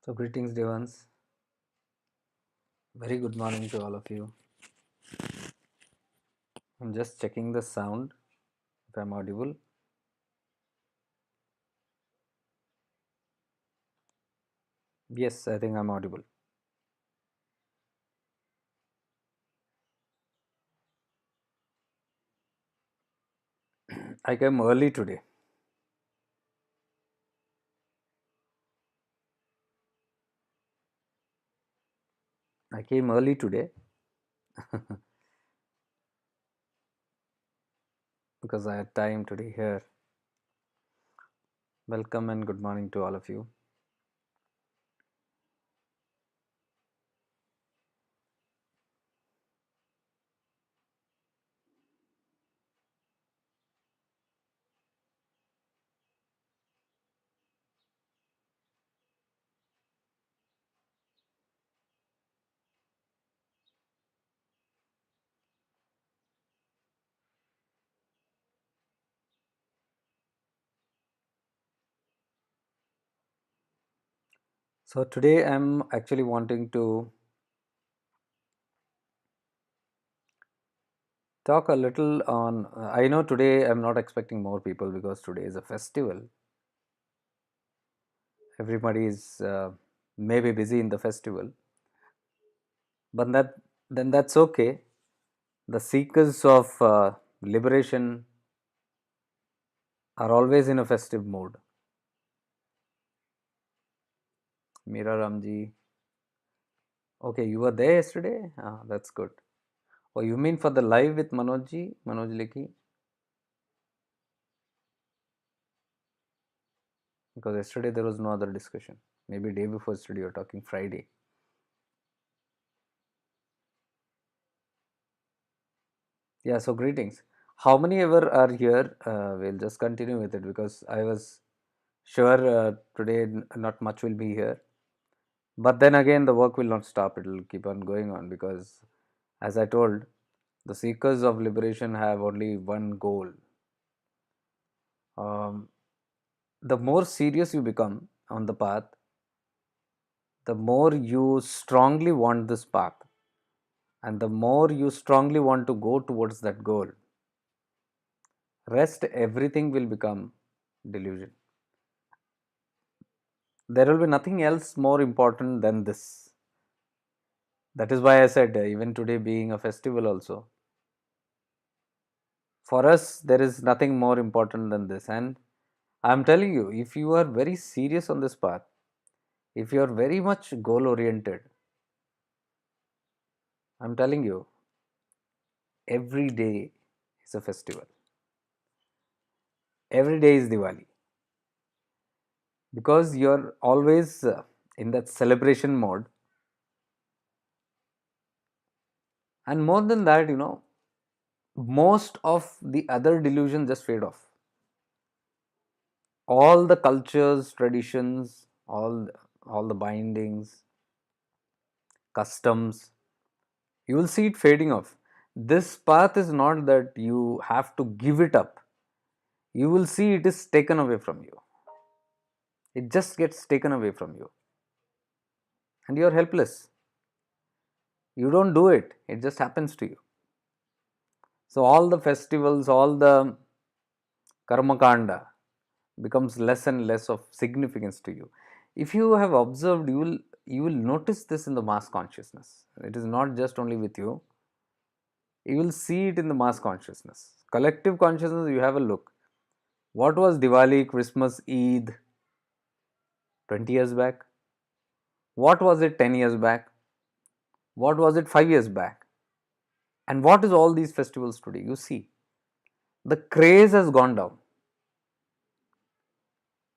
So, greetings, dear ones. Very good morning to all of you. I'm just checking the sound if I'm audible. Yes, I think I'm audible. I came early today. I came early today because I had time today here. Welcome and good morning to all of you. So, today I'm actually wanting to talk a little on. I know today I'm not expecting more people because today is a festival. Everybody is maybe busy in the festival, but then that's okay. The seekers of liberation are always in a festive mood. Meera Ramji. Okay, you were there yesterday? Ah, that's good. Oh, you mean for the live with Manojji, Manoj Lekhi? Because yesterday there was no other discussion. Maybe day before yesterday you're talking Friday. Yeah, so greetings. How many ever are here? We'll just continue with it because I was sure today not much will be here. But then again, the work will not stop. It will keep on going on because, as I told, the seekers of liberation have only one goal. Um, the more serious you become on the path, the more you strongly want this path, and the more you strongly want to go towards that goal, rest everything will become delusion. There will be nothing else more important than this. That is why I said, even today being a festival, also, for us, there is nothing more important than this. And I'm telling you, if you are very serious on this path, if you are very much goal oriented, I'm telling you, every day is a festival. Every day is Diwali because you're always in that celebration mode. And more than that, most of the other delusions just fade off. All the cultures, traditions, all the bindings, customs, you will see it fading off. This path is not that you have to give it up. You will see it is taken away from you. It just gets taken away from you. And you are helpless. You don't do it, it just happens to you. So, all the festivals, all the karma kanda becomes less and less of significance to you. If you have observed, you will notice this in the mass consciousness. It is not just only with you. You will see it in the mass consciousness. Collective consciousness, you have a look. What was Diwali, Christmas, Eid 20 years back? What was it 10 years back? What was it 5 years back? And what is all these festivals today? You see, the craze has gone down.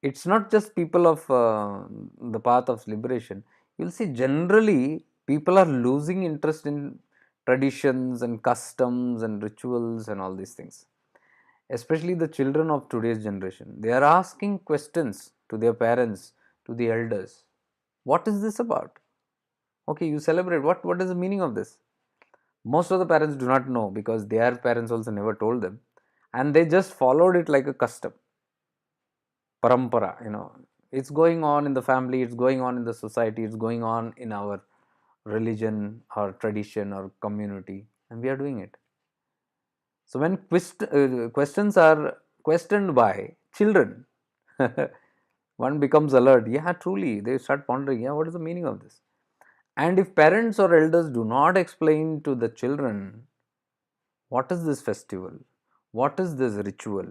It's not just people of the path of liberation. You'll see generally people are losing interest in traditions and customs and rituals and all these things. Especially the children of today's generation. They are asking questions to their parents, to the elders. What is this about? Okay, you celebrate. What is the meaning of this? Most of the parents do not know because their parents also never told them, and they just followed it like a custom, parampara. It's going on in the family, it's going on in the society, it's going on in our religion or tradition or community, and we are doing it. So when questions are questioned by children, one becomes alert. Yeah, truly, they start pondering. Yeah, what is the meaning of this? And if parents or elders do not explain to the children, what is this festival? What is this ritual?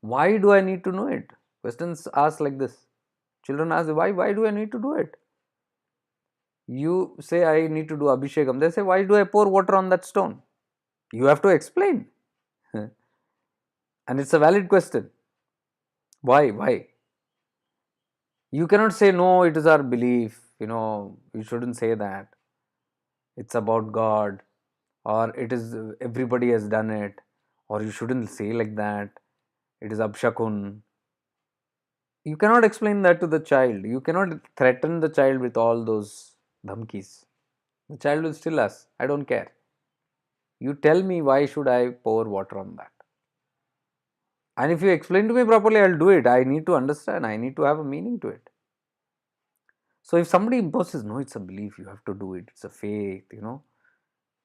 Why do I need to know it? Questions asked like this. Children ask, why do I need to do it? You say, I need to do Abhishekam. They say, why do I pour water on that stone? You have to explain. And it's a valid question. Why? Why? You cannot say, no, it is our belief. You shouldn't say that. It's about God, or it is everybody has done it, or you shouldn't say like that. It is Abshakun. You cannot explain that to the child. You cannot threaten the child with all those dhamkis. The child will still ask, I don't care. You tell me, why should I pour water on that? And if you explain to me properly, I'll do it. I need to understand. I need to have a meaning to it. So if somebody imposes, no, it's a belief, you have to do it. It's a faith,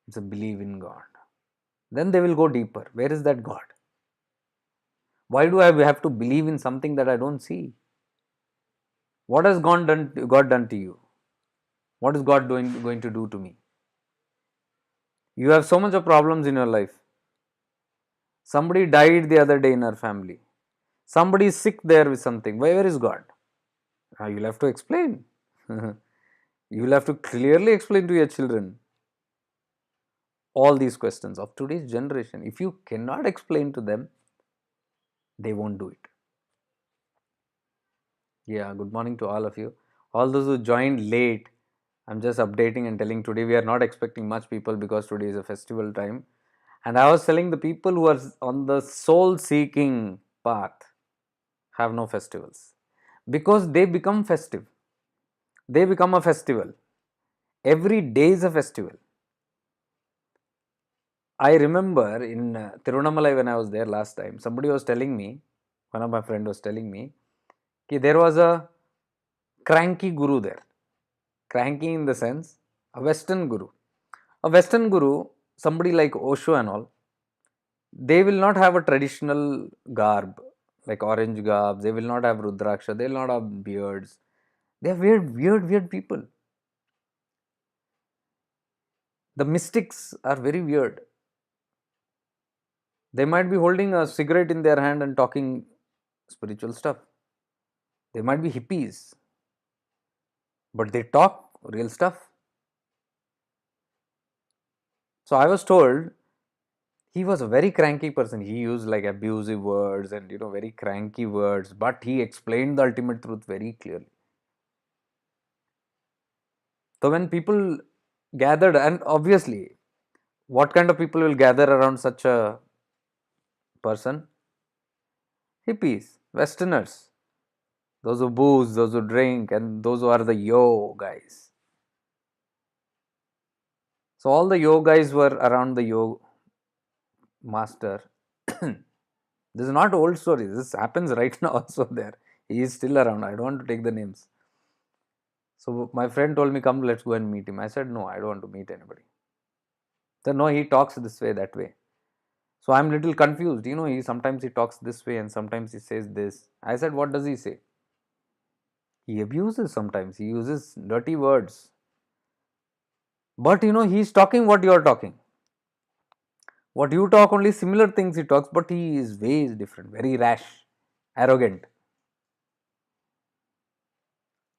it's a belief in God. Then they will go deeper. Where is that God? Why do I have to believe in something that I don't see? What has God done to you? What is God going to do to me? You have so much of problems in your life. Somebody died the other day in our family. Somebody is sick there with something. Where is God? You'll have to explain. You will have to clearly explain to your children all these questions of today's generation. If you cannot explain to them, they won't do it. Yeah, good morning to all of you. All those who joined late, I'm just updating and telling today we are not expecting much people because today is a festival time. And I was telling the people who are on the soul seeking path have no festivals because they become festive. They become a festival. Every day is a festival. I remember in Tirunamalai when I was there last time, somebody was telling me, one of my friend was telling me, that there was a cranky guru there. Cranky in the sense, a Western guru. A Western guru, somebody like Osho and all, they will not have a traditional garb like orange garbs. They will not have rudraksha. They will not have beards. They are weird people. The mystics are very weird. They might be holding a cigarette in their hand and talking spiritual stuff. They might be hippies, but they talk real stuff. So I was told he was a very cranky person. He used like abusive words and very cranky words, but he explained the ultimate truth very clearly. So when people gathered, and obviously, what kind of people will gather around such a person? Hippies, Westerners, those who booze, those who drink, and those who are the yo guys. So all the yo guys were around the yo master. This is not old story. This happens right now also there. He is still around. I don't want to take the names. So my friend told me, come, let's go and meet him. I said, no, I don't want to meet anybody. So no, he talks this way, that way. So I'm little confused. He sometimes he talks this way and sometimes he says this. I said, what does he say? He abuses sometimes. He uses dirty words. But he's talking what you're talking. What you talk, only similar things he talks, but his way is different, very rash, arrogant.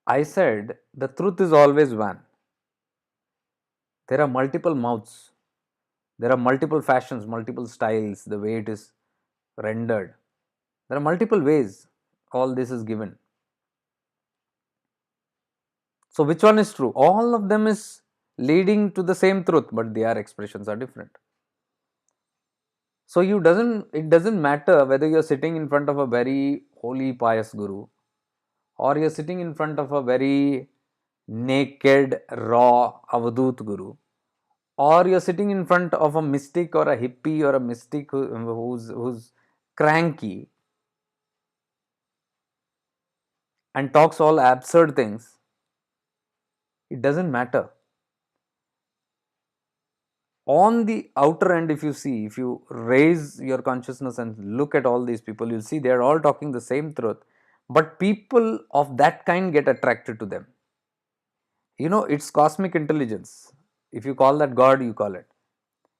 I said, the truth is always one. There are multiple mouths. There are multiple fashions, multiple styles, the way it is rendered. There are multiple ways all this is given. So which one is true? All of them is leading to the same truth, but their expressions are different. So it doesn't matter whether you're sitting in front of a very holy, pious guru, or you're sitting in front of a very naked, raw, avadut guru, or you're sitting in front of a mystic or a hippie or a mystic who's cranky. and talks all absurd things, it doesn't matter. On the outer end, if you see, if you raise your consciousness and look at all these people, you'll see they are all talking the same truth, but people of that kind get attracted to them. It's cosmic intelligence. If you call that God, you call it.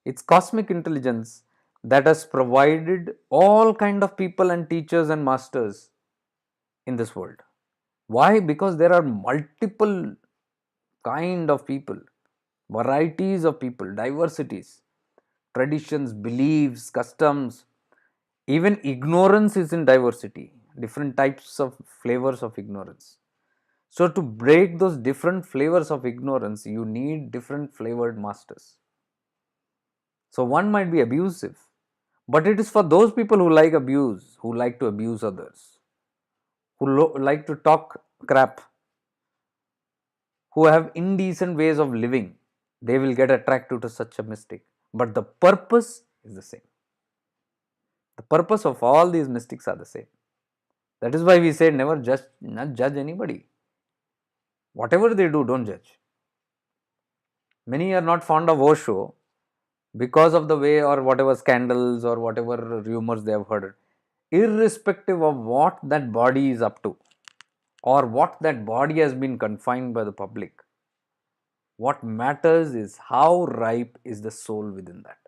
It's cosmic intelligence that has provided all kind of people and teachers and masters in this world. Why? Because there are multiple kind of people, varieties of people, diversities, traditions, beliefs, customs, even ignorance is in diversity, different types of flavors of ignorance. So to break those different flavors of ignorance, you need different flavored masters. So one might be abusive, but it is for those people who like abuse, who like to abuse others, who like to talk crap, who have indecent ways of living. They will get attracted to such a mystic. But the purpose is the same. The purpose of all these mystics are the same. That is why we say never judge, not judge anybody. Whatever they do, don't judge. Many are not fond of Osho because of the way or whatever scandals or whatever rumors they have heard, irrespective of what that body is up to or what that body has been confined by the public. What matters is how ripe is the soul within that.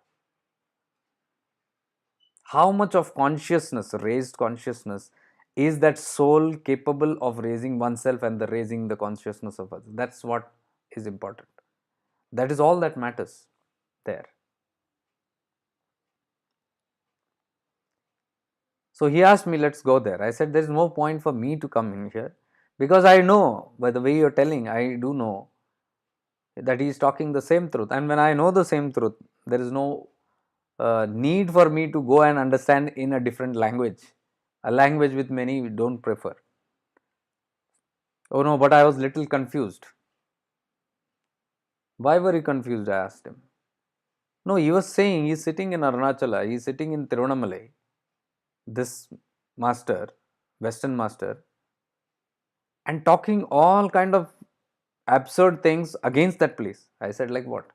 How much of consciousness, raised consciousness, is that soul capable of raising oneself and raising the consciousness of others? That's what is important. That is all that matters there. So he asked me, let's go there. I said, there is no point for me to come in here because I know by the way you're telling, I do know that he is talking the same truth. And when I know the same truth, there is no need for me to go and understand in a different language, a language which many don't prefer. Oh no, but I was little confused. Why were you confused? I asked him. No, he was saying he's sitting in Arunachala, he's sitting in Tiruvannamalai, this master, Western master, and talking all kind of absurd things against that place. I said, like what?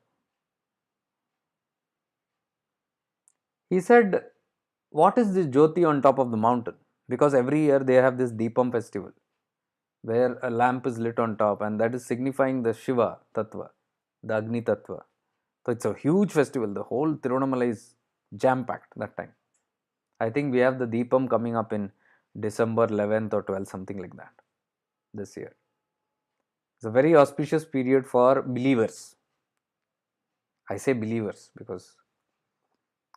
He said, what is this Jyoti on top of the mountain? Because every year they have this Deepam festival where a lamp is lit on top, and that is signifying the Shiva Tattva, the Agni Tattva. So it's a huge festival. The whole Tiruvannamalai is jam packed that time. I think we have the Deepam coming up in December 11th or 12th, something like that, this year. It's a very auspicious period for believers. I say believers because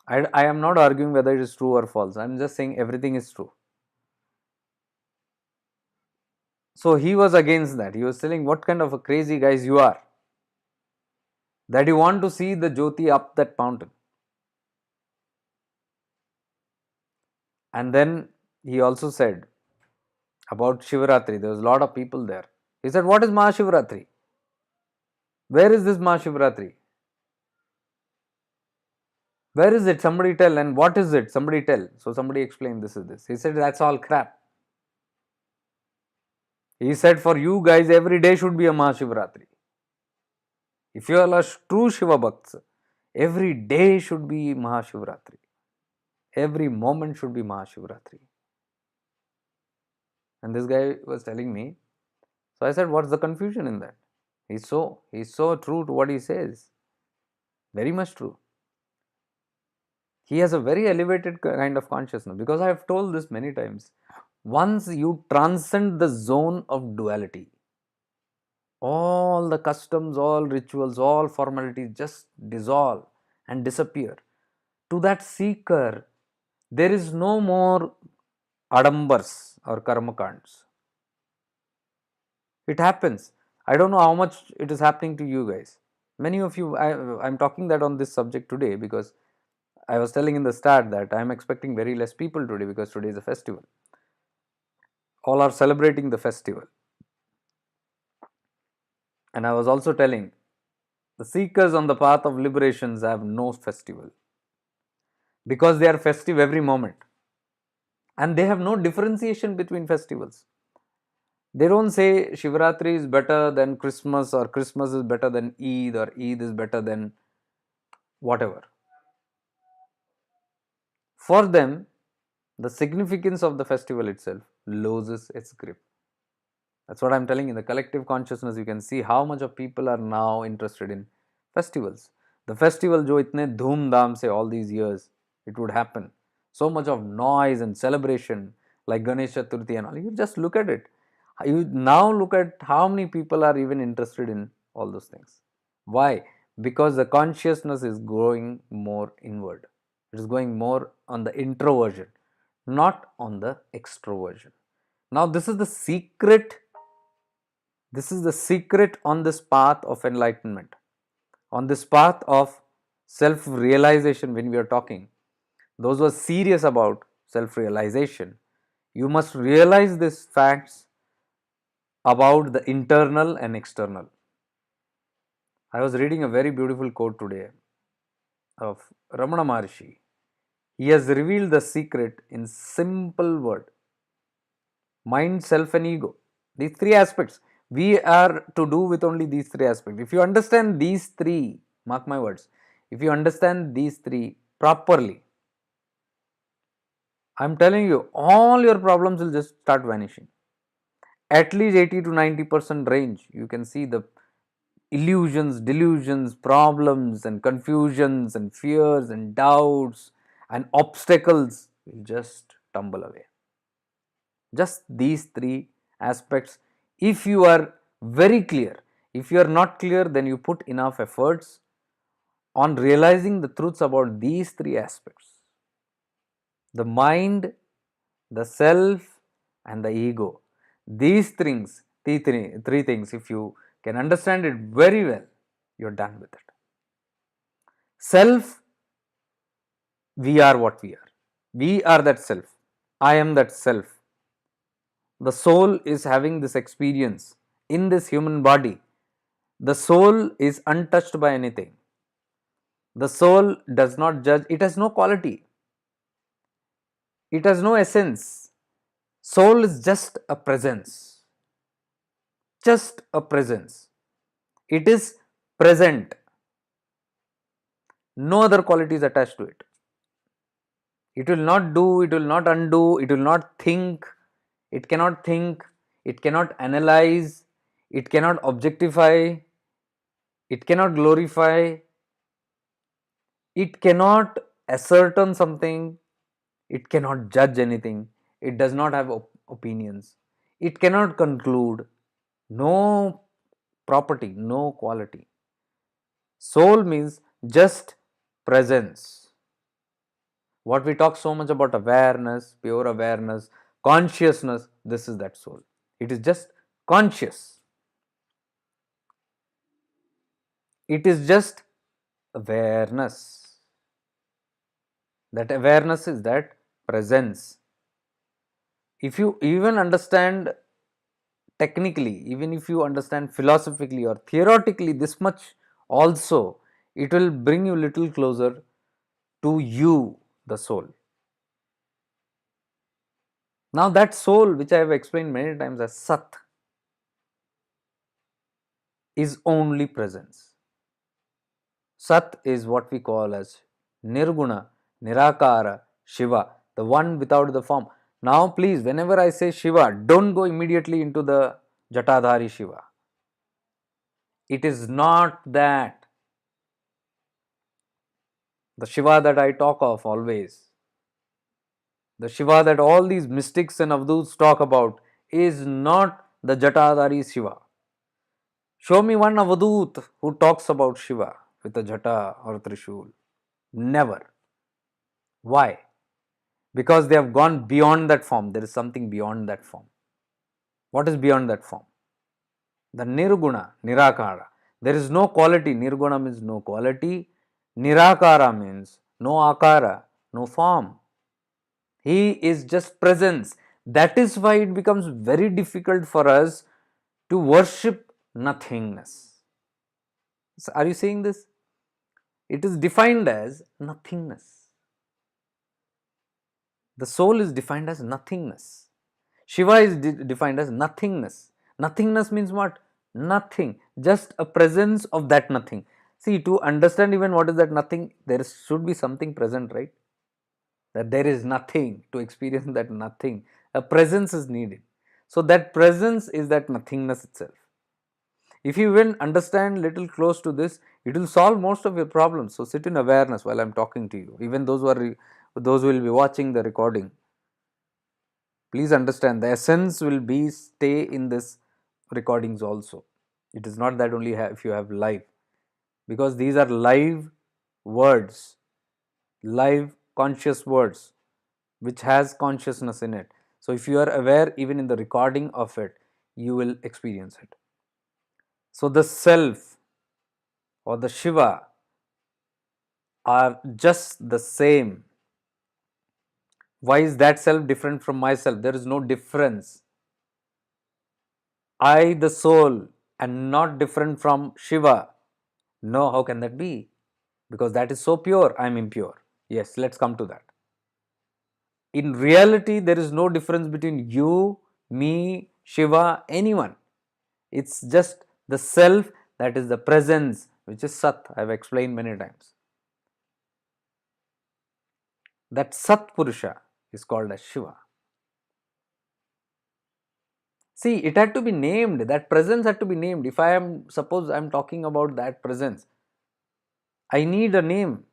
I am not arguing whether it is true or false. I am just saying everything is true. So he was against that. He was telling, what kind of a crazy guys you are, that you want to see the Jyoti up that mountain. And then he also said about Shivaratri, there was a lot of people there. He said, what is Mahashivaratri? Where is this Mahashivaratri? Where is it? Somebody tell. And what is it? Somebody tell. So somebody explained, this is this. He said, that's all crap. He said, for you guys, every day should be a Mahashivaratri. If you are a true Shiva Bhakts, every day should be Mahashivaratri. Every moment should be Mahashivaratri. And this guy was telling me. So I said, what's the confusion in that? He's so true to what he says. Very much true. He has a very elevated kind of consciousness, because I have told this many times. Once you transcend the zone of duality, all the customs, all rituals, all formalities just dissolve and disappear. To that seeker, there is no more adambars or karmakants. It happens. I don't know how much it is happening to you guys. Many of you, I'm talking that on this subject today because I was telling in the start that I'm expecting very less people today because today is a festival. All are celebrating the festival. And I was also telling, the seekers on the path of liberations have no festival because they are festive every moment. And they have no differentiation between festivals. They don't say Shivratri is better than Christmas, or Christmas is better than Eid, or Eid is better than whatever. For them, the significance of the festival itself loses its grip. That's what I'm telling you. In the collective consciousness, you can see how much of people are now interested in festivals. The festival jo itne dhoom dham se all these years it would happen. So much of noise and celebration like Ganesh Chaturthi and all. You just look at it. You now look at how many people are even interested in all those things. Why? Because the consciousness is growing more inward. It is going more on the introversion, not on the extroversion. Now, this is the secret on this path of enlightenment, on this path of self realization. When we are talking, those who are serious about self realization, you must realize these facts about the internal and external. I was reading a very beautiful quote today of Ramana Maharshi. He has revealed the secret in simple word: mind, self, and ego. These three aspects. We are to do with only these three aspects. If you understand these three, mark my words, if you understand these three properly, I'm telling you, all your problems will just start vanishing. At least 80 to 90% range, you can see the illusions, delusions, problems, and confusions, and fears, and doubts, and obstacles will just tumble away. Just these three aspects. If you are very clear, if you are not clear, then you put enough efforts on realizing the truths about these three aspects: the mind, the self, and the ego. These things, three things, if you can understand it very well, you're done with it. Self, we are what we are. We are that self. I am that self. The soul is having this experience in this human body. The soul is untouched by anything. The soul does not judge, it has no quality, it has no essence. Soul is just a presence, just a presence. It is present, no other quality is attached to it. It will not do, it will not undo, it will not think, it cannot analyze, it cannot objectify, it cannot glorify, it cannot ascertain something, it cannot judge anything, it does not have opinions, it cannot conclude, no property, no quality. Soul means just presence. What we talk so much about awareness, pure awareness, consciousness, this is that soul. It is just conscious. It is just awareness. That awareness is that presence. If you even understand technically, even if you understand philosophically or theoretically this much also, it will bring you little closer to you, the soul. Now that soul, which I have explained many times as Sat, is only presence. Sat is what we call as Nirguna, Nirakara, Shiva, the one without the form. Now please, whenever I say Shiva, don't go immediately into the Jatadhari Shiva. It is not that. The Shiva that I talk of always, the Shiva that all these mystics and Avduts talk about, is not the Jatadhari Shiva. Show me one Avadut who talks about Shiva with a Jata or a Trishul. Never. Why? Because they have gone beyond that form. There is something beyond that form. What is beyond that form? The Nirguna, Nirakara. There is no quality. Nirguna means no quality. Nirakara means no akara, no form. He is just presence. That is why it becomes very difficult for us to worship nothingness. So are you seeing this? It is defined as nothingness. The soul is defined as nothingness. Shiva is defined as nothingness. Nothingness means what? Nothing, just a presence of that nothing. See, to understand even what is that nothing, there should be something present, right? That there is nothing. To experience that nothing, a presence is needed. So that presence is that nothingness itself. If you even understand little close to this, it will solve most of your problems. So sit in awareness while I'm talking to you. Even those who will be watching the recording, please understand the essence will be stay in this recordings also. It is not that only if you have live, because these are live words, live conscious words, which has consciousness in it. So if you are aware even in the recording of it, you will experience it. So the self or the Shiva are just the same. Why is that self different from myself? There is no difference. I, the soul, am not different from Shiva. No, how can that be? Because that is so pure, I am impure. Yes, let's come to that. In reality, there is no difference between you, me, Shiva, anyone. It's just the self, that is the presence, which is Sat. I have explained many times. That Sat Purusha is called as Shiva. See, it had to be named. That presence had to be named. If suppose I am talking about that presence, I need a name.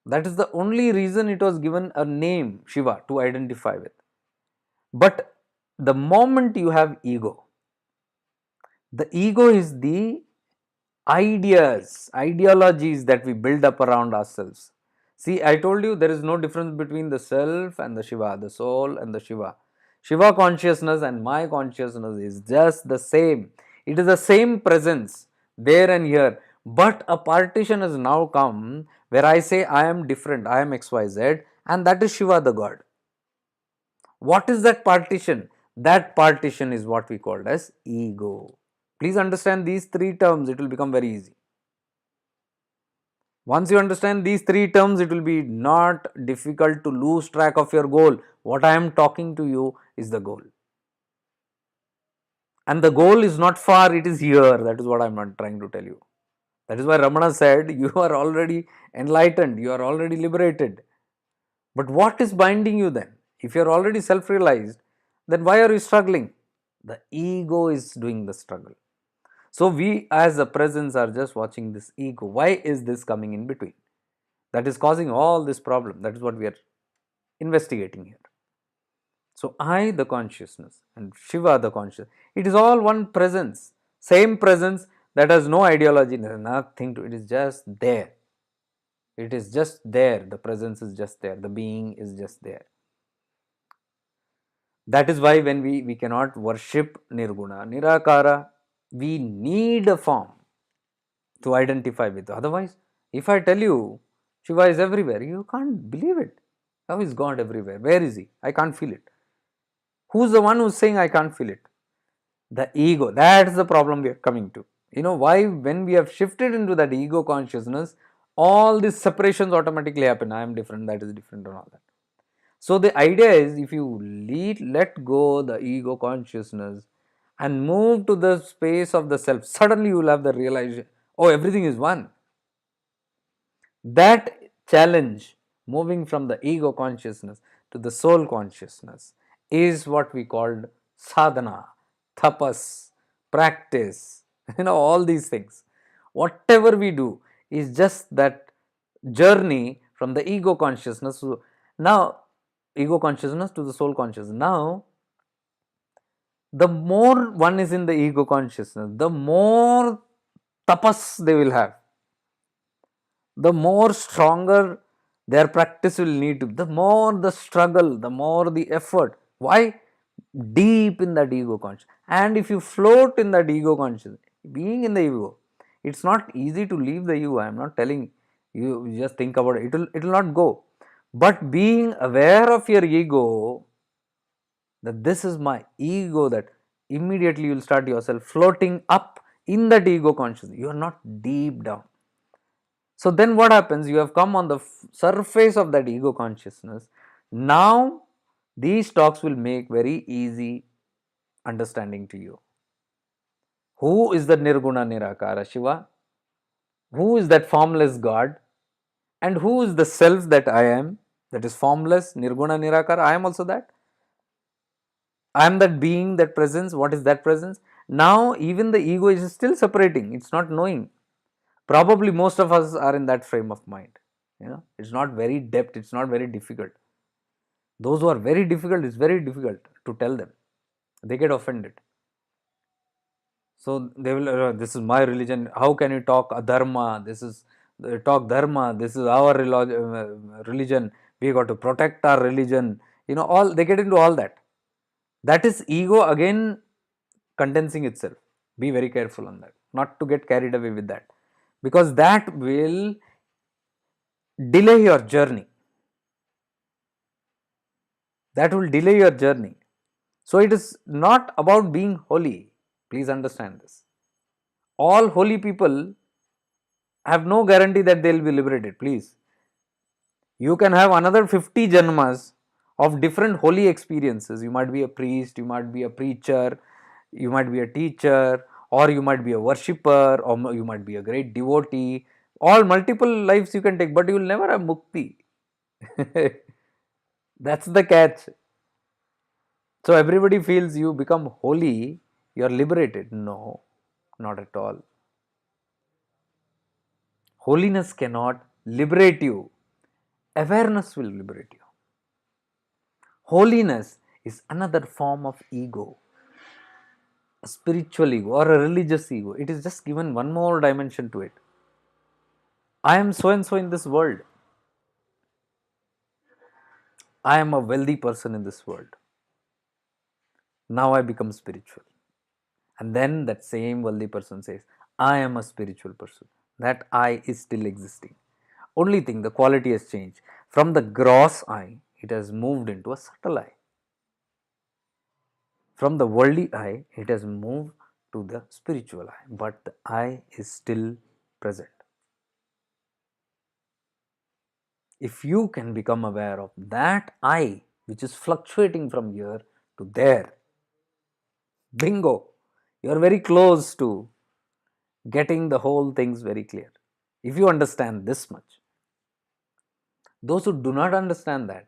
That is the only reason it was given a name, Shiva, to identify with. But the moment you have ego, the ego is the ideologies that we build up around ourselves. See, I told you there is no difference between the self and the Shiva, the soul and the Shiva. Shiva consciousness and my consciousness is just the same. It is the same presence there and here. But a partition has now come where I say I am different, I am XYZ, and that is Shiva the God. What is that partition? That partition is what we called as ego. Please understand these three terms, it will become very easy. Once you understand these three terms, it will be not difficult to lose track of your goal. What I am talking to you is the goal. And the goal is not far, it is here. That is what I am not trying to tell you. That is why Ramana said, you are already enlightened, you are already liberated. But what is binding you then? If you are already self-realized, then why are you struggling? The ego is doing the struggle. So we as a presence are just watching this ego. Why is this coming in between? That is causing all this problem. That is what we are investigating here. So I, the consciousness, and Shiva, the conscious, it is all one presence. Same presence that has no ideology, nothing to it, is just there. It is just there. The presence is just there. The being is just there. That is why when we cannot worship Nirguna, Nirakara, we need a form to identify with. Otherwise, if I tell you Shiva is everywhere, you can't believe it. How is God everywhere? Where is He? I can't feel it. Who's the one who's saying I can't feel it? The ego. That's the problem we are coming to. You know why? When we have shifted into that ego consciousness, all these separations automatically happen. I am different, that is different, and all that. So the idea is, if you let go the ego consciousness and move to the space of the self, suddenly you will have the realization, oh, everything is one. That challenge, moving from the ego consciousness to the soul consciousness, is what we called sadhana, tapas, practice, all these things. Whatever we do is just that journey from the ego consciousness to the soul consciousness. Now, the more one is in the ego consciousness, the more tapas they will have, the more stronger their practice will need to be, the more the struggle, the more the effort. Why? Deep in that ego consciousness. And if you float in that ego consciousness, being in the ego, it's not easy to leave the ego. I am not telling you just think about it. It will not go. But being aware of your ego, that this is my ego, that immediately you will start yourself floating up in that ego consciousness. You are not deep down. So then what happens? You have come on the surface of that ego consciousness. Now These talks will make very easy understanding to you. Who is the Nirguna Nirakara Shiva? Who is that formless God? And who is the self that I am? That is formless, Nirguna Nirakara. I am also that. I am that being, that presence. What is that presence? Now, even the ego is still separating, it's not knowing. Probably most of us are in that frame of mind. It's not very depth, it's not very difficult. Those who are very difficult, it's very difficult to tell them. They get offended. So they will, this is my religion. How can you talk adharma? This is talk dharma. This is our religion. We got to protect our religion. All they get into all that. That is ego again condensing itself. Be very careful on that. Not to get carried away with that, because that will delay your journey. That will delay your journey. So it is not about being holy. Please understand this. All holy people have no guarantee that they will be liberated. Please. You can have another 50 janmas of different holy experiences. You might be a priest, you might be a preacher, you might be a teacher, or you might be a worshipper, or you might be a great devotee. All multiple lives you can take, but you will never have mukti. That's the catch. So everybody feels you become holy, you are liberated. No, not at all. Holiness cannot liberate you. Awareness will liberate you. Holiness is another form of ego, a spiritual ego or a religious ego. It is just given one more dimension to it. I am so and so in this world. I am a wealthy person in this world. Now I become spiritual. And then that same wealthy person says, I am a spiritual person. That I is still existing. Only thing, the quality has changed. From the gross I, it has moved into a subtle I. From the worldly I, it has moved to the spiritual I. But the I is still present. If you can become aware of that I, which is fluctuating from here to there, bingo, you are very close to getting the whole things very clear. If you understand this much, those who do not understand that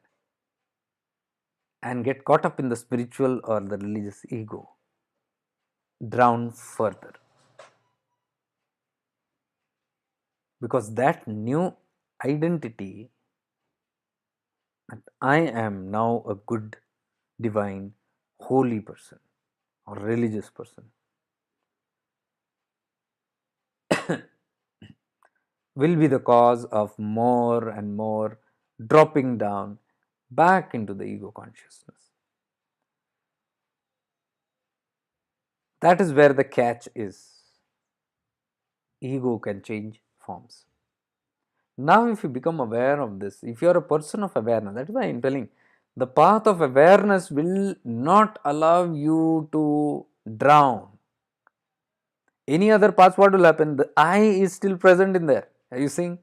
and get caught up in the spiritual or the religious ego drown further, because that new identity that I am now a good, divine, holy person or religious person will be the cause of more and more dropping down back into the ego consciousness. That is where the catch is. Ego can change forms. Now, if you become aware of this, if you are a person of awareness, that is why I am telling, the path of awareness will not allow you to drown. Any other path, what will happen? The I is still present in there. Are you seeing?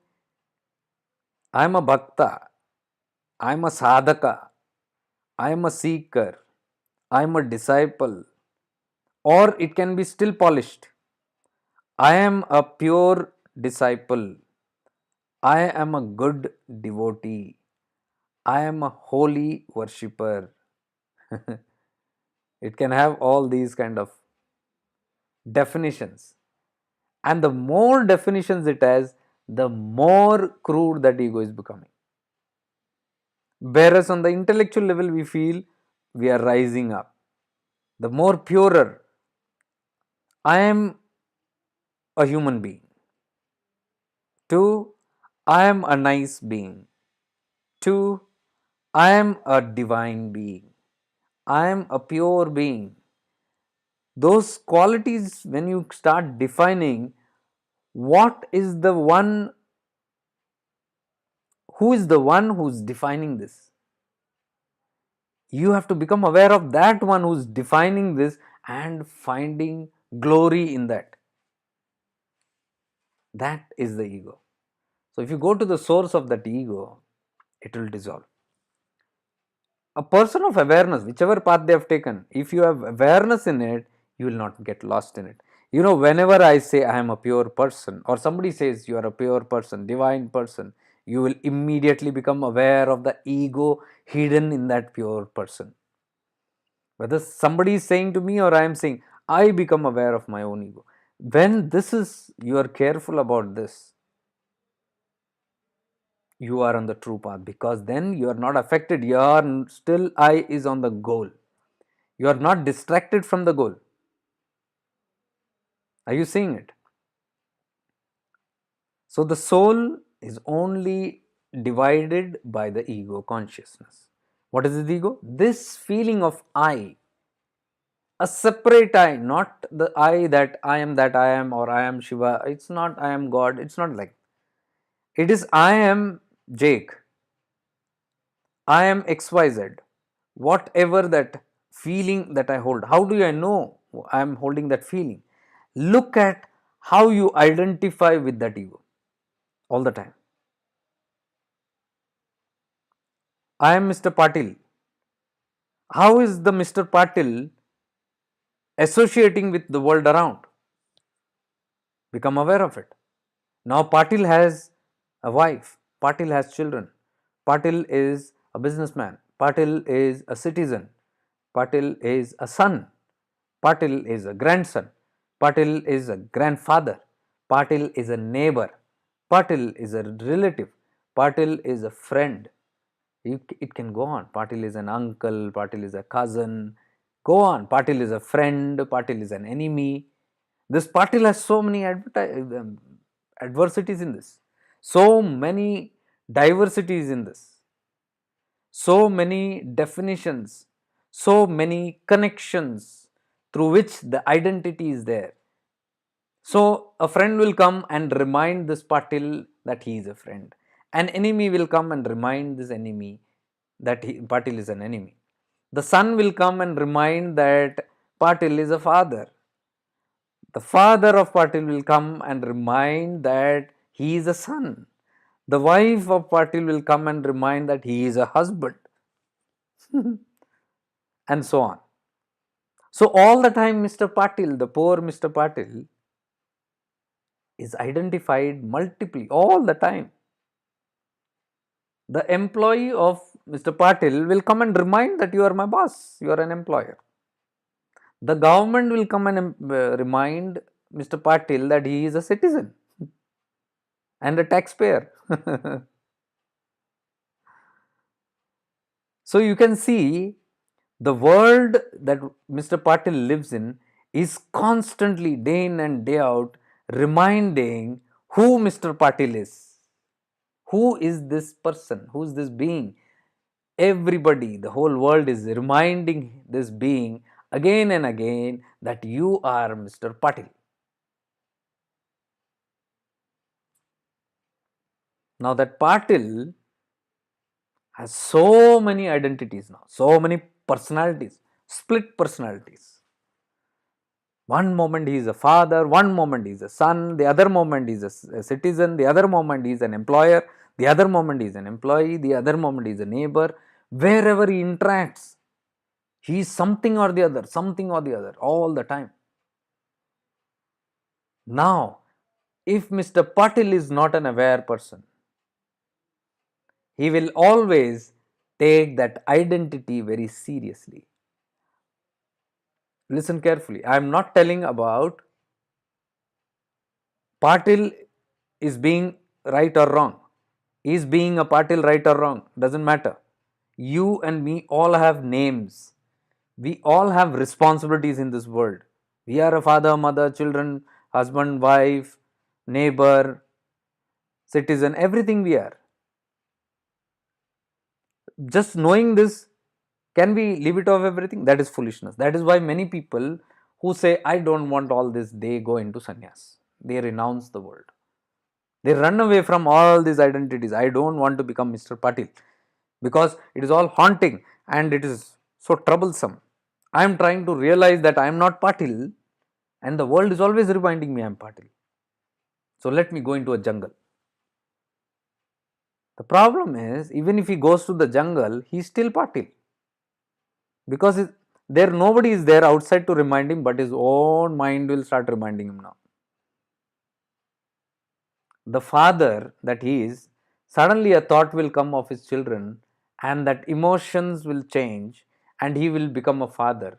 I am a bhakta, I am a sadhaka, I am a seeker, I am a disciple, or it can be still polished. I am a pure disciple. I am a good devotee. I am a holy worshipper. It can have all these kind of definitions. And the more definitions it has, the more crude that ego is becoming. Whereas on the intellectual level, we feel we are rising up. The more purer, I am a human being. 2, I am a nice being. 2, I am a divine being. I am a pure being. Those qualities, when you start defining what is the one, who is the one who is defining this, you have to become aware of that one who is defining this and finding glory in that. That is the ego. So if you go to the source of that ego, it will dissolve. A person of awareness, whichever path they have taken, if you have awareness in it, you will not get lost in it. You know, whenever I say I am a pure person, or somebody says you are a pure person, divine person, you will immediately become aware of the ego hidden in that pure person. Whether somebody is saying to me or I am saying, I become aware of my own ego. When this is, you are careful about this, you are on the true path, because then you are not affected. Your still eye is on the goal. You are not distracted from the goal. Are you seeing it? So the soul is only divided by the ego consciousness. What is the ego? This feeling of I, a separate I, not the I that I am, or I am Shiva. It's not I am God. It's not like. It is I am Jake. I am XYZ. Whatever that feeling that I hold. How do I know I am holding that feeling? Look at how you identify with that ego all the time. I am Mr. Patil. How is the Mr. Patil associating with the world around? Become aware of it. Now Patil has a wife, Patil has children, Patil is a businessman, Patil is a citizen, Patil is a son, Patil is a grandson, Patil is a grandfather, Patil is a neighbor, Patil is a relative, Patil is a friend. It can go on. Patil is an uncle, Patil is a cousin. Go on. Patil is a friend, Patil is an enemy. This Patil has so many adversities in this, so many diversities in this, so many definitions, so many connections through which the identity is there. So a friend will come and remind this Patil that he is a friend. An enemy will come and remind this enemy that Patil is an enemy. The son will come and remind that Patil is a father. The father of Patil will come and remind that he is a son. The wife of Patil will come and remind that he is a husband, and so on. So all the time Mr. Patil, the poor Mr. Patil, is identified multiply all the time. The employee of Mr. Patil will come and remind that you are my boss, you are an employer. The government will come and remind Mr. Patil that he is a citizen and a taxpayer. So you can see the world that Mr. Patil lives in is constantly, day in and day out, reminding who Mr. Patil is. Who is this person? Who is this being? Everybody, the whole world is reminding this being again and again that you are Mr. Patil. Now that Patil has so many identities now, so many personalities, split personalities. One moment he is a father, one moment he is a son, the other moment he is a citizen, the other moment he is an employer, the other moment he is an employee, the other moment he is a neighbor. Wherever he interacts, he is something or the other, all the time. Now, if Mr. Patil is not an aware person, he will always take that identity very seriously. Listen carefully. I am not telling about Patil is being right or wrong. Is being a Patil right or wrong? Doesn't matter. You and me all have names. We all have responsibilities in this world. We are a father, mother, children, husband, wife, neighbor, citizen, everything we are. Just knowing this, can we leave it off everything? That is foolishness. That is why many people who say, I don't want all this, they go into sannyas. They renounce the world. They run away from all these identities. I don't want to become Mr. Patil because it is all haunting and it is so troublesome. I am trying to realize that I am not Patil and the world is always reminding me I am Patil. So let me go into a jungle. The problem is, even if he goes to the jungle, he is still Patil. because there nobody is there outside to remind him, but his own mind will start reminding him now. The father that he is, suddenly a thought will come of his children, and that emotions will change, and he will become a father.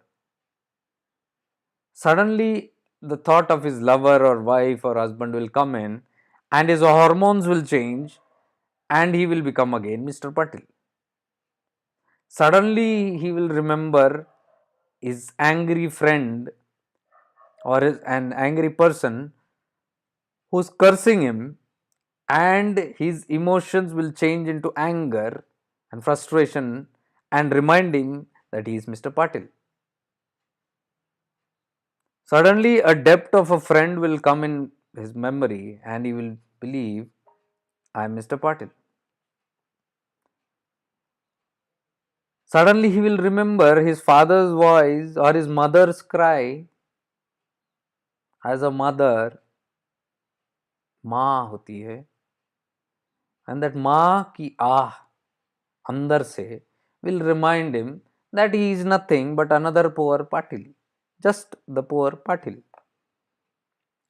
Suddenly, the thought of his lover or wife or husband will come in, and his hormones will change, and he will become again Mr. Patil. Suddenly, he will remember his angry friend or an angry person who's cursing him, and his emotions will change into anger and frustration and remind him that he is Mr. Patil. Suddenly, a depth of a friend will come in his memory, and he will believe, I am Mr. Patil. Suddenly, he will remember his father's voice or his mother's cry. As a mother, माँ होती है, and that माँ की आह अंदर से will remind him that he is nothing but another poor Patil, just the poor Patil,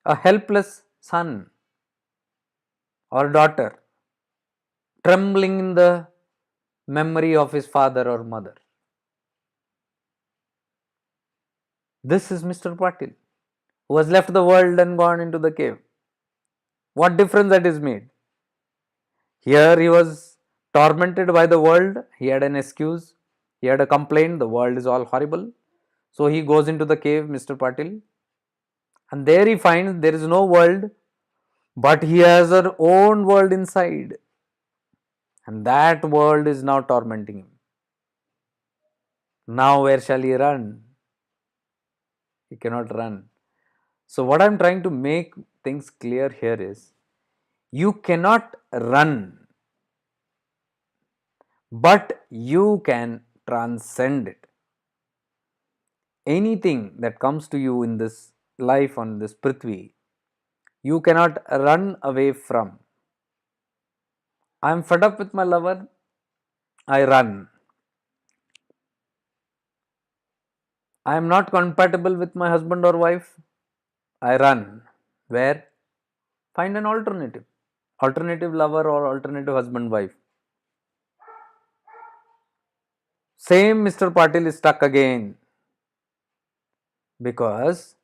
a helpless son or daughter, trembling in the memory of his father or mother. This is Mr. Patil, who has left the world and gone into the cave. What difference that is made? Here he was tormented by the world, he had an excuse, he had a complaint, the world is all horrible. So he goes into the cave, Mr. Patil, and there he finds there is no world, but he has her own world inside, and that world is now tormenting him. Now, where shall he run? He cannot run. So, what I am trying to make things clear here is you cannot run, but you can transcend it. Anything that comes to you in this life on this Prithvi, you cannot run away from. I am fed up with my lover, I run. I am not compatible with my husband or wife, I run. Where? Find an alternative. Alternative lover or alternative husband wife. Same Mr. Patil is stuck again, because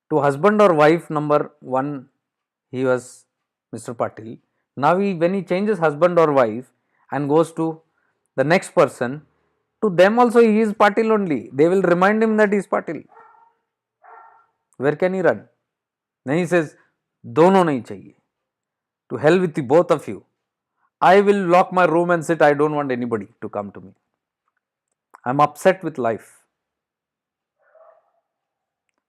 to husband or wife number one he was Mr. Patil. Now when he changes husband or wife and goes to the next person, to them also he is Patil only. They will remind him that he is Patil. Where can he run? Then he says, दोनों नहीं चाहिए. To hell with the both of you. I will lock my room and sit. I don't want anybody to come to me. I'm upset with life.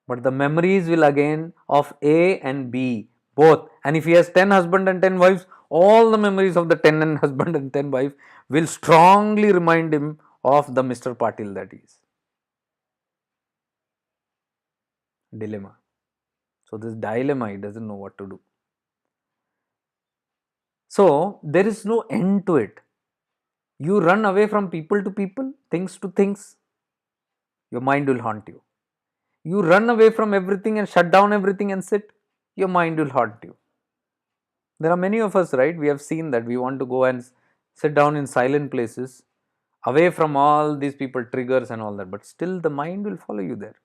But the memories will again of A and B both. And if he has 10 husband and 10 wives, all the memories of the 10 and husband and 10 wives will strongly remind him of the Mr. Patil that is. Dilemma. So this dilemma, he doesn't know what to do. So there is no end to it. You run away from people to people, things to things, your mind will haunt you. You run away from everything and shut down everything and sit, your mind will haunt you. There are many of us, right? We have seen that we want to go and sit down in silent places, away from all these people, triggers and all that, but still the mind will follow you there.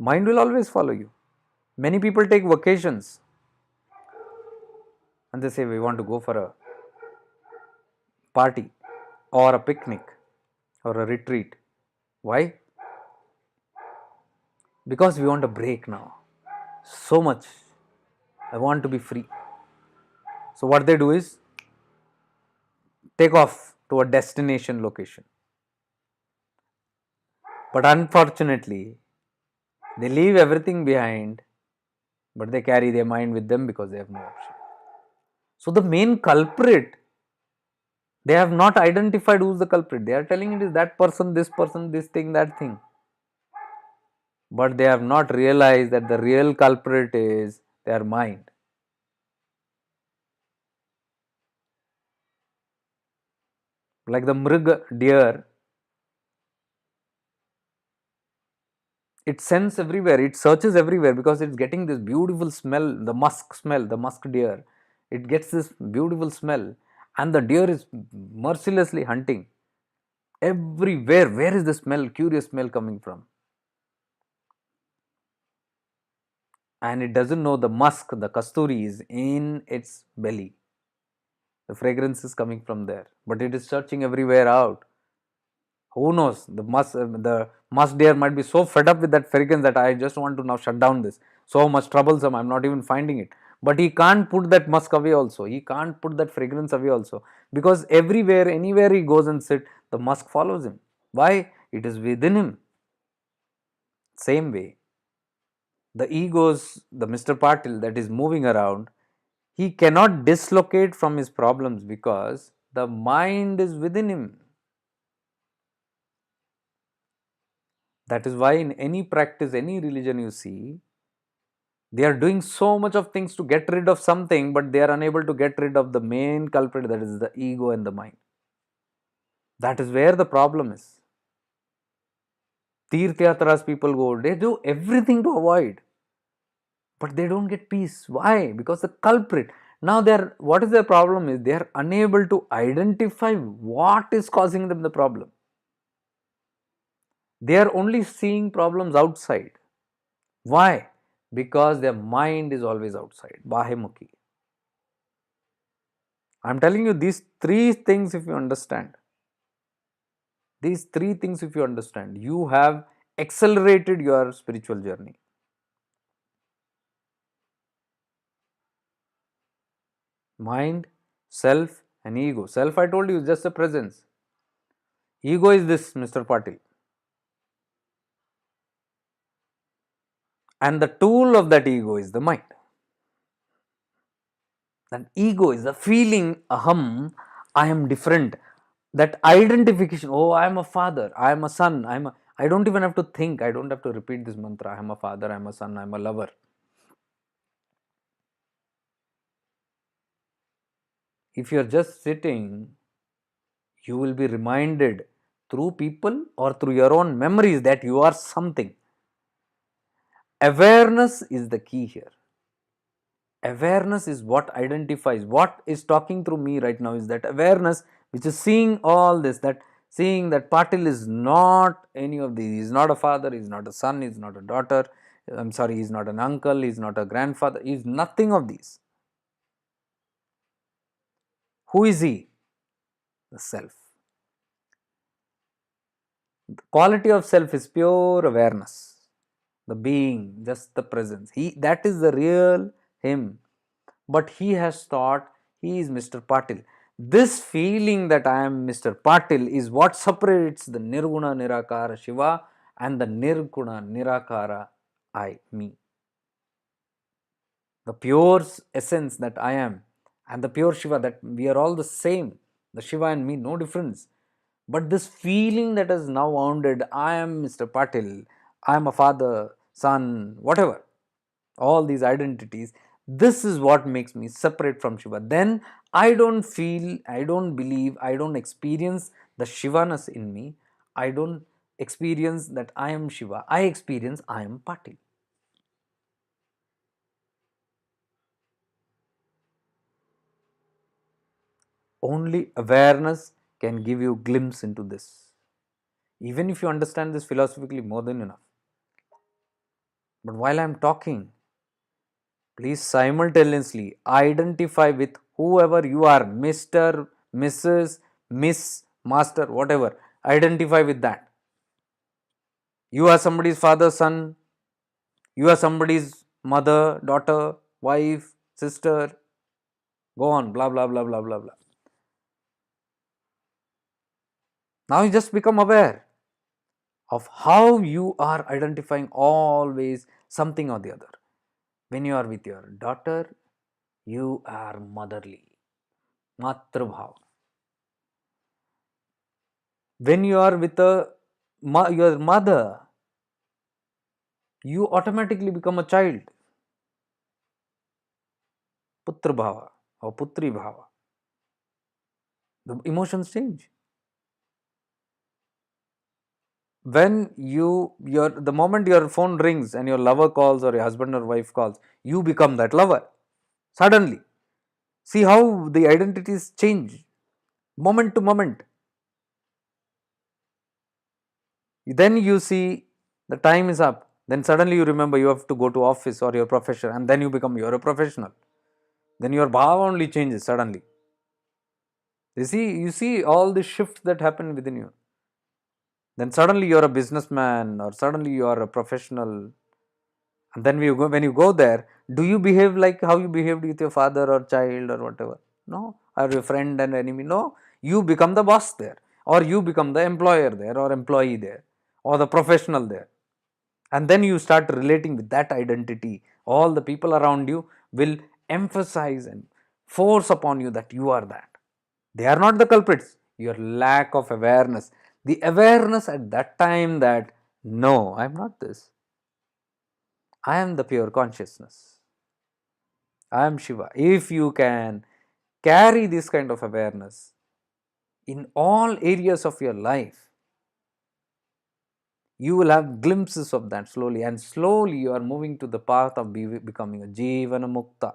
Mind will always follow you. Many people take vacations and they say, we want to go for a party or a picnic or a retreat. Why? Because we want a break now. So much. I want to be free. So what they do is take off to a destination location. But unfortunately, they leave everything behind, but they carry their mind with them because they have no option. So the main culprit, they have not identified who's the culprit. They are telling it is that person, this thing, that thing. But they have not realized that the real culprit is their mind. Like the mrig, deer, It sends everywhere, it searches everywhere because it's getting this beautiful smell, the musk deer. It gets this beautiful smell, and the deer is mercilessly hunting everywhere. Where is the smell, curious smell coming from? And it doesn't know the musk, the kasturi is in its belly. The fragrance is coming from there, but it is searching everywhere out. Who knows? The musk deer might be so fed up with that fragrance that I just want to now shut down this. So much troublesome. I'm not even finding it. But he can't put that musk away also. He can't put that fragrance away also, because everywhere, anywhere he goes and sit, the musk follows him. Why? It is within him. Same way, the egos, the Mr. Patil that is moving around, he cannot dislocate from his problems because the mind is within him. That is why in any practice, any religion you see, they are doing so much of things to get rid of something, but they are unable to get rid of the main culprit, that is the ego and the mind. That is where the problem is. Tirthyatras people go, they do everything to avoid, but they don't get peace. Why? Because the culprit. Now they are, what is their problem is they are unable to identify what is causing them the problem. They are only seeing problems outside. Why? Because their mind is always outside, Bahemukhi. I am telling you these three things, if you understand, these three things, if you understand, you have accelerated your spiritual journey. Mind, self, and ego. Self, I told you, is just a presence. Ego is this, Mr. Patil. And the tool of that ego is the mind. That ego is the feeling, aham, I am different. That identification, oh, I am a father, I am a son, I don't even have to think, I don't have to repeat this mantra, I am a father, I am a son, I am a lover. If you are just sitting, you will be reminded through people or through your own memories that you are something. Awareness is the key here. Awareness is what identifies, what is talking through me right now is that awareness which is seeing all this, that seeing that Patil is not any of these. He is not a father, he is not a son, he is not a daughter, I'm sorry, he is not an uncle, he is not a grandfather, he is nothing of these. Who is he? The self. The quality of self is pure awareness, the being, just the presence. That is the real him. But he has thought he is Mr. Patil. This feeling that I am Mr. Patil is what separates the Nirguna Nirakara Shiva and the Nirguna Nirakara I, me. The pure essence that I am and the pure Shiva, that we are all the same, the Shiva and me, no difference. But this feeling that is now wounded, I am Mr. Patil, I am a father, son, whatever, all these identities, this is what makes me separate from Shiva. Then I don't feel, I don't believe, I don't experience the Shivaness in me. I don't experience that I am Shiva. I experience I am Patil. Only awareness can give you a glimpse into this. Even if you understand this philosophically, more than enough. But while I am talking, please simultaneously identify with whoever you are, Mr., Mrs., Miss, Master, whatever. Identify with that. You are somebody's father, son. You are somebody's mother, daughter, wife, sister. Go on, blah, blah, blah, blah, blah, blah. Now you just become aware of how you are identifying always something or the other. When you are with your daughter, you are motherly, matrabhav. When you are with your mother, you automatically become a child, putra bhava or putri bhava. The emotions change. when your the moment your phone rings and your lover calls or your husband or wife calls, you become that lover suddenly. See how the identities change moment to moment. Then you see the time is up, then suddenly you remember you have to go to office or your profession, and then you become you're a professional. Then your bhava only changes suddenly. You see all the shifts that happen within you. Then suddenly you're a businessman or suddenly you are a professional. And then when you go there, do you behave like how you behaved with your father or child or whatever? No. Or your friend and enemy? No. You become the boss there, or you become the employer there, or employee there, or the professional there. And then you start relating with that identity. All the people around you will emphasize and force upon you that you are that. They are not the culprits, your lack of awareness. The awareness at that time that no, I am not this. I am the pure consciousness. I am Shiva. If you can carry this kind of awareness in all areas of your life, you will have glimpses of that slowly, and slowly you are moving to the path of becoming a Jivana Mukta,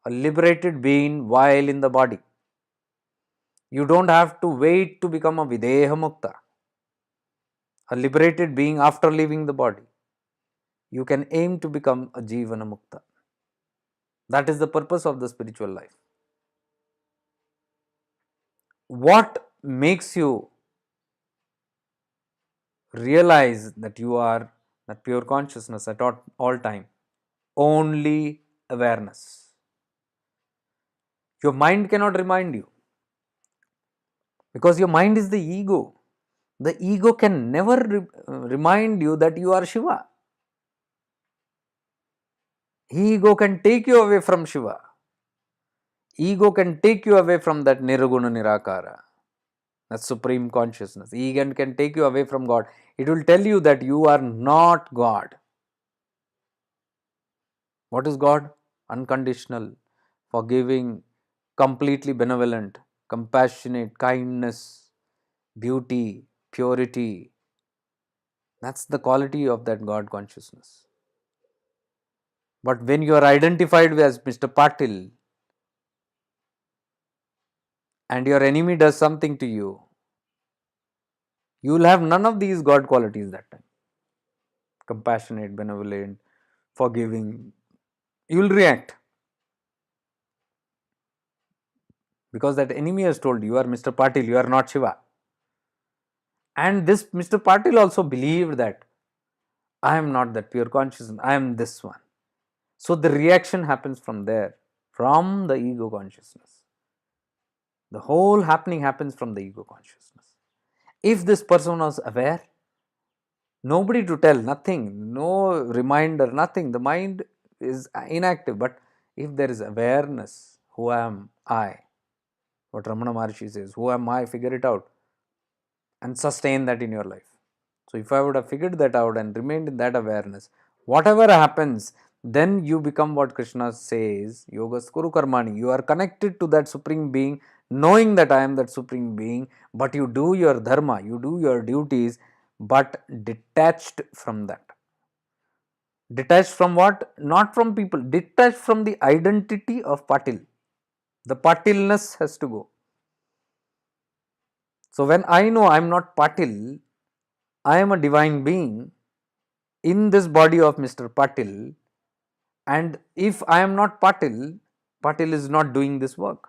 a liberated being while in the body. You don't have to wait to become a Videha Mukta, a liberated being after leaving the body. You can aim to become a Jivana Mukta. That is the purpose of the spiritual life. What makes you realize that you are that pure consciousness at all time? Only awareness. Your mind cannot remind you, because your mind is the ego. The ego can never remind you that you are Shiva. Ego can take you away from Shiva. Ego can take you away from that Nirguna Nirakara, that supreme consciousness. Ego can take you away from God. It will tell you that you are not God. What is God? Unconditional, forgiving, completely benevolent, compassionate, kindness, beauty, purity. That's the quality of that God consciousness. But when you are identified as Mr. Patil and your enemy does something to you, you will have none of these God qualities that time. Compassionate, benevolent, forgiving. You will react because that enemy has told you are Mr. Patil, you are not Shiva. And this Mr. Patil also believed that I am not that pure consciousness, I am this one. So the reaction happens from there, from the ego consciousness. The whole happening happens from the ego consciousness. If this person was aware, nobody to tell, nothing, no reminder, nothing. The mind is inactive. But if there is awareness, who am I? What Ramana Maharshi says, who am I? Figure it out and sustain that in your life. So, if I would have figured that out and remained in that awareness, whatever happens, then you become what Krishna says, Yogas Kuru Karmani. You are connected to that Supreme Being, knowing that I am that Supreme Being, but you do your dharma, you do your duties, but detached from that. Detached from what? Not from people, detached from the identity of Patil. The Patilness has to go. So, when I know I am not Patil, I am a divine being in this body of Mr. Patil, and if I am not Patil, Patil is not doing this work.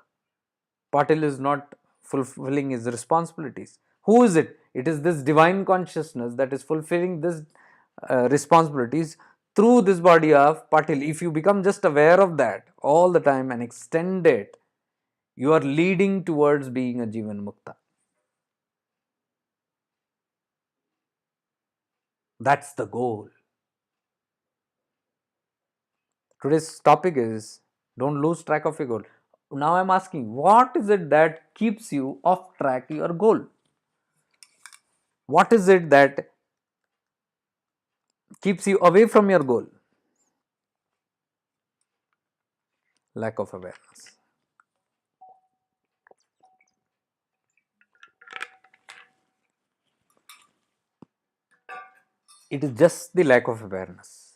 Patil is not fulfilling his responsibilities. Who is it? It is this divine consciousness that is fulfilling this responsibilities through this body of Patil. If you become just aware of that all the time and extend it, you are leading towards being a Jivan Mukta. That's the goal. Today's topic is don't lose track of your goal. Now I'm asking, what is it that keeps you off track your goal? What is it that keeps you away from your goal? Lack of awareness. It is just the lack of awareness.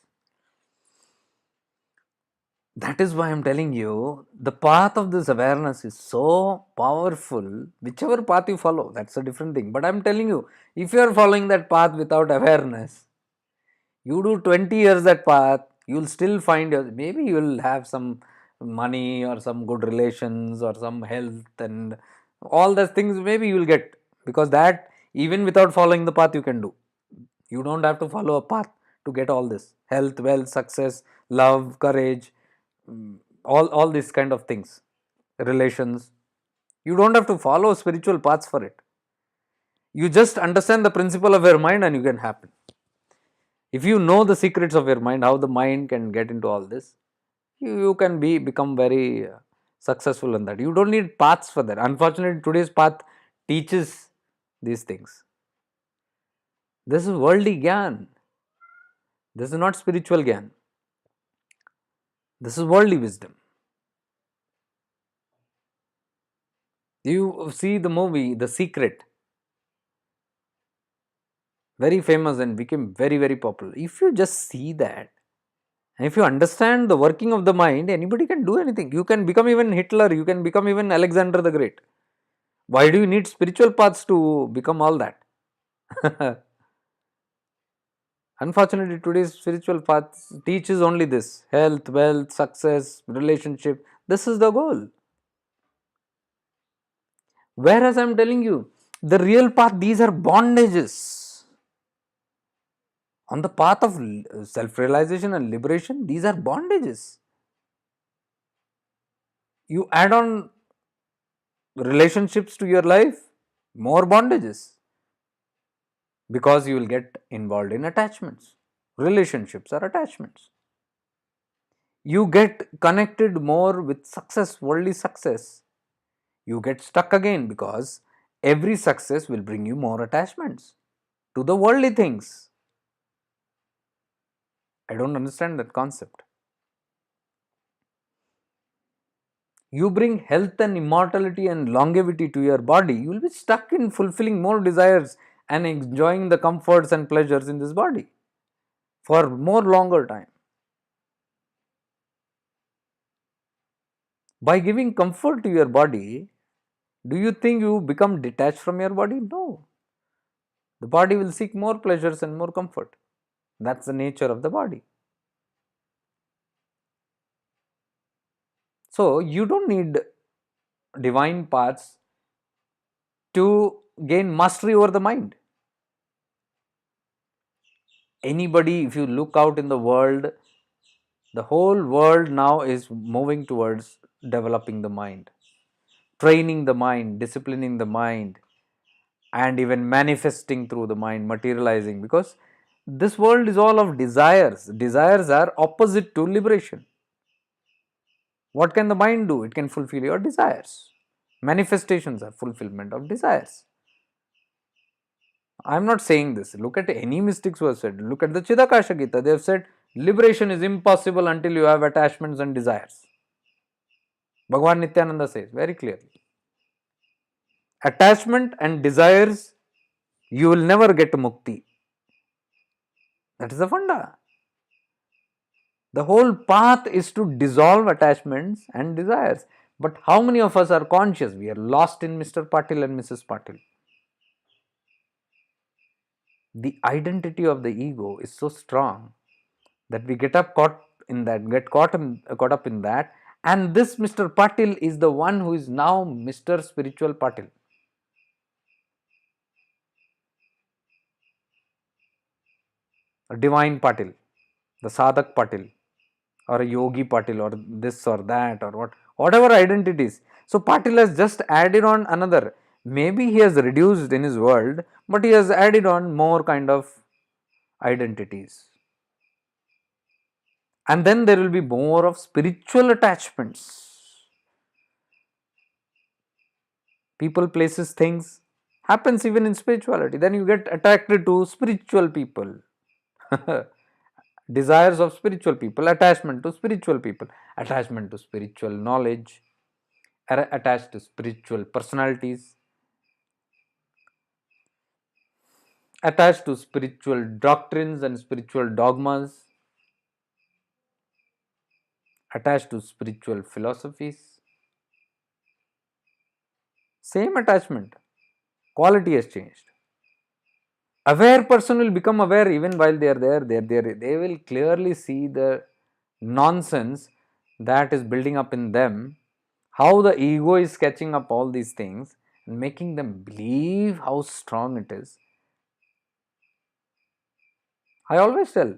That is why I'm telling you the path of this awareness is so powerful. Whichever path you follow, that's a different thing. But I'm telling you, if you are following that path without awareness, you do 20 years that path, you'll still find your, maybe you'll have some money or some good relations or some health and all those things, maybe you'll get, because that even without following the path you can do. You don't have to follow a path to get all this health, wealth, success, love, courage, mm, all these kind of things, relations. You don't have to follow spiritual paths for it. You just understand the principle of your mind and you can happen. If you know the secrets of your mind, how the mind can get into all this, you can become very successful in that. You don't need paths for that. Unfortunately, today's path teaches these things. This is worldly gyan. This is not spiritual gyan. This is worldly wisdom. You see the movie The Secret, very famous and became very, very popular. If you just see that, and if you understand the working of the mind, anybody can do anything. You can become even Hitler, you can become even Alexander the Great. Why do you need spiritual paths to become all that? Unfortunately, today's spiritual path teaches only this health, wealth, success, relationship. This is the goal. Whereas I'm telling you, the real path, these are bondages. On the path of self realization and liberation, these are bondages. You add on relationships to your life, more bondages, because you will get involved in attachments. Relationships are attachments. You get connected more with success, worldly success. You get stuck again because every success will bring you more attachments to the worldly things. I don't understand that concept. You bring health and immortality and longevity to your body, you will be stuck in fulfilling more desires and enjoying the comforts and pleasures in this body for more longer time. By giving comfort to your body, do you think you become detached from your body? No. The body will seek more pleasures and more comfort. That's the nature of the body. So, you don't need divine paths to gain mastery over the mind. Anybody, if you look out in the world, the whole world now is moving towards developing the mind, training the mind, disciplining the mind, and even manifesting through the mind, materializing, because this world is all of desires. Desires are opposite to liberation. What can the mind do? It can fulfill your desires. Manifestations are fulfillment of desires. I am not saying this. Look at any mystics who have said. Look at the Chidakasha Gita. They have said liberation is impossible until you have attachments and desires. Bhagavan Nityananda says very clearly. Attachment and desires, you will never get mukti. That is the funda. The whole path is to dissolve attachments and desires. But how many of us are conscious? We are lost in Mr. Patil and Mrs. Patil. The identity of the ego is so strong that we get up caught in that, caught up in that. And this Mr. Patil is the one who is now Mr. Spiritual Patil. A divine Patil, the Sadhak Patil, or a Yogi Patil, or this or that, or whatever identities. So Patil has just added on another. Maybe he has reduced in his world, but he has added on more kind of identities. And then there will be more of spiritual attachments. People, places, things happens even in spirituality. Then you get attracted to spiritual people. Desires of spiritual people, attachment to spiritual people, attachment to spiritual knowledge, attached to spiritual personalities. attached to spiritual doctrines and spiritual dogmas, attached to spiritual philosophies. Same attachment, quality has changed. Aware person will become aware even while they are there. They will clearly see the nonsense that is building up in them, how the ego is catching up all these things and making them believe how strong it is. I always tell,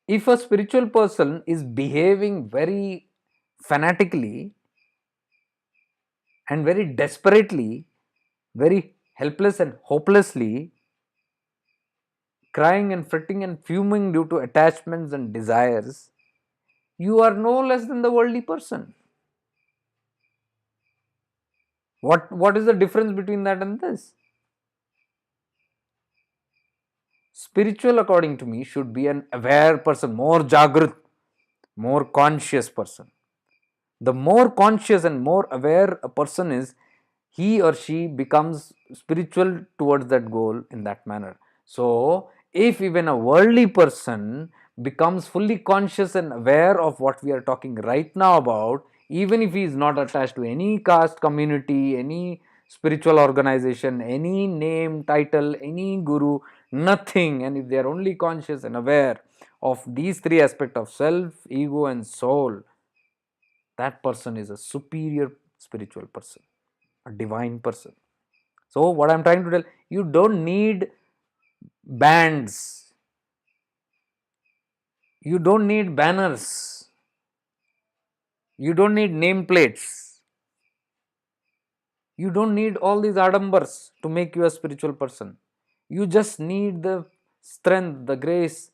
if a spiritual person is behaving very fanatically and very desperately, very helpless and hopelessly, crying and fretting and fuming due to attachments and desires, you are no less than the worldly person. What is the difference between that and this? Spiritual, according to me, should be an aware person, more jagrat, more conscious person. The more conscious and more aware a person is, he or she becomes spiritual towards that goal in that manner. So, if even a worldly person becomes fully conscious and aware of what we are talking right now about, even if he is not attached to any caste, community, any spiritual organization, any name, title, any guru, nothing, and if they are only conscious and aware of these three aspects of self, ego, and soul, that person is a superior spiritual person, a divine person. So, what I am trying to tell, you don't need bands, you don't need banners, you don't need nameplates, you don't need all these adambars to make you a spiritual person. You just need the strength, the grace,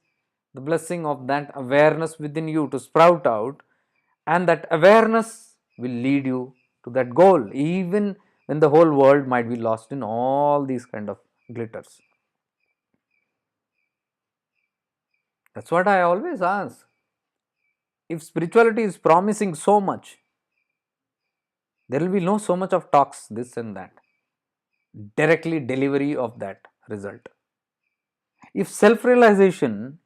the blessing of that awareness within you to sprout out, and that awareness will lead you to that goal, even when the whole world might be lost in all these kind of glitters. That's what I always ask. If spirituality is promising so much, there will be no so much of talks, this and that, directly delivery of that result. If self-realization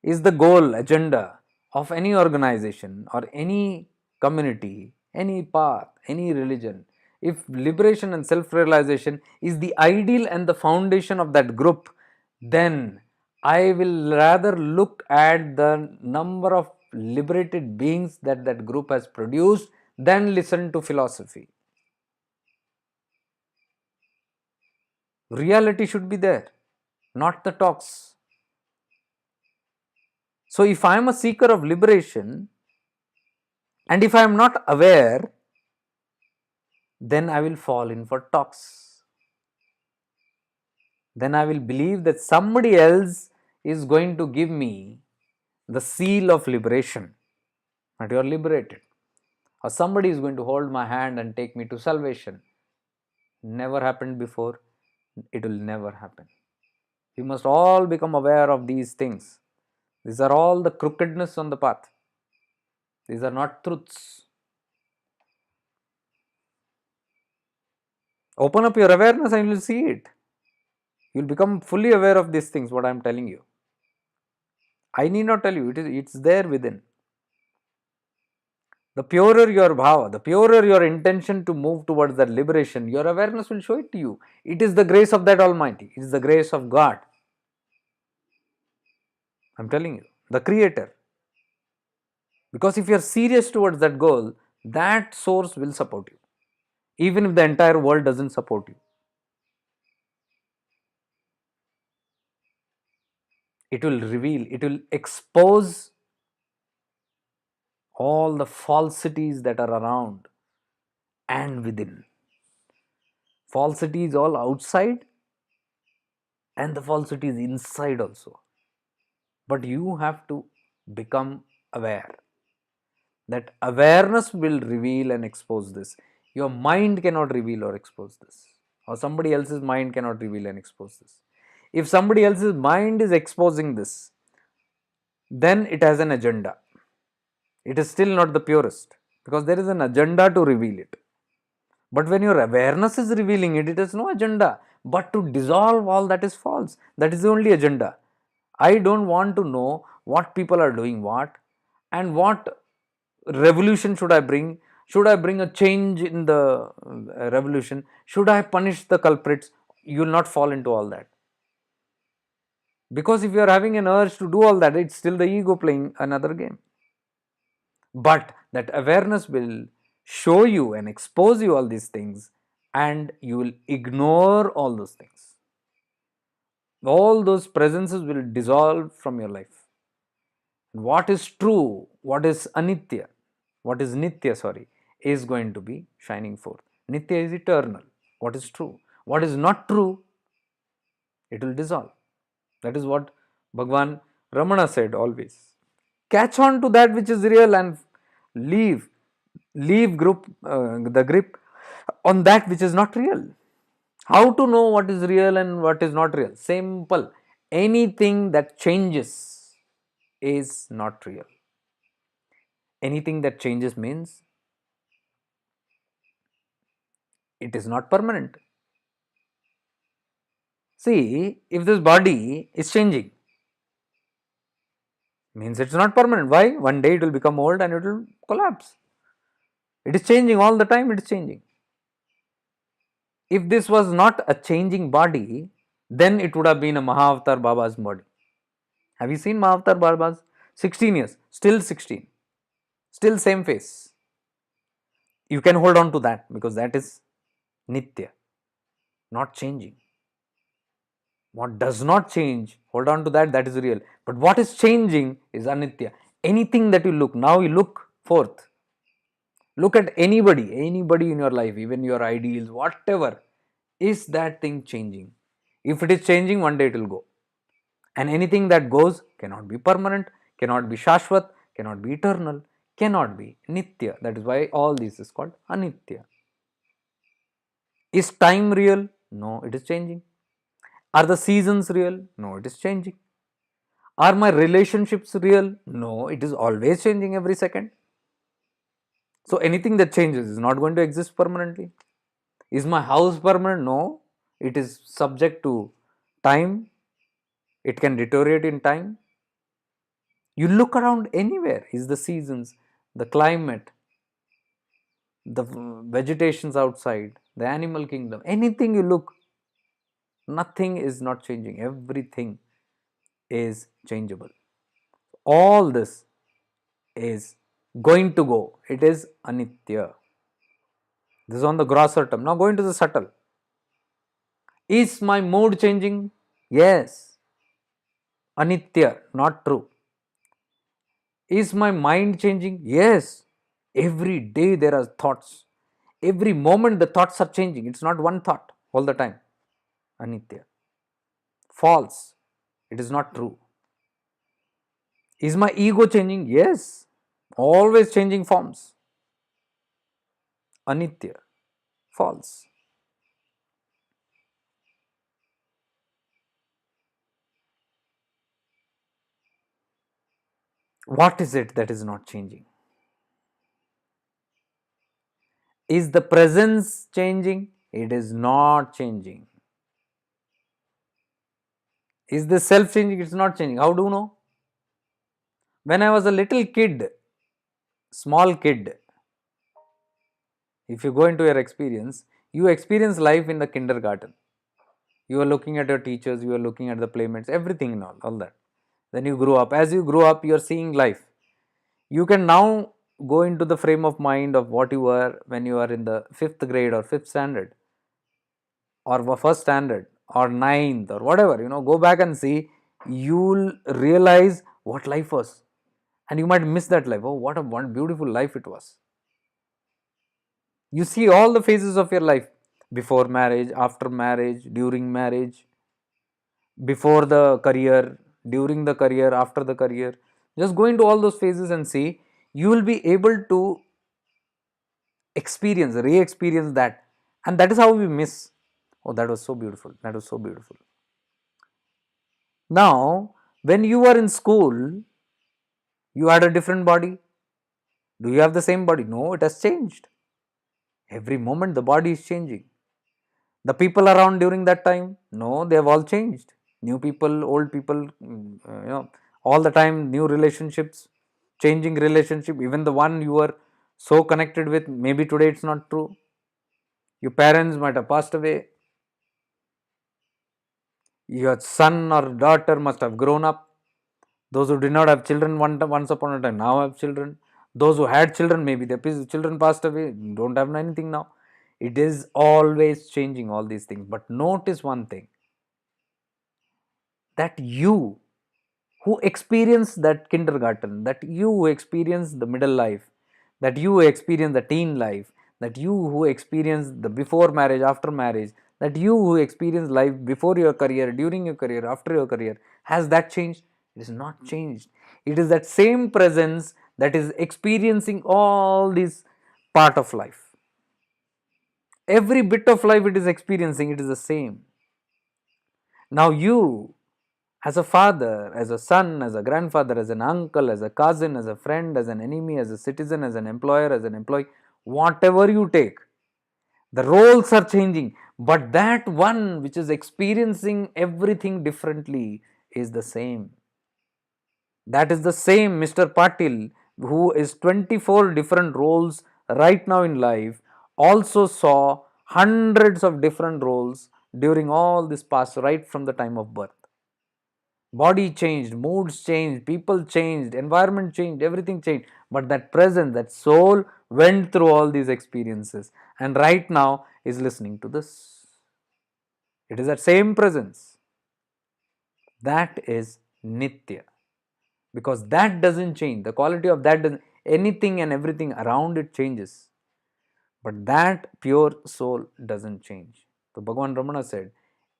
is the goal, agenda of any organization or any community, any path, any religion, if liberation and self-realization is the ideal and the foundation of that group, then I will rather look at the number of liberated beings that that group has produced than listen to philosophy. Reality should be there, not the talks. So, if I am a seeker of liberation and if I am not aware, then I will fall in for talks. Then I will believe that somebody else is going to give me the seal of liberation, that you are liberated, or somebody is going to hold my hand and take me to salvation. Never happened before, it will never happen. We must all become aware of these things. These are all the crookedness on the path. These are not truths. Open up your awareness and you will see it. You will become fully aware of these things, what I am telling you. I need not tell you, it's there within. The purer your bhava, the purer your intention to move towards that liberation, your awareness will show it to you. It is the grace of that Almighty. It is the grace of God. I am telling you, the Creator. Because if you are serious towards that goal, that source will support you. Even if the entire world doesn't support you. It will reveal, it will expose all the falsities that are around and within. Falsity is all outside and the falsity is inside also. But you have to become aware. That awareness will reveal and expose this. Your mind cannot reveal or expose this, or somebody else's mind cannot reveal and expose this. If somebody else's mind is exposing this, then it has an agenda. It is still not the purest because there is an agenda to reveal it. But when your awareness is revealing it, it has no agenda. but to dissolve all that is false. That is the only agenda. I don't want to know what people are doing what, and what revolution should I bring. Should I bring a change in the revolution? Should I punish the culprits? You will not fall into all that. Because if you are having an urge to do all that, it's still the ego playing another game. But that awareness will show you and expose you all these things, and you will ignore all those things. All those presences will dissolve from your life. What is true, what is anitya, what is nitya, sorry, is going to be shining forth. Nitya is eternal. What is true? What is not true, it will dissolve. That is what Bhagwan Ramana said always. Catch on to that which is real and leave the grip on that which is not real. How to know what is real and what is not real? Simple. Anything that changes is not real. Anything that changes means it is not permanent. See, if this body is changing, means it's not permanent. Why? One day it will become old and it will collapse. It is changing all the time, it is changing. If this was not a changing body, then it would have been a Mahavatar Baba's body. Have you seen Mahavatar Baba's? 16 years, still 16, still same face. You can hold on to that because that is Nitya, not changing. What does not change, hold on to that, that is real. But what is changing is Anitya. Anything that you look, now you look forth. Look at anybody in your life, even your ideals, whatever. Is that thing changing? If it is changing, one day it will go. And anything that goes cannot be permanent, cannot be Shashwat, cannot be eternal, cannot be Nitya. That is why all this is called Anitya. Is time real? No, it is changing. Are the seasons real? No, it is changing. Are my relationships real? No, it is always changing every second. So anything that changes is not going to exist permanently. Is my house permanent? No, it is subject to time. It can deteriorate in time. You look around anywhere, is the seasons, the climate, the vegetations outside, the animal kingdom, anything you look, nothing is not changing. Everything is changeable. All this is going to go. It is anitya. This is on the grosser term. Now going to the subtle. Is my mood changing? Yes. Anitya, not true. Is my mind changing? Yes. Every day there are thoughts. Every moment the thoughts are changing. It's not one thought all the time. Anitya. False. It is not true. Is my ego changing? Yes. Always changing forms. Anitya. False. What is it that is not changing? Is the presence changing? It is not changing. Is the self changing? It's not changing. How do you know? When I was a little kid, small kid, if you go into your experience, you experience life in the kindergarten. You are looking at your teachers, you are looking at the playmates, everything and all that. Then you grow up. As you grow up, you are seeing life. You can now go into the frame of mind of what you were when you are in the 5th grade or 5th standard or first standard or ninth or whatever. Go back and see. You'll realize what life was, and you might miss that life. Oh, what a one beautiful life it was. You see all the phases of your life: before marriage, after marriage, during marriage, before the career, during the career, after the career. Just go into all those phases and see. You will be able to experience, re-experience that, and that is how we miss. Oh, that was so beautiful. That was so beautiful. Now, when you were in school, you had a different body. Do you have the same body? No, it has changed. Every moment the body is changing. The people around during that time, no, they have all changed. New people, old people, all the time new relationships, changing relationship. Even the one you were so connected with, maybe today it's not true. Your parents might have passed away. Your son or daughter must have grown up. Those who did not have children once upon a time now have children. Those who had children, maybe their children passed away, don't have anything now. It is always changing, all these things. But notice one thing, that you who experience that kindergarten, that you who experience the middle life, that you who experience the teen life, that you who experience the before marriage, after marriage, that you who experience life before your career, during your career, after your career, has that changed? It is not changed. It is that same presence that is experiencing all this part of life. Every bit of life it is experiencing, it is the same. Now you, as a father, as a son, as a grandfather, as an uncle, as a cousin, as a friend, as an enemy, as a citizen, as an employer, as an employee, whatever you take, the roles are changing, but that one which is experiencing everything differently is the same. That is the same Mr. Patil, who is 24 different roles right now in life, also saw hundreds of different roles during all this past, right from the time of birth. Body changed, moods changed, people changed, environment changed, everything changed. But that presence, that soul went through all these experiences and right now is listening to this. It is that same presence. That is Nitya. Because that doesn't change. The quality of that doesn't, anything and everything around it changes. But that pure soul doesn't change. So Bhagavan Ramana said,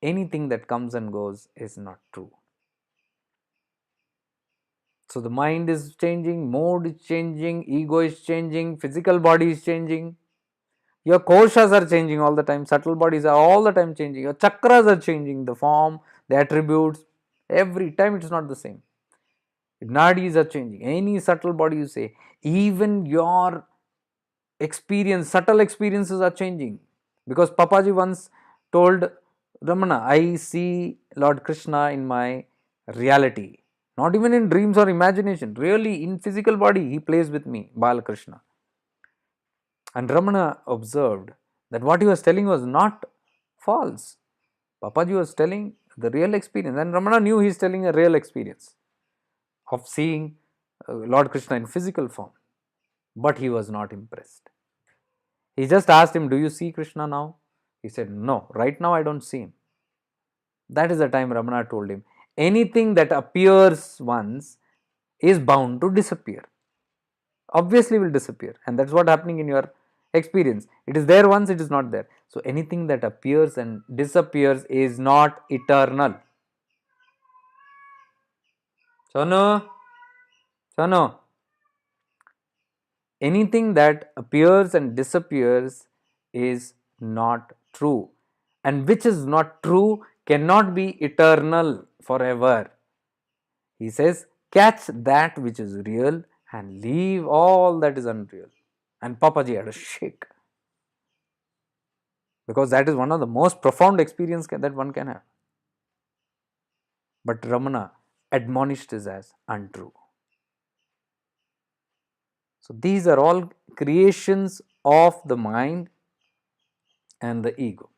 anything that comes and goes is not true. So the mind is changing, mode is changing, ego is changing, physical body is changing. Your koshas are changing all the time, subtle bodies are all the time changing, your chakras are changing, the form, the attributes, every time it is not the same. Nadis are changing, any subtle body you say, even your experience, subtle experiences are changing. Because Papaji once told Ramana, I see Lord Krishna in my reality. Not even in dreams or imagination. Really, in physical body, he plays with me, Balakrishna. And Ramana observed that what he was telling was not false. Papaji was telling the real experience. And Ramana knew he is telling a real experience of seeing Lord Krishna in physical form. But he was not impressed. He just asked him, do you see Krishna now? He said, no, right now I don't see him. That is the time Ramana told him, anything that appears once is bound to disappear. Obviously will disappear, and that's what happening in your experience. It is there once, it is not there. So anything that appears and disappears is not eternal. Sono, Sono. Anything that appears and disappears is not true, and which is not true cannot be eternal forever. He says, catch that which is real and leave all that is unreal. And Papaji had a shake, because that is one of the most profound experience that one can have. But Ramana admonished this as untrue. So these are all creations of the mind and the ego,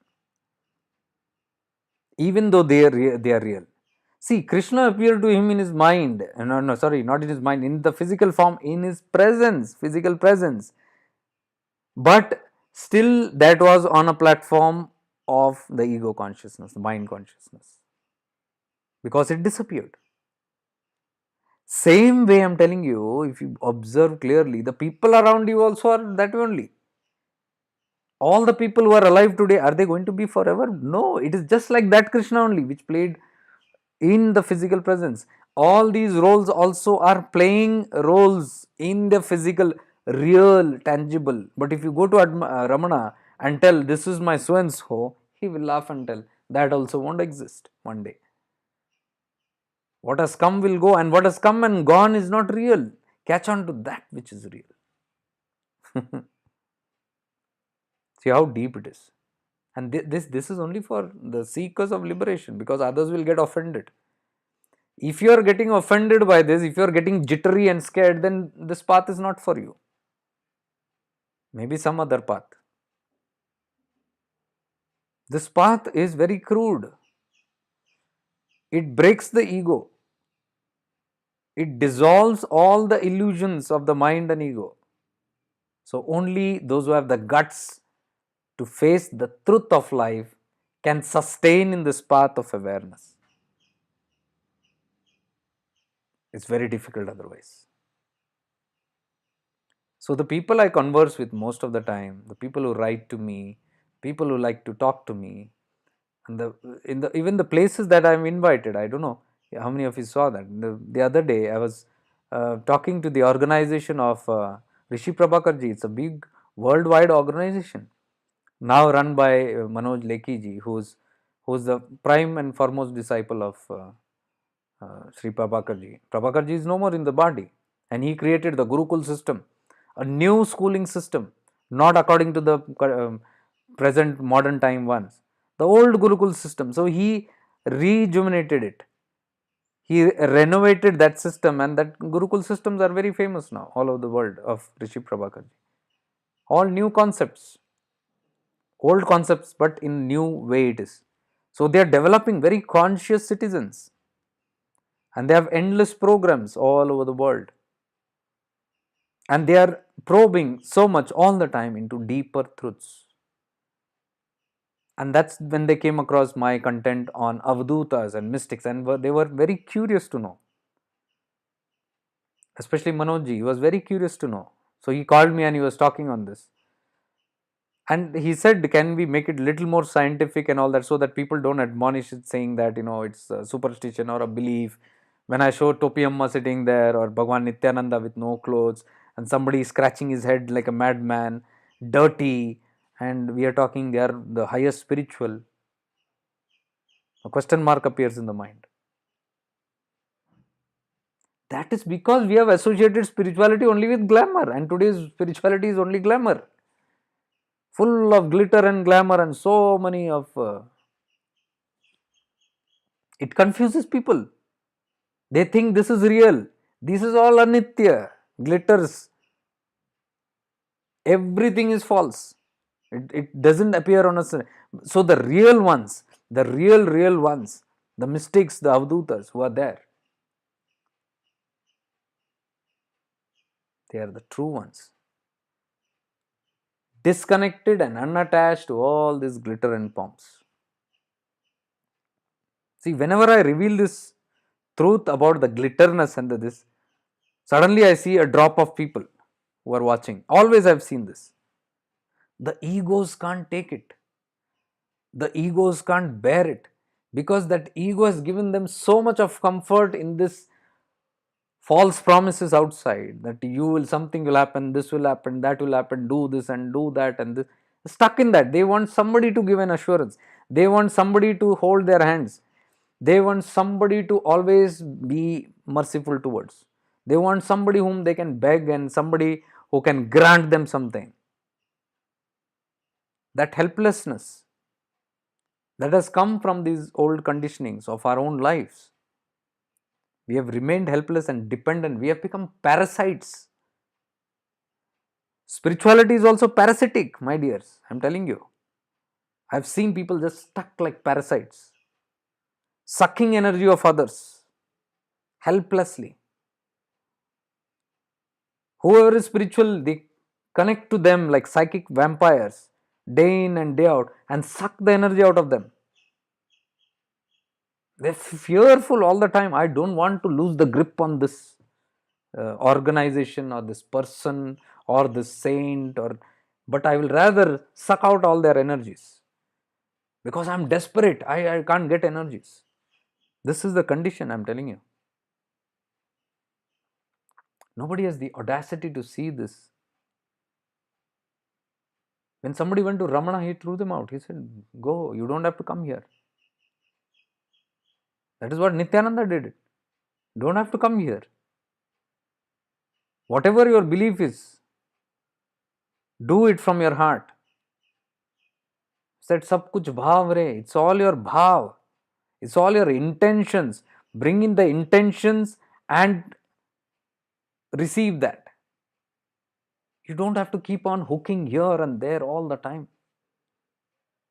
even though they are real. See, Krishna appeared to him in his mind. No, sorry, not in his mind, in the physical form, in his presence, physical presence. But still, that was on a platform of the ego consciousness, the mind consciousness, because it disappeared. Same way, I'm telling you, if you observe clearly, the people around you also are that only. All the people who are alive today, are they going to be forever? No, it is just like that Krishna only, which played in the physical presence. All these roles also are playing roles in the physical, real, tangible. But if you go to Ramana and tell, this is my so and so, he will laugh and tell, that also won't exist one day. What has come will go, and what has come and gone is not real. Catch on to that which is real. See how deep it is. And this is only for the seekers of liberation, because others will get offended. If you are getting offended by this, if you are getting jittery and scared, then this path is not for you. Maybe some other path. This path is very crude. It breaks the ego. It dissolves all the illusions of the mind and ego. So only those who have the guts to face the truth of life can sustain in this path of awareness. It's very difficult otherwise. So the people I converse with most of the time, the people who write to me, people who like to talk to me, and the even the places that I'm invited, I don't know how many of you saw that. The other day I was talking to the organization of Rishi Prabhakarji. It's a big worldwide organization now run by Manoj Lekhi ji, who's the prime and foremost disciple of Sri Prabhakarji. Prabhakarji is no more in the body, and he created the Gurukul system, a new schooling system, not according to the present modern time ones, the old Gurukul system. So he rejuvenated it. He renovated that system, and that Gurukul systems are very famous now all over the world of Rishi Prabhakarji. All new concepts, old concepts, but in new way it is. So they are developing very conscious citizens, and they have endless programs all over the world, and they are probing so much all the time into deeper truths. And that's when they came across my content on avdutas and mystics, and they were very curious to know, especially Manojji. He was very curious to know, so he called me and he was talking on this. And he said, can we make it little more scientific and all that, so that people don't admonish it saying that it's a superstition or a belief. When I show Topi Amma sitting there, or Bhagwan Nityananda with no clothes, and somebody scratching his head like a madman, dirty, and we are talking they are the highest spiritual, a question mark appears in the mind. That is because we have associated spirituality only with glamour, and today's spirituality is only glamour, full of glitter and glamour, and so many of it confuses people. They think this is real. This is all anitya, glitters. Everything is false. It doesn't appear on us. So the real ones, the real ones, the mystics, the avdutas who are there, they are the true ones. Disconnected and unattached to all this glitter and pomps. See, whenever I reveal this truth about the glitterness and this, suddenly I see a drop of people who are watching. Always I've seen this. The egos can't take it. The egos can't bear it, because that ego has given them so much of comfort in this false promises outside, that you will, something will happen, this will happen, that will happen, do this and do that, and this. Stuck in that. They want somebody to give an assurance. They want somebody to hold their hands. They want somebody to always be merciful towards. They want somebody whom they can beg, and somebody who can grant them something. That helplessness that has come from these old conditionings of our own lives. We have remained helpless and dependent. We have become parasites. Spirituality is also parasitic, my dears. I'm telling you. I've seen people just stuck like parasites, sucking energy of others helplessly. Whoever is spiritual, they connect to them like psychic vampires, day in and day out, and suck the energy out of them. They're fearful all the time. I don't want to lose the grip on this organization or this person or this saint, but I will rather suck out all their energies, because I'm desperate. I can't get energies. This is the condition, I'm telling you. Nobody has the audacity to see this. When somebody went to Ramana, he threw them out. He said, go, you don't have to come here. That is what Nityananda did. Don't have to come here. Whatever your belief is, do it from your heart. Said sab kuch bhav re. It's all your bhav. It's all your intentions. Bring in the intentions and receive that. You don't have to keep on hooking here and there all the time.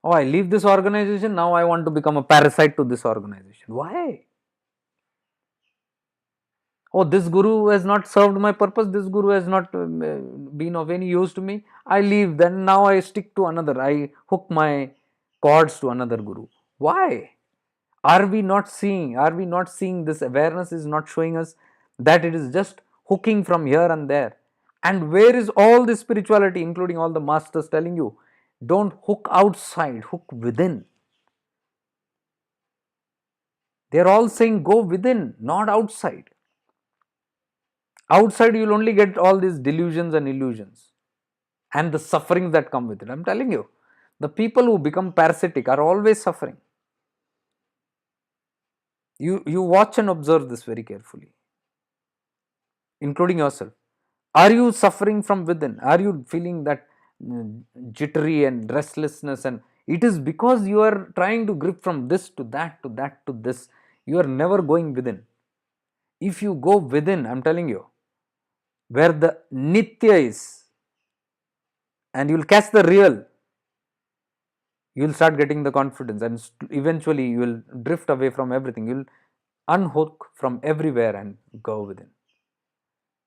Oh, I leave this organization, now I want to become a parasite to this organization. Why? Oh, this guru has not served my purpose, this guru has not been of any use to me. I leave, then now I stick to another. I hook my cords to another guru. Why? Are we not seeing? Are we not seeing this awareness is not showing us that it is just hooking from here and there? And where is all this spirituality, including all the masters telling you? Don't hook outside, hook within. They are all saying go within, not outside. Outside, you will only get all these delusions and illusions and the sufferings that come with it. I'm telling you, the people who become parasitic are always suffering. You watch and observe this very carefully, including yourself. Are you suffering from within? Are you feeling that jittery and restlessness? And it is because you are trying to grip from this to that to that to this. You are never going within. If you go within, I'm telling you, where the nitya is, and you'll catch the real, you'll start getting the confidence, and eventually you will drift away from everything. You'll unhook from everywhere and go within.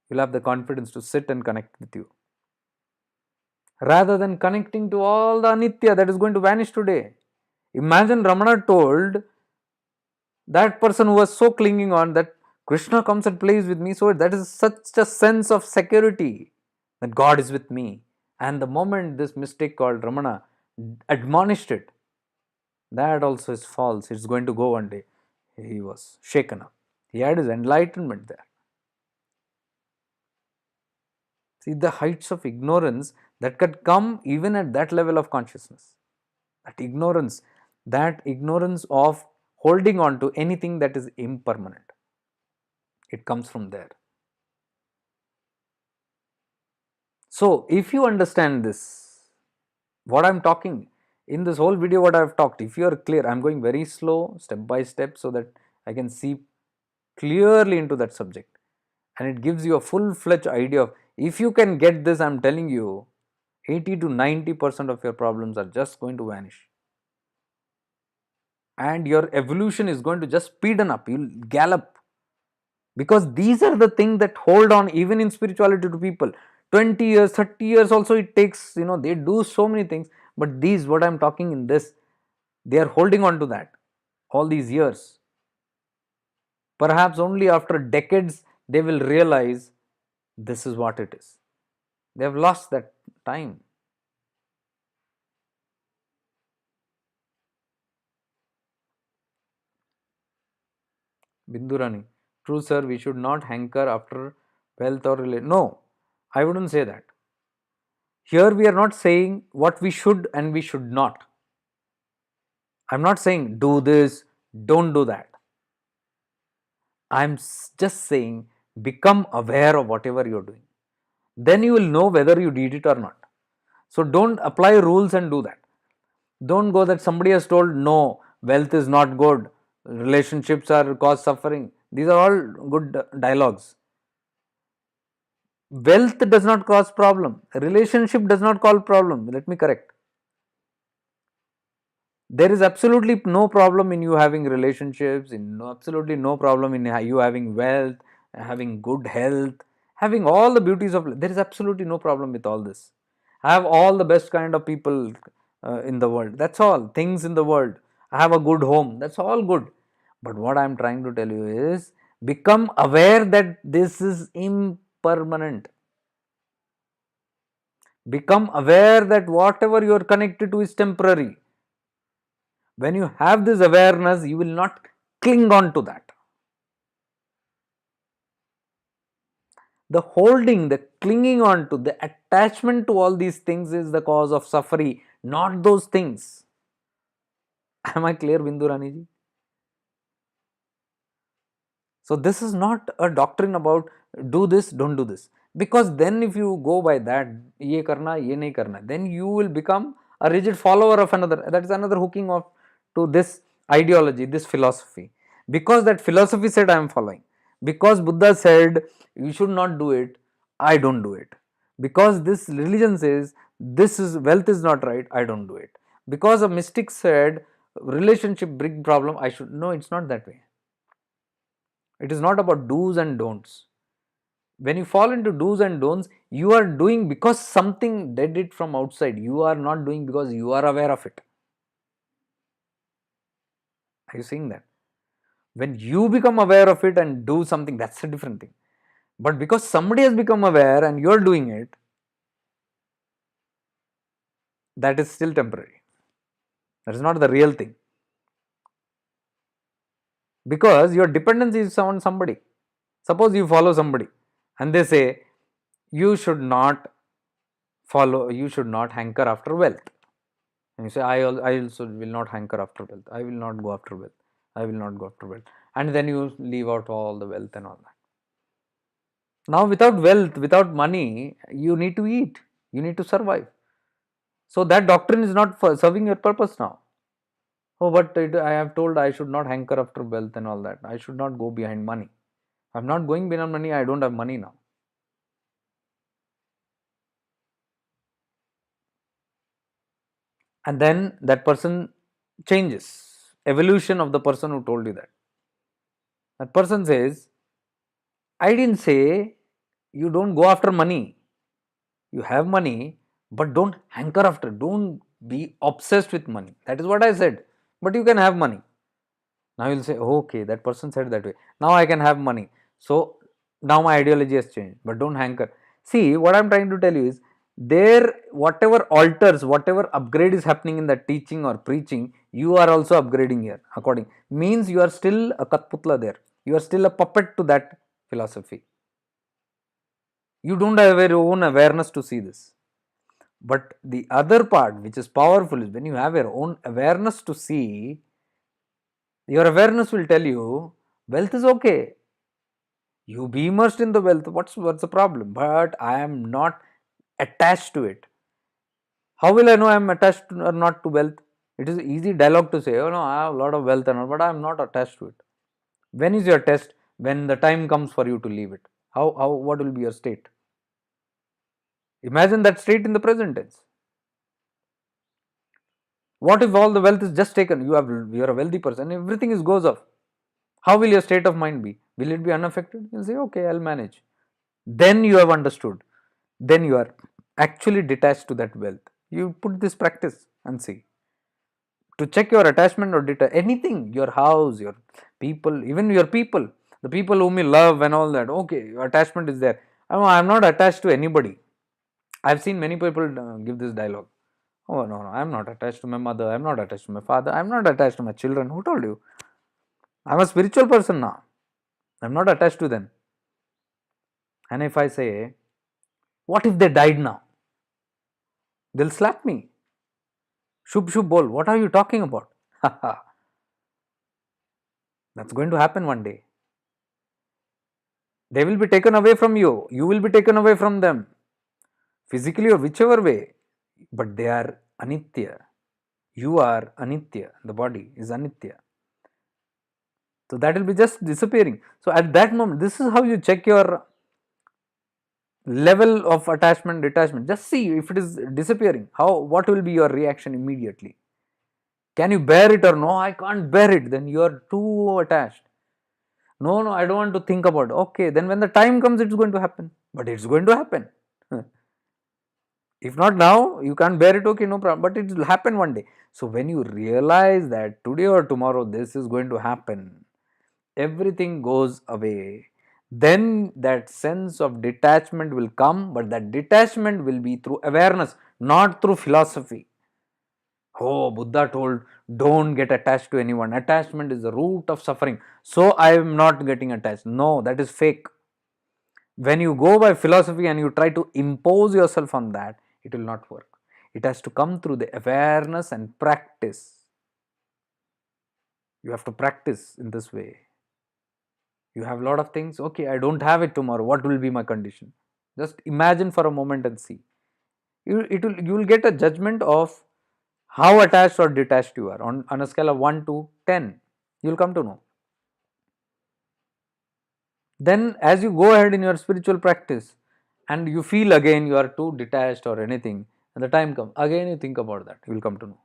You'll have the confidence to sit and connect with you, rather than connecting to all the anitya that is going to vanish today. Imagine Ramana told that person who was so clinging on that Krishna comes and plays with me, so that is such a sense of security that God is with me. And the moment this mystic called Ramana admonished it, that also is false, it's going to go one day, he was shaken up. He had his enlightenment there. See the heights of ignorance that could come even at that level of consciousness. That ignorance of holding on to anything that is impermanent. It comes from there. So, if you understand this, what I am talking in this whole video, what I have talked, if you are clear, I am going very slow, step by step, so that I can see clearly into that subject, and it gives you a full-fledged idea of, if you can get this, I am telling you, 80 to 90% of your problems are just going to vanish, and your evolution is going to just speeden up. You'll gallop, because these are the things that hold on even in spirituality to people. 20 years, 30 years also it takes, they do so many things, but these, what I'm talking in this, they are holding on to that all these years. Perhaps only after decades they will realize this is what it is. They have lost that time. Bindurani, true sir, we should not hanker after wealth or relation. No, I wouldn't say that. Here we are not saying what we should and we should not. I'm not saying do this, don't do that. I'm just saying become aware of whatever you're doing. Then you will know whether you did it or not. So don't apply rules and do that. Don't go that somebody has told no, wealth is not good, relationships are cause suffering. These are all good dialogues. Wealth does not cause problem. Relationship does not cause problem. Let me correct. There is absolutely no problem in you having relationships, absolutely no problem in you having wealth, having good health, having all the beauties of life. There is absolutely no problem with all this. I have all the best kind of people in the world. That's all. Things in the world. I have a good home. That's all good. But what I am trying to tell you is become aware that this is impermanent. Become aware that whatever you are connected to is temporary. When you have this awareness, you will not cling on to that. The holding, the clinging on to, the attachment to all these things is the cause of suffering, not those things. Am I clear, Bindu Raniji? So this is not a doctrine about do this, don't do this. Because then if you go by that, ye karna, ye nahi karna, then you will become a rigid follower of another. That is another hooking of to this ideology, this philosophy. Because that philosophy said, I am following. Because Buddha said you should not do it, I don't do it. Because this religion says this is wealth is not right, I don't do it. Because a mystic said relationship big problem, I should. No, it's not that way. It is not about do's and don'ts. When you fall into do's and don'ts, you are doing because something did it from outside. You are not doing because you are aware of it. Are you seeing that? When you become aware of it and do something, that's a different thing. But because somebody has become aware and you're doing it, that is still temporary. That is not the real thing. Because your dependency is on somebody. Suppose you follow somebody and they say you should not follow, you should not hanker after wealth. And you say, I also will not hanker after wealth. I will not go after wealth. I will not go after wealth. And then you leave out all the wealth and all that. Now, without wealth, without money, you need to eat. You need to survive. So, that doctrine is not for serving your purpose now. Oh, but I have told I should not hanker after wealth and all that. I should not go behind money. I'm not going behind money. I don't have money now. And then that person changes. Evolution of the person who told you that. That person says, I didn't say you don't go after money. You have money, but don't hanker after. Don't be obsessed with money. That is what I said. But you can have money. Now you'll say, okay, that person said that way. Now I can have money. So now my ideology has changed. But don't hanker. See, what I'm trying to tell you is there, whatever alters, whatever upgrade is happening in the teaching or preaching, you are also upgrading here. According means you are still a Katputla there. You are still a puppet to that philosophy. You don't have your own awareness to see this. But the other part which is powerful is when you have your own awareness to see, your awareness will tell you wealth is okay. You be immersed in the wealth. What's the problem? But I am not attached to it. How will I know I am attached to, or not to wealth? It is easy dialogue to say, oh no, I have a lot of wealth and all, but I am not attached to it. When is your test? When the time comes for you to leave it. What will be your state? Imagine that state in the present tense. What if all the wealth is just taken? You are a wealthy person, everything is goes off. How will your state of mind be? Will it be unaffected? You'll say, okay, I'll manage. Then you have understood. Then you are actually detached to that wealth. You put this practice and see. To check your attachment or anything, your house, your people, even your people, the people whom you love and all that. Okay, your attachment is there. I'm not attached to anybody. I've seen many people give this dialogue. Oh, no, I'm not attached to my mother. I'm not attached to my father. I'm not attached to my children. Who told you? I'm a spiritual person now. I'm not attached to them. And if I say, what if they died now? They'll slap me. Shub shub bol. What are you talking about? That's going to happen one day. They will be taken away from you. You will be taken away from them. Physically or whichever way. But they are anitya. You are anitya. The body is anitya. So that will be just disappearing. So at that moment, this is how you check your level of attachment, detachment. Just see if it is disappearing. What will be your reaction immediately? Can you bear it or no? I can't bear it. Then you are too attached. No, I don't want to think about it. Okay, then when the time comes, it's going to happen. But it's going to happen. If not now, you can't bear it, okay, no problem. But it will happen one day. So when you realize that today or tomorrow this is going to happen, everything goes away, then that sense of detachment will come, but that detachment will be through awareness, not through philosophy. Oh, Buddha told, don't get attached to anyone. Attachment is the root of suffering. So I am not getting attached. No, that is fake. When you go by philosophy and you try to impose yourself on that, it will not work. It has to come through the awareness and practice. You have to practice in this way. You have a lot of things. Okay, I don't have it tomorrow. What will be my condition? Just imagine for a moment and see. You will get a judgment of how attached or detached you are on a scale of 1 to 10. You'll come to know. Then as you go ahead in your spiritual practice and you feel again you are too detached or anything, and the time comes, again you think about that, you will come to know.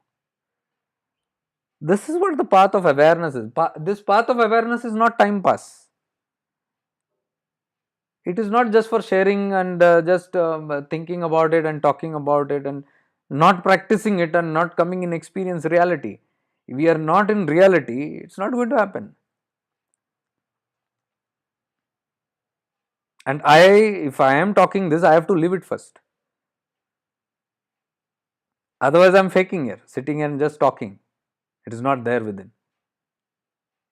This is what the path of awareness is. This path of awareness is not time pass. It is not just for sharing and just thinking about it and talking about it and not practicing it and not coming in experience reality. If we are not in reality, it's not going to happen. And if I am talking this, I have to live it first. Otherwise, I'm faking here, sitting and just talking. It is not there within.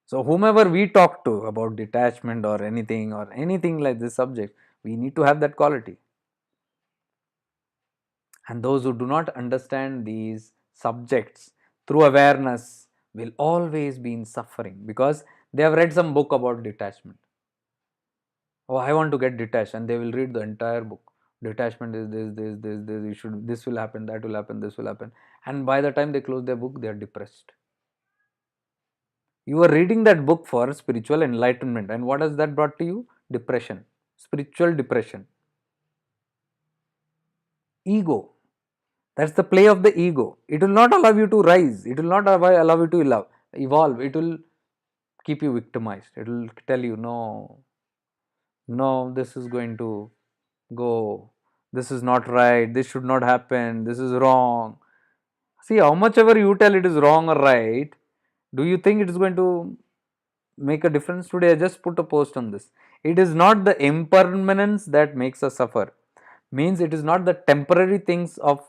So, whomever we talk to about detachment or anything like this subject, we need to have that quality. And those who do not understand these subjects through awareness will always be in suffering because they have read some book about detachment. Oh, I want to get detached, and they will read the entire book. Detachment is this. You should. This will happen. That will happen. This will happen. And by the time they close their book, they are depressed. You are reading that book for spiritual enlightenment, and what has that brought to you? Depression, spiritual depression, ego. That's the play of the ego. It will not allow you to rise. It will not allow you to evolve. It will keep you victimized. It will tell you, no, no, this is going to go. This is not right. This should not happen. This is wrong. See, how much ever you tell it is wrong or right, do you think it is going to make a difference? Today I just put a post on this. It is not the impermanence that makes us suffer. Means it is not the temporary things of,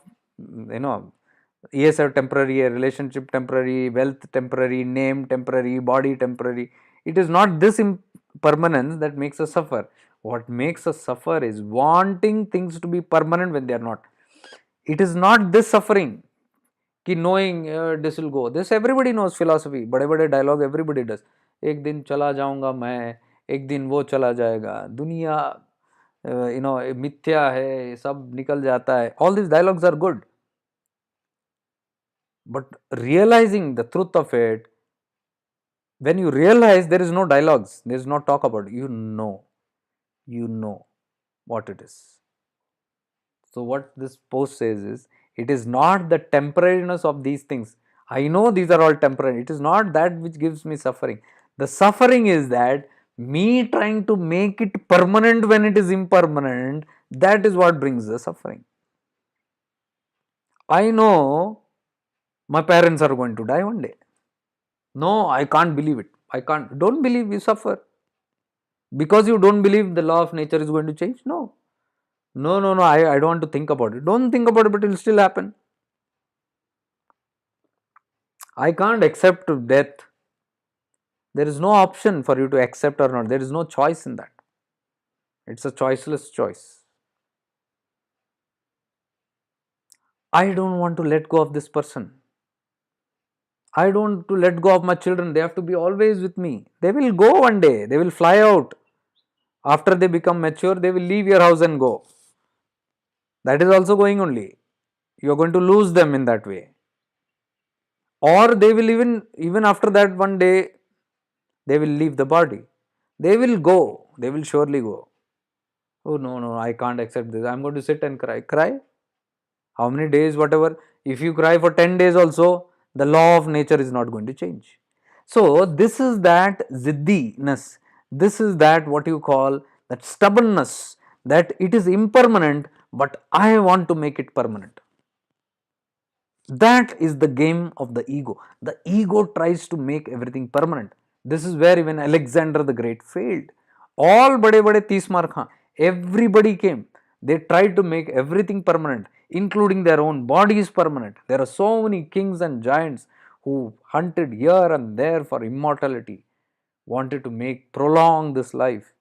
yes, are temporary, a relationship temporary, wealth temporary, name temporary, body temporary. It is not this impermanence that makes us suffer. What makes us suffer is wanting things to be permanent when they are not. It is not this suffering कि knowing this will go. This everybody knows philosophy. बड़े बड़े dialogue everybody does. एक दिन चला जाऊंगा मैं, एक दिन वो चला जाएगा, दुनिया मिथ्या है, सब निकल जाता है. All these dialogues are good, but realizing the truth of it, when you realize there is no dialogues, there is no talk about it, you know what it is. So what this post says is, it is not the temporariness of these things. I know these are all temporary. It is not that which gives me suffering. The suffering is that me trying to make it permanent when it is impermanent, that is what brings the suffering. I know my parents are going to die one day. No, I can't believe it. I can't. Don't believe, you suffer. Because you don't believe the law of nature is going to change? No. No. I don't want to think about it. Don't think about it, but it will still happen. I can't accept death. There is no option for you to accept or not. There is no choice in that. It's a choiceless choice. I don't want to let go of this person. I don't want to let go of my children. They have to be always with me. They will go one day. They will fly out. After they become mature, they will leave your house and go. That is also going only. You are going to lose them in that way. Or they will even after that one day, they will leave the body. They will go. They will surely go. Oh no, I can't accept this. I'm going to sit and cry. Cry? How many days, whatever. If you cry for 10 days also, the law of nature is not going to change. So this is that ziddiness. This is that what you call that stubbornness, that it is impermanent, but I want to make it permanent. That is the game of the ego. The ego tries to make everything permanent. This is where even Alexander the Great failed. All bade 30 mar khan, everybody came. They tried to make everything permanent, including their own bodies permanent. There are so many kings and giants who hunted here and there for immortality, wanted to prolong this life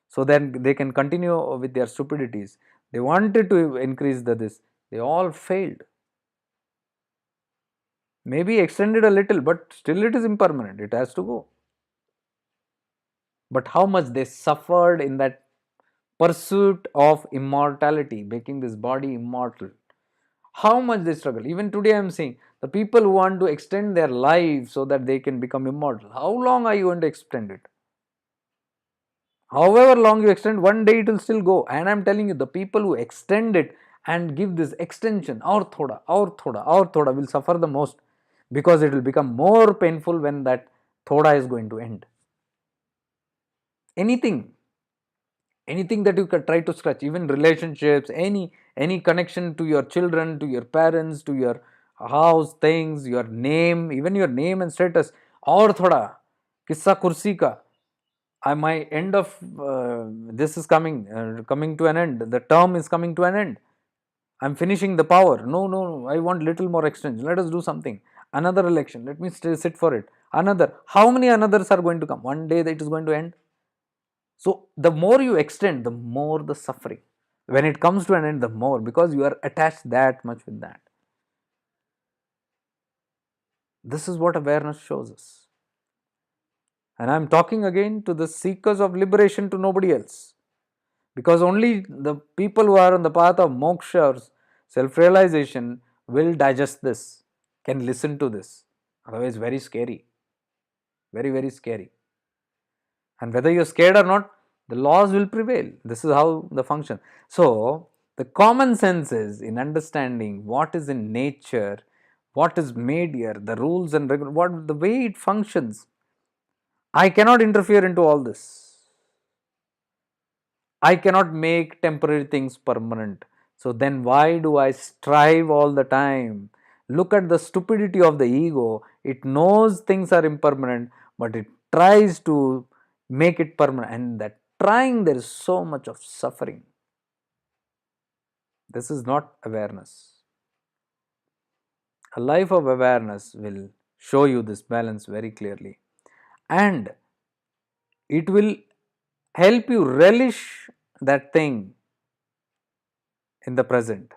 so then they can continue with their stupidities. They wanted to increase this. They all failed. Maybe extended a little, but still it is impermanent. It has to go. But how much they suffered in that pursuit of immortality, making this body immortal. How much they struggle. Even today I am saying The people who want to extend their life so that they can become immortal, how long are you going to extend it? However long you extend, one day it will still go. And I'm telling you, the people who extend it and give this extension, aur thoda, will suffer the most, because it will become more painful when that thoda is going to end. Anything, anything that you can try to scratch, even relationships, any connection to your children, to your parents, to your house, things, your name, even your name and status, aur thoda, kissa kursi ka, my end of this is coming to an end, the term is coming to an end, I'm finishing the power, no, I want little more extension, let us do something, another election, let me still sit for it, another, how many another's are going to come, one day that it is going to end. So the more you extend, the more the suffering. When it comes to an end, the more, because you are attached that much with that. This is what awareness shows us. And I'm talking again to the seekers of liberation, to nobody else. Because only the people who are on the path of moksha or self-realization will digest this, can listen to this. Otherwise, very scary. Very, very scary. And whether you're scared or not, the laws will prevail. This is how the function. So the common sense is in understanding what is in nature, what is made here, the rules and what the way it functions. I cannot interfere into all this. I cannot make temporary things permanent. So then why do I strive all the time? Look at the stupidity of the ego. It knows things are impermanent, but it tries to make it permanent. And that trying, there is so much of suffering. This is not awareness. A life of awareness will show you this balance very clearly. And it will help you relish that thing in the present.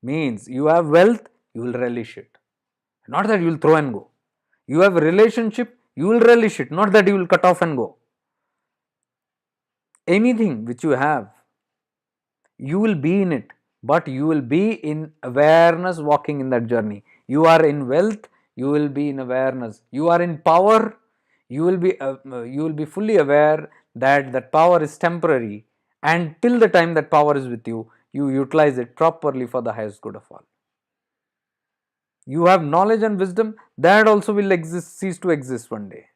Means you have wealth, you will relish it. Not that you will throw and go. You have a relationship, you will relish it. Not that you will cut off and go. Anything which you have, you will be in it, but you will be in awareness walking in that journey. You are in wealth, you will be in awareness. You are in power, you will be fully aware that that power is temporary, and till the time that power is with you, you utilize it properly for the highest good of all. You have knowledge and wisdom, that also will cease to exist one day.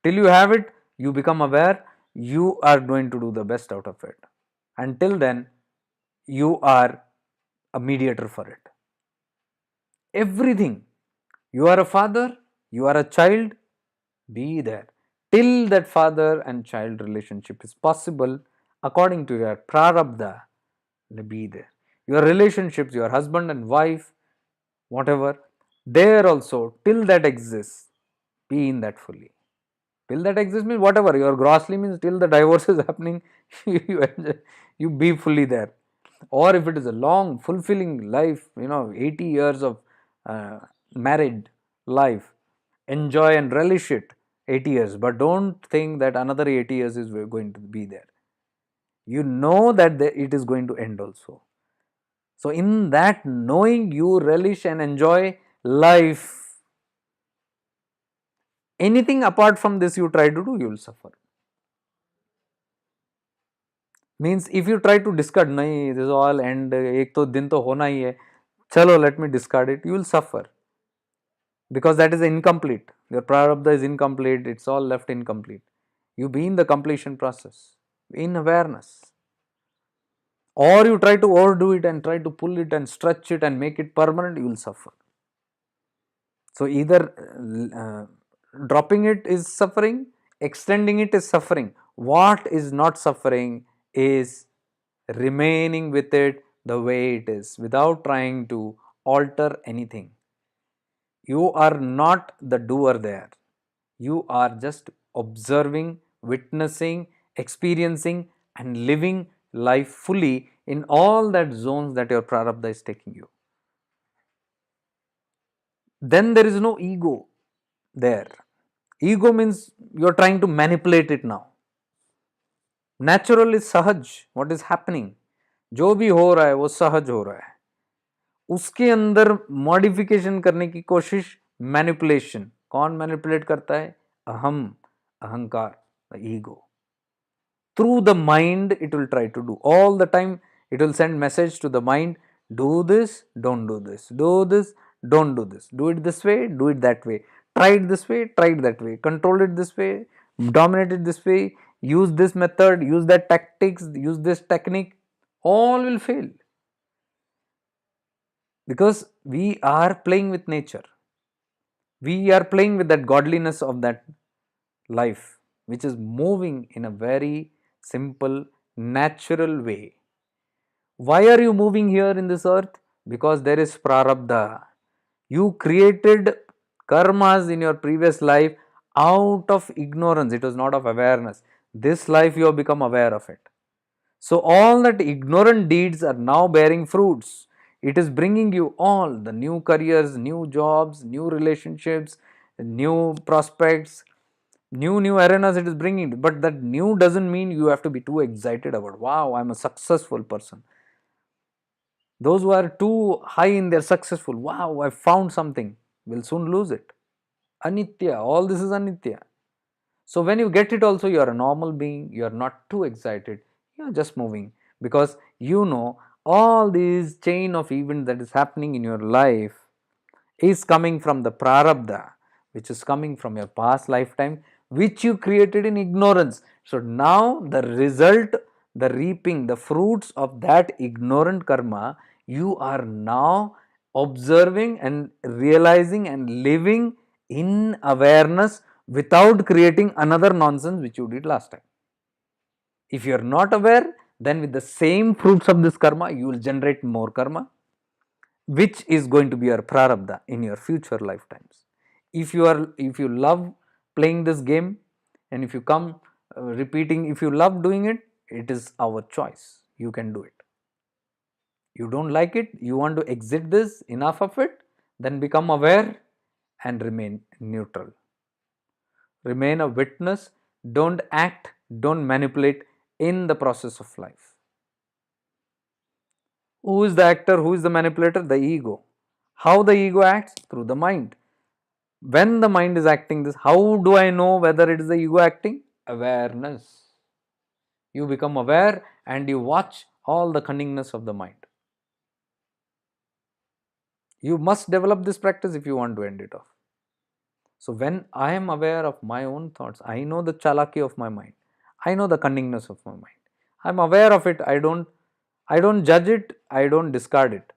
Till you have it, you become aware, you are going to do the best out of it. Until then, you are a mediator for it. Everything. You are a father, you are a child, be there. Till that father and child relationship is possible, according to your prarabdha, be there. Your relationships, your husband and wife, whatever, there also, till that exists, be in that fully. Till that exists means whatever, your grossly means till the divorce is happening, you be fully there. Or if it is a long, fulfilling life, 80 years of married life, enjoy and relish it, 80 years, but don't think that another 80 years is going to be there. You know that it is going to end also. So in that knowing, you relish and enjoy life. Anything apart from this you try to do, you will suffer. Means if you try to discard, nahi, this is all end, ek to din to hona hi hai, chalo let me discard it, you will suffer. Because that is incomplete. Your prarabdha is incomplete, it's all left incomplete. You be in the completion process, in awareness. Or you try to overdo it and try to pull it and stretch it and make it permanent, you will suffer. So either dropping it is suffering, extending it is suffering. What is not suffering is remaining with it the way it is without trying to alter anything. You are not the doer there. You are just observing, witnessing, experiencing and living life fully in all that zones that your prarabdha is taking you. Then there is no ego there. Ego means you are trying to manipulate it now. Natural is सहज, what is happening, जो भी हो रहा है वो सहज हो रहा है, उसके अंदर मॉडिफिकेशन करने की कोशिश, मैनिपुलेशन। कौन मैनिपुलेट करता है? अहम, अहंकार, ego. Through the mind it will try to do all the time. It will send message to the mind, do this, don't do this, do this, don't do this, do it this way, do it that way, try it this way, try it that way, control it this way, dominate it this way, use this method, use that tactics, use this technique. All will fail because we are playing with nature. We are playing with that godliness of that life, which is moving in a very simple, natural way. Why are you moving here in this earth? Because there is prarabdha. You created karmas in your previous life out of ignorance. It was not of awareness. This life you have become aware of it. So all that ignorant deeds are now bearing fruits. It is bringing you all the new careers, new jobs, new relationships, new prospects, new arenas it is bringing. But that new doesn't mean you have to be too excited about, wow, I'm a successful person. Those who are too high in their successful, wow, I found something, will soon lose it. Anitya, all this is anitya. So when you get it also, you are a normal being, you are not too excited, you are just moving because you know all these chain of events that is happening in your life is coming from the prarabdha, which is coming from your past lifetime, which you created in ignorance. So now the result, the reaping, the fruits of that ignorant karma, you are now observing and realizing and living in awareness without creating another nonsense which you did last time. If you are not aware, then with the same fruits of this karma, you will generate more karma, which is going to be your prarabdha in your future lifetimes. If you love playing this game, and if you come repeating, if you love doing it, it is our choice. You can do it. You don't like it, you want to exit this, enough of it, then become aware and remain neutral. Remain a witness. Don't act, don't manipulate in the process of life. Who is the actor? Who is the manipulator? The ego. How the ego acts? Through the mind. When the mind is acting this, how do I know whether it is the ego acting? Awareness. You become aware and you watch all the cunningness of the mind. You must develop this practice if you want to end it off. So when I am aware of my own thoughts, I know the chalaki of my mind. I know the cunningness of my mind. I am aware of it. I don't judge it. I don't discard it.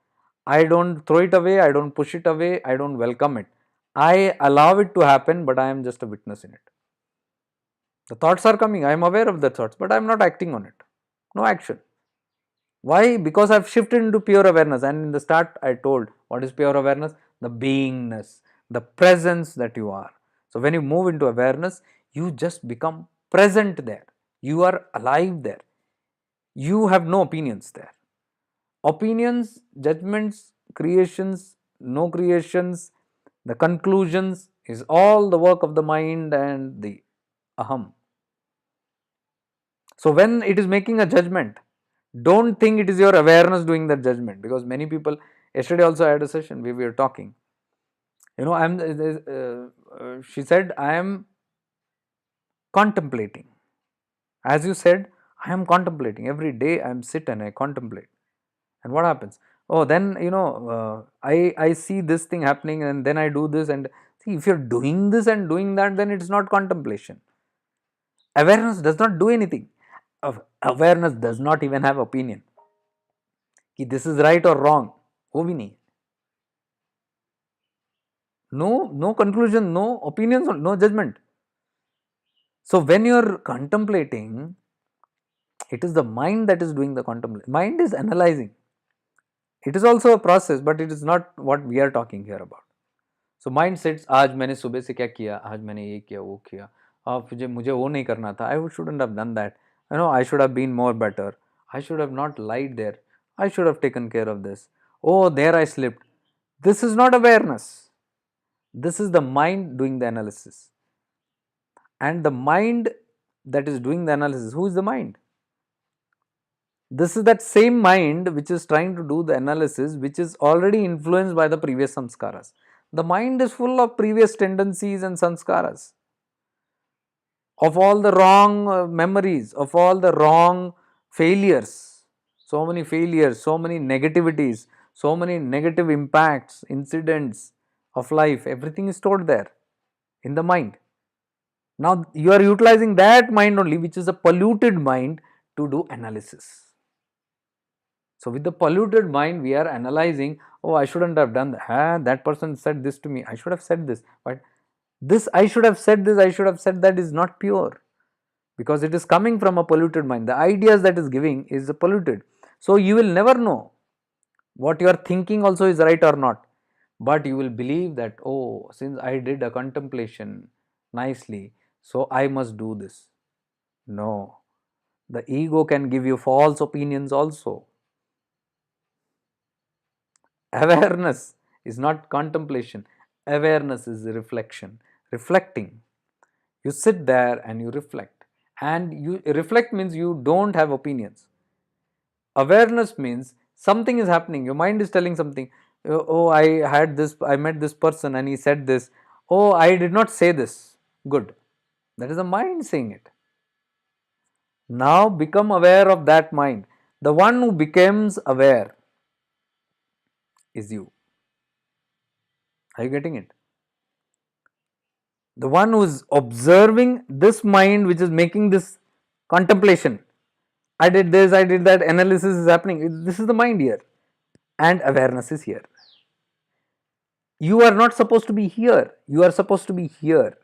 I don't throw it away. I don't push it away. I don't welcome it. I allow it to happen, but I am just a witness in it. The thoughts are coming. I am aware of the thoughts, but I am not acting on it. No action. Why? Because I've shifted into pure awareness. And in the start, I told what is pure awareness? The beingness, the presence that you are. So when you move into awareness, you just become present there. You are alive there. You have no opinions there. Opinions, judgments, creations, no creations, the conclusions is all the work of the mind and the aham. So when it is making a judgment, don't think it is your awareness doing that judgment, because many people, yesterday also I had a session, we were talking, she said, I am contemplating. As you said, I am contemplating. Every day I am sit and I contemplate. And what happens? Oh, then I see this thing happening and then I do this, and see, if you're doing this and doing that, then it's not contemplation. Awareness does not do anything. Awareness does not even have opinion. कि this is right or wrong. वो भी नहीं. No conclusion, no opinions, no judgment. So when you're contemplating, it is the mind that is doing the contemplation. Mind is analyzing. It is also a process, but it is not what we are talking here about. So mind sits, आज मैंने सुबह से क्या किया, आज मैंने ये किया, वो किया, मुझे वो नहीं करना था, I shouldn't have done that, I should have been more better, I should have not lied there, I should have taken care of this, oh, there I slipped. This is not awareness. This is the mind doing the analysis. And the mind that is doing the analysis, who is the mind? This is that same mind which is trying to do the analysis, which is already influenced by the previous samskaras. The mind is full of previous tendencies and samskaras, of all the wrong memories, of all the wrong failures. So many failures, so many negativities, so many negative impacts, incidents of life, everything is stored there in the mind. Now you are utilizing that mind only, which is a polluted mind, to do analysis. So with the polluted mind, we are analyzing, oh, I shouldn't have done that. That person said this to me. I should have said this. But this, I should have said this, I should have said that, is not pure, because it is coming from a polluted mind. The ideas that is giving is polluted. So you will never know what you are thinking also is right or not. But you will believe that, oh, since I did a contemplation nicely, so I must do this. No. The ego can give you false opinions also. Awareness is not contemplation. Awareness is reflection. Reflecting. You sit there and you reflect. And you reflect means you don't have opinions. Awareness means something is happening. Your mind is telling something. Oh, I met this person and he said this. Oh, I did not say this. Good. That is the mind saying it. Now become aware of that mind. The one who becomes aware is you. Are you getting it? The one who is observing this mind which is making this contemplation. I did this, I did that, analysis is happening. This is the mind here. And awareness is here. You are not supposed to be here. You are supposed to be here.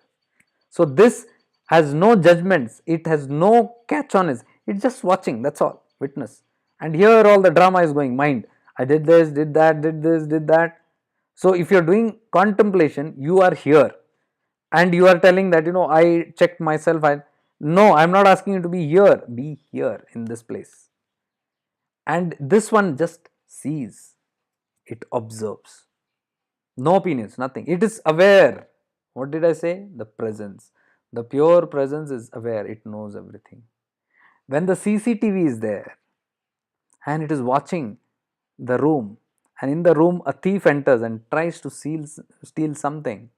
So this has no judgments. It has no catch on it. It's just watching. That's all. Witness. And here all the drama is going. Mind. I did this, did that, did this, did that. So if you're doing contemplation, you are here. And you are telling that, I checked myself. No, I'm not asking you to be here. Be here in this place. And this one just sees. It observes. No opinions, nothing. It is aware. What did I say? The presence. The pure presence is aware. It knows everything. When the CCTV is there and it is watching the room, and in the room a thief enters and tries to steal something,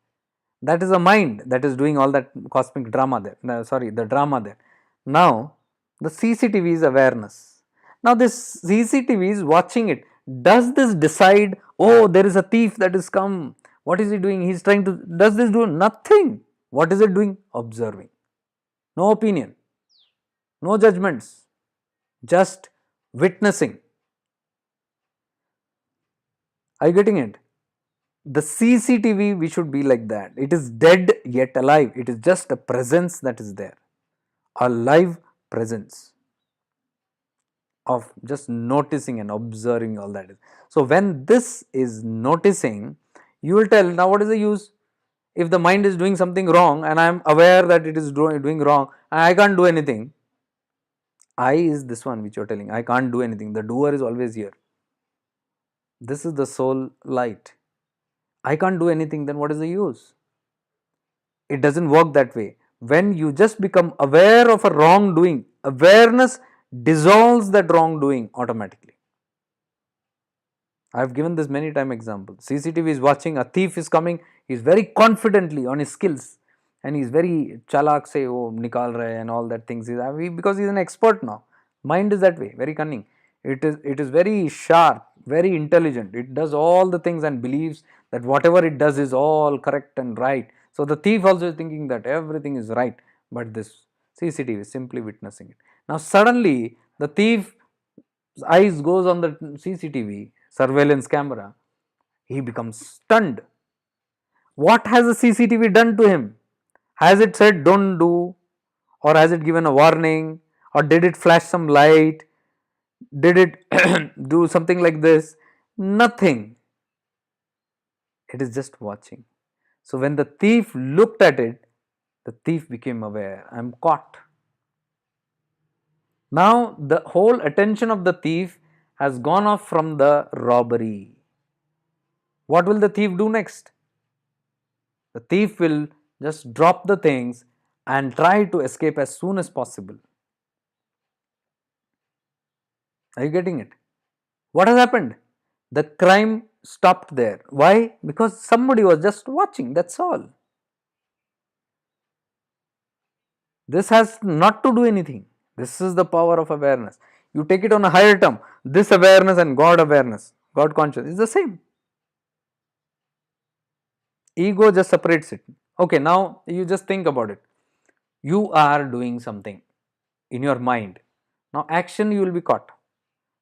that is a mind that is doing all that cosmic drama there. No, sorry, the drama there. Now, the CCTV is awareness. Now, this CCTV is watching it. Does this decide, oh, there is a thief that is come? What is he doing? He is trying to, does this do nothing? What is it doing? Observing. No opinion, no judgments, just witnessing. Are you getting it? The CCTV, we should be like that. It is dead yet alive. It is just a presence that is there. A live presence of just noticing and observing all that. So when this is noticing, you will tell, now what is the use? If the mind is doing something wrong and I am aware that it is doing wrong and I can't do anything, I is this one which you are telling, I can't do anything. The doer is always here. This is the soul light. I can't do anything, then what is the use? It doesn't work that way. When you just become aware of a wrongdoing, awareness dissolves that wrongdoing automatically. I have given this many time example. CCTV is watching, a thief is coming, he is very confidently on his skills and he is very chalak, say, oh, nikal rahe and all that things. Because he is an expert now. Mind is that way, very cunning. It is very sharp, very intelligent. It does all the things and believes that whatever it does is all correct and right. So the thief also is thinking that everything is right, but this CCTV is simply witnessing it. Now suddenly the thief eyes goes on the CCTV surveillance camera, he becomes stunned. What has the CCTV done to him? Has it said don't do, or has it given a warning, or did it flash some light? Did it do something like this? Nothing. It is just watching. So when the thief looked at it, the thief became aware, I am caught. Now the whole attention of the thief has gone off from the robbery. What will the thief do next? The thief will just drop the things and try to escape as soon as possible. Are you getting it? What has happened? The crime stopped there. Why? Because somebody was just watching, that's all. This has not to do anything. This is the power of awareness. You take it on a higher term. This awareness and God awareness, God consciousness is the same. Ego just separates it. Okay, now you just think about it. You are doing something in your mind. Now, action you will be caught.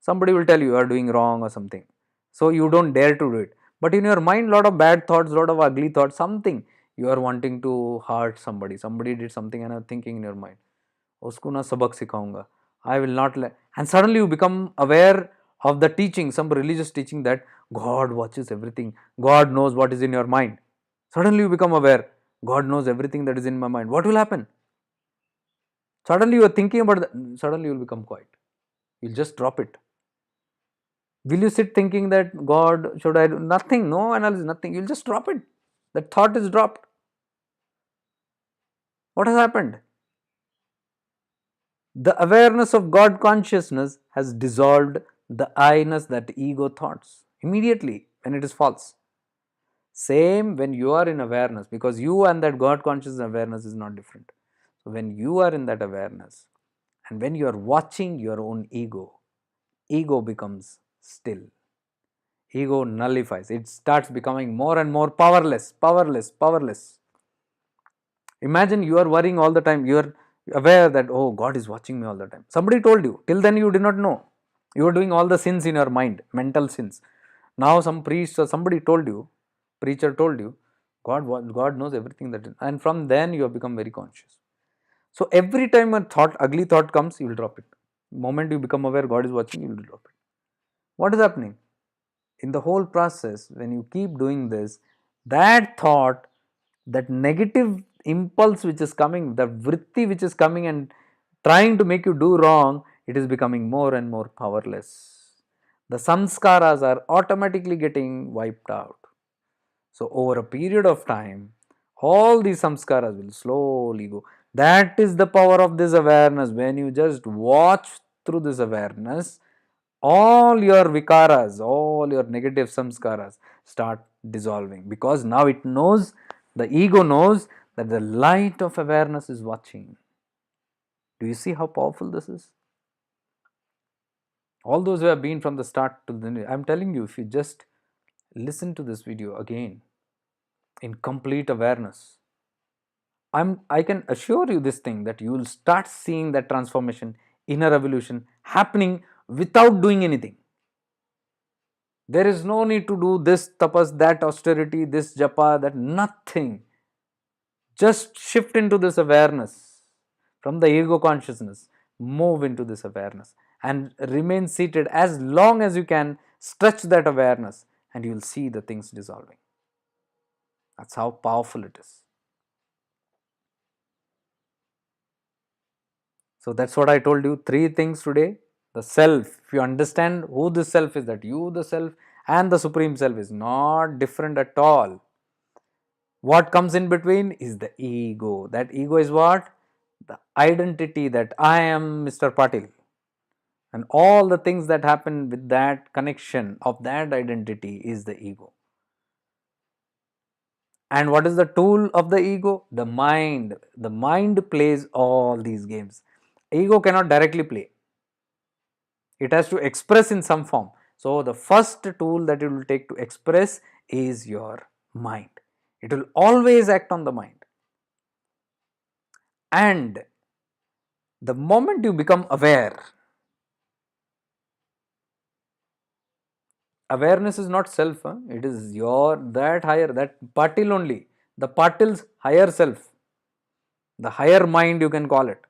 Somebody will tell you are doing wrong or something. So you don't dare to do it. But in your mind, lot of bad thoughts, lot of ugly thoughts, something you are wanting to hurt somebody. Somebody did something and are thinking in your mind. उसको ना सबक सिखाऊंगा. I will not let. And suddenly you become aware of the teaching, some religious teaching that God watches everything. God knows what is in your mind. Suddenly you become aware. God knows everything that is in my mind. What will happen? Suddenly you are thinking about that. Suddenly you will become quiet. You'll just drop it. Will you sit thinking that God, should I do nothing? No analysis, nothing. You'll just drop it. That thought is dropped. What has happened? The awareness of God consciousness has dissolved the I-ness, that ego thoughts immediately when it is false. Same when you are in awareness, because you and that God conscious awareness is not different. So when you are in that awareness and when you are watching your own ego becomes still. Ego nullifies. It starts becoming more and more powerless. Imagine you are worrying all the time. You are aware that, oh, God is watching me all the time. Somebody told you. Till then you did not know. You were doing all the sins in your mind, mental sins. Now some priest or somebody told you, preacher told you, God knows everything that is, and from then you have become very conscious. So every time a thought, ugly thought comes, you will drop it. Moment you become aware God is watching, you will drop it. What is happening? In the whole process, when you keep doing this, that thought, that negative impulse which is coming, the vritti which is coming and trying to make you do wrong, it is becoming more and more powerless. The samskaras are automatically getting wiped out. So over a period of time, all these samskaras will slowly go. That is the power of this awareness. When you just watch through this awareness, all your vikaras, all your negative samskaras start dissolving, because now it knows, the ego knows that the light of awareness is watching. Do you see how powerful this is? All those who have been from the start to the end, I'm telling you, if you just listen to this video again in complete awareness, I can assure you this thing, that you will start seeing that transformation, inner evolution happening without doing anything. There is no need to do this tapas, that austerity, this japa, that nothing. Just shift into this awareness from the ego consciousness. Move into this awareness and remain seated as long as you can. Stretch that awareness and you will see the things dissolving. That's how powerful it is. So that's what I told you. 3 things today. The self. If you understand who the self is, that you, the self, and the supreme self is not different at all. What comes in between is the ego. That ego is what? The identity that I am Mr. Patil. And all the things that happen with that connection of that identity is the ego. And what is the tool of the ego? The mind. The mind plays all these games. Ego cannot directly play. It has to express in some form. So the first tool that it will take to express is your mind. It will always act on the mind. And the moment you become aware, awareness is not self, it is your, that higher, that patil only, the patil's higher self, the higher mind you can call it.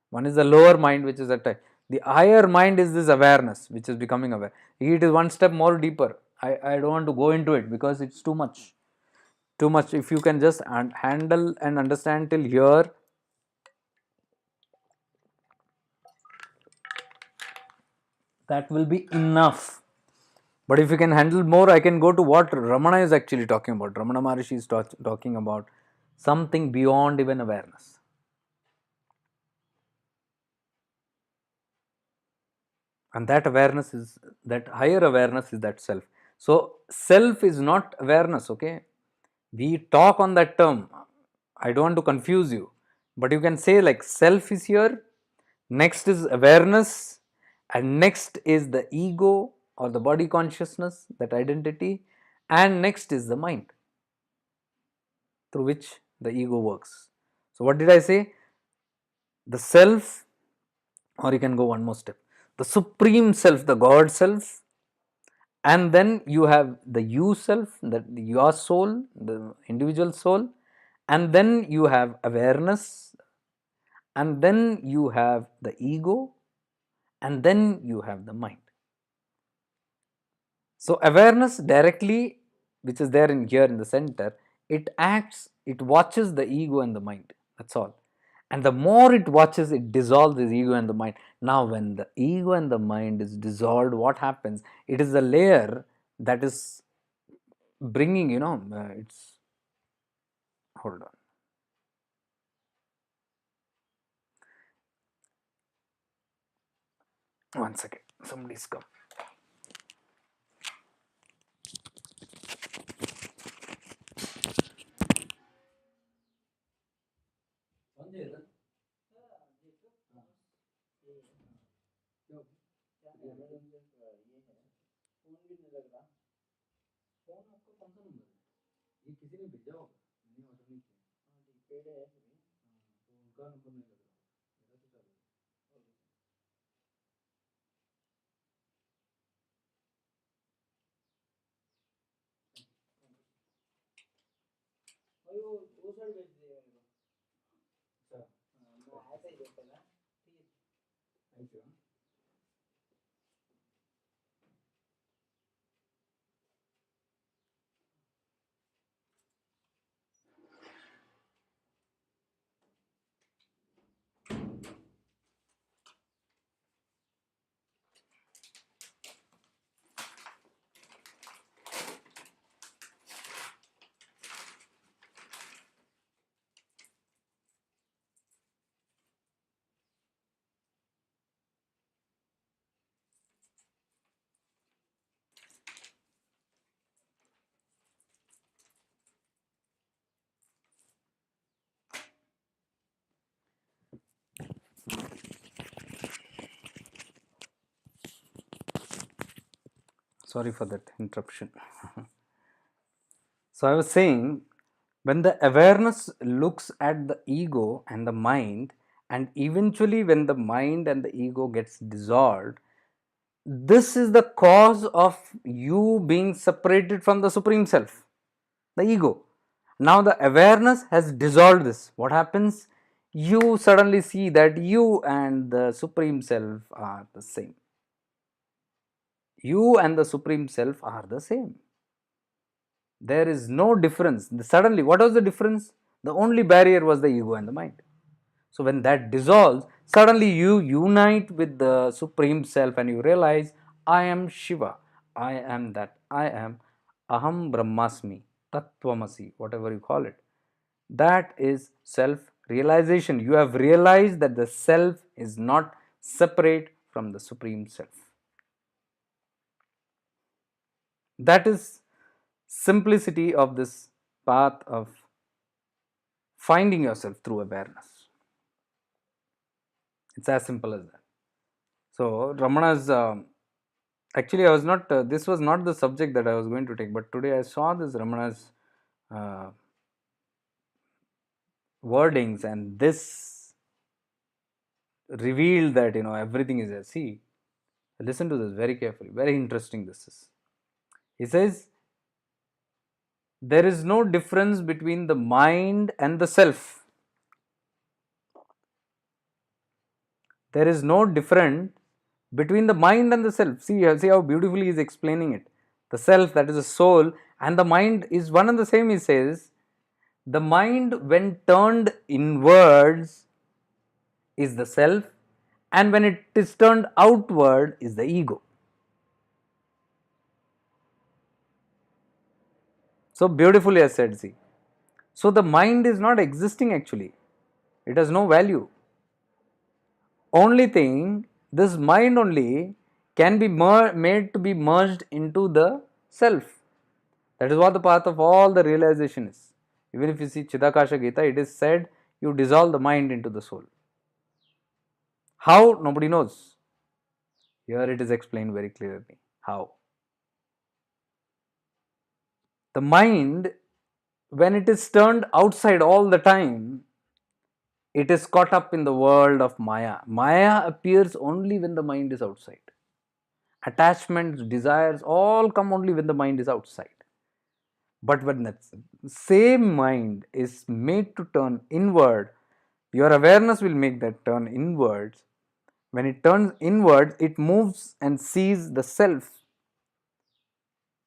One is the lower mind, which is at the higher mind is this awareness which is becoming aware. It is one step more deeper. I don't want to go into it because it's too much. Too much. If you can just handle and understand till here, that will be enough. But if you can handle more, I can go to what Ramana is actually talking about. Ramana Maharishi is talking about something beyond even awareness. and that awareness is, that higher awareness is that self. So self is not awareness, okay? We talk on that term. I don't want to confuse you, but you can say like self is here, next is awareness, and next is the ego or the body consciousness, that identity, and next is the mind through which the ego works. So what did I say? The self, or you can go one more step, the supreme self, the God self, and then you have the you self, that your soul, the individual soul, and then you have awareness, and then you have the ego, and then you have the mind. So awareness directly, which is there in here in the center, it acts, it watches the ego and the mind. That's all. And the more it watches, it dissolves this ego and the mind. Now, when the ego and the mind is dissolved, what happens? It is the layer that is bringing, it's, hold on. One second. Somebody's come. Sorry for that interruption. So I was saying, when the awareness looks at the ego and the mind, and eventually when the mind and the ego gets dissolved, this is the cause of you being separated from the supreme self, the ego. Now the awareness has dissolved this. What happens? You suddenly see that you and the supreme self are the same. You and the supreme self are the same. There is no difference. Suddenly, what was the difference? The only barrier was the ego and the mind. So when that dissolves, suddenly you unite with the supreme self and you realize, I am Shiva, I am that, I am Aham Brahmasmi, Tattvamasi, whatever you call it. That is self realization. You have realized that the self is not separate from the supreme self. That is simplicity of this path of finding yourself through awareness. It's as simple as that. So Ramana's actually I was not. This was not the subject that I was going to take, but today I saw this Ramana's uh, wordings, and this revealed that everything is a see. Listen to this very carefully. Very interesting. This is. He says there is no difference between the mind and the self. There is no difference between the mind and the self. See how beautifully he is explaining it. The self, that is the soul, and the mind is one and the same. He says the mind, when turned inwards, is the self, and when it is turned outward, is the ego. So beautifully I said, see. So the mind is not existing actually. It has no value. Only thing, this mind only can be made to be merged into the self. That is what the path of all the realization is. Even if you see Chidakasha Gita, it is said you dissolve the mind into the soul. How? Nobody knows. Here it is explained very clearly. How? The mind, when it is turned outside all the time, it is caught up in the world of Maya. Maya appears only when the mind is outside. Attachments, desires, all come only when the mind is outside. But when that same mind is made to turn inward, your awareness will make that turn inwards. When it turns inward, it moves and sees the self,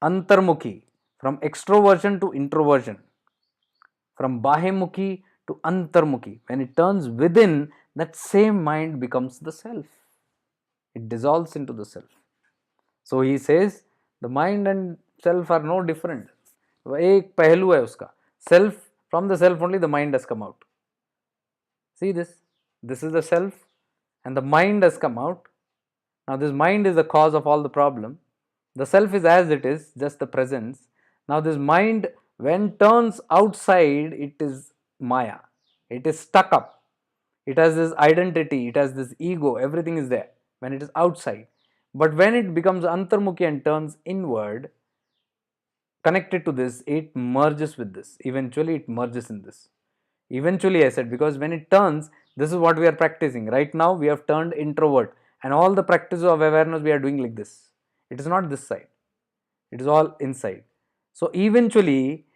antarmukhi, from extroversion to introversion, from bahimukhi to antarmukhi. When it turns within, that same mind becomes the self. It dissolves into the self. So he says the mind and self are no different. एक पहलू है उसका. Self, from the self only the mind has come out. See this? This is the self and the mind has come out. Now this mind is the cause of all the problem. The self is as it is, just the presence. Now this mind, when turns outside, it is Maya. It is stuck up. It has this identity, it has this ego, everything is there when it is outside. But when it becomes antarmukhi and turns inward, connected to this, it merges with this. Eventually it merges in this. Eventually, I said, because when it turns, this is what we are practicing. Right now we have turned introvert, and all the practice of awareness we are doing like this. It is not this side, it is all inside. So eventually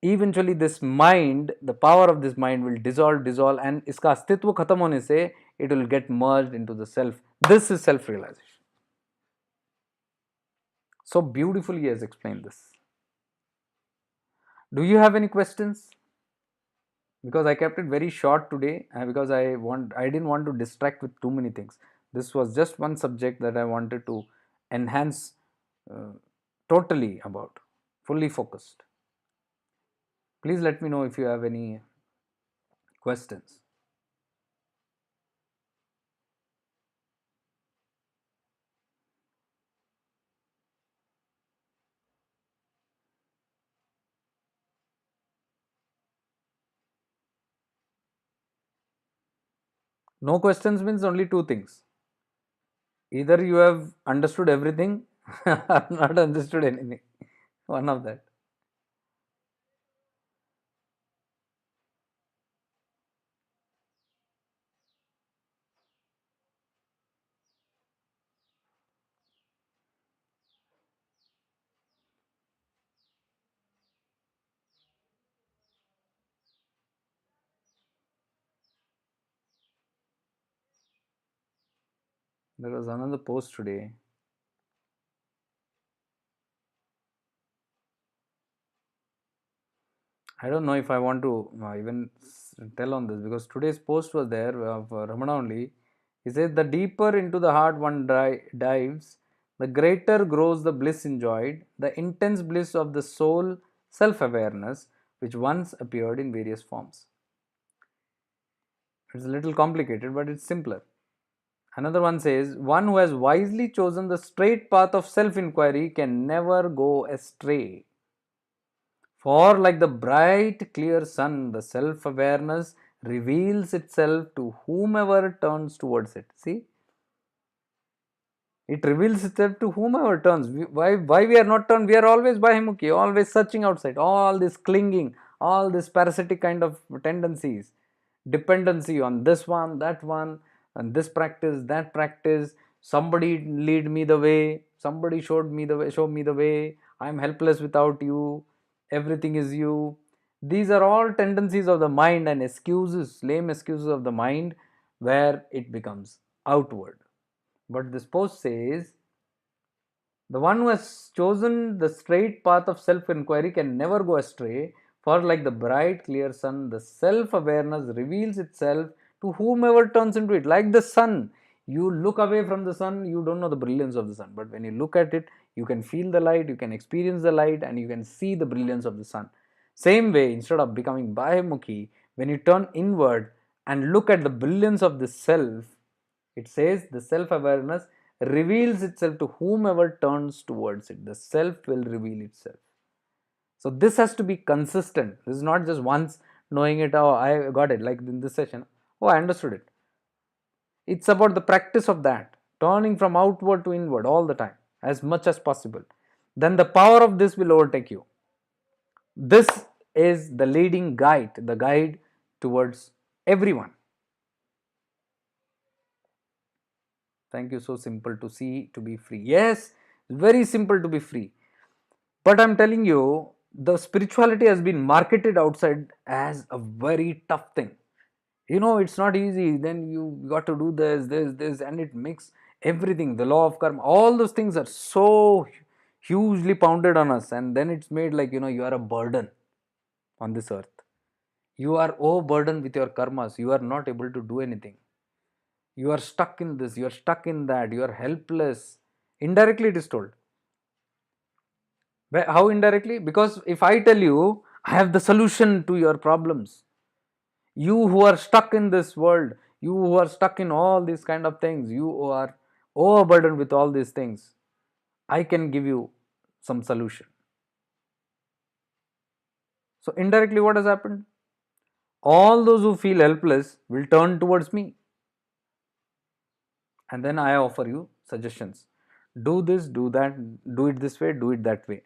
this mind, the power of this mind will dissolve, and iska astitva khatam hone se it will get merged into the self. This is self realization. So beautifully he has explained this. Do you have any questions? Because I kept it very short today, because I didn't want to distract with too many things. This was just one subject that I wanted to enhance uh, totally about, fully focused. Please let me know if you have any questions. No questions means only two things. Either you have understood everything or not understood anything. One of that. There was another post today. I don't know if I want to even tell on this, because today's post was there of Ramana only. He said, the deeper into the heart one dives, the greater grows the bliss enjoyed, the intense bliss of the soul self awareness, which once appeared in various forms. It's a little complicated, but it's simpler. Another one says, one who has wisely chosen the straight path of self inquiry can never go astray. For like the bright clear sun, the self awareness reveals itself to whomever turns towards it. See, it reveals itself to whomever turns. Why we are not turned? We are always bahimukhi, always searching outside. All this clinging, all this parasitic kind of tendencies, dependency on this one, that one, and this practice, that practice. Somebody lead me the way. Somebody showed me the way. Show me the way. I am helpless without you. Everything is you. These are all tendencies of the mind and excuses, lame excuses of the mind, where it becomes outward. But this post says, the one who has chosen the straight path of self inquiry can never go astray, for like the bright clear sun, the self awareness reveals itself to whomever turns into it. Like the sun, you look away from the sun, you don't know the brilliance of the sun, but when you look at it, you can feel the light, you can experience the light, and you can see the brilliance of the sun. Same way, instead of becoming bahimukhi, when you turn inward and look at the brilliance of the self, it says the self awareness reveals itself to whomever turns towards it. The self will reveal itself. So this has to be consistent. This is not just once knowing it, oh, I got it, like in this session, oh, I understood it. It's about the practice of that, turning from outward to inward all the time, as much as possible. Then the power of this will overtake you. This is the leading guide, the guide towards everyone. Thank you. So simple to see, to be free. Yes, very simple to be free. But I'm telling you, the spirituality has been marketed outside as a very tough thing. You know, it's not easy. Then you got to do this, and it makes everything, the law of karma, all those things are so hugely pounded on us. And then it's made like, you are a burden on this earth. You are overburdened with your karmas. You are not able to do anything. You are stuck in this, you are stuck in that, you are helpless. Indirectly, it is told. How indirectly? Because if I tell you, I have the solution to your problems, you who are stuck in this world, you who are stuck in all these kind of things, you who are overburdened with all these things, I can give you some solution. So, indirectly, what has happened? All those who feel helpless will turn towards me. And then I offer you suggestions. Do this, do that, do it this way, do it that way.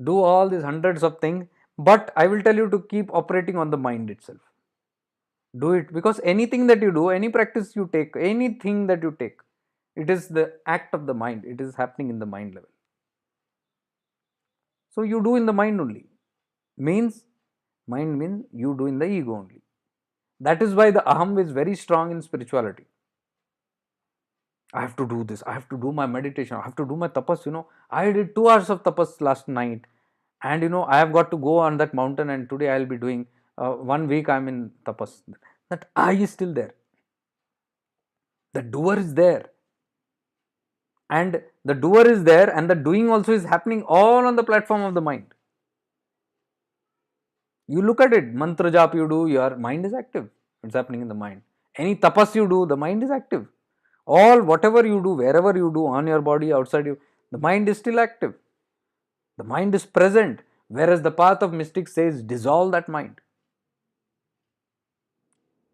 Do all these hundreds of things, but I will tell you to keep operating on the mind itself. Do it, because anything that you do, any practice you take, anything that you take, it is the act of the mind. It is happening in the mind level. So you do in the mind only. Mind means you do in the ego only. That is why the aham is very strong in spirituality. I have to do this. I have to do my meditation. I have to do my tapas. I did 2 hours of tapas last night, and I have got to go on that mountain. And today I will be doing 1 week. I'm in tapas. That I is still there. The doer is there, and the doer is there, and the doing also is happening all on the platform of the mind. You look at it. Mantra jap you do, your mind is active. It's happening in the mind. Any tapas you do, the mind is active. All whatever you do, wherever you do, on your body, outside you, the mind is still active. The mind is present, whereas the path of mystics says dissolve that mind.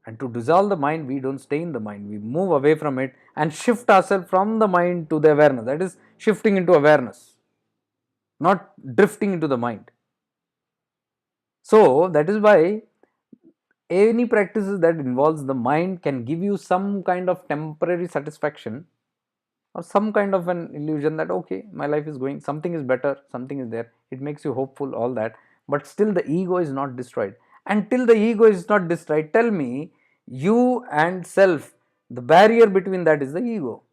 And to dissolve the mind, we don't stay in the mind. We move away from it and shift ourselves from the mind to the awareness. That is shifting into awareness, not drifting into the mind. So that is why any practices that involves the mind can give you some kind of temporary satisfaction, or some kind of an illusion that okay, my life is going, something is better, something is there, it makes you hopeful, all that. But still the ego is not destroyed. Until the ego is not destroyed, tell me, you and self, the barrier between that is the ego.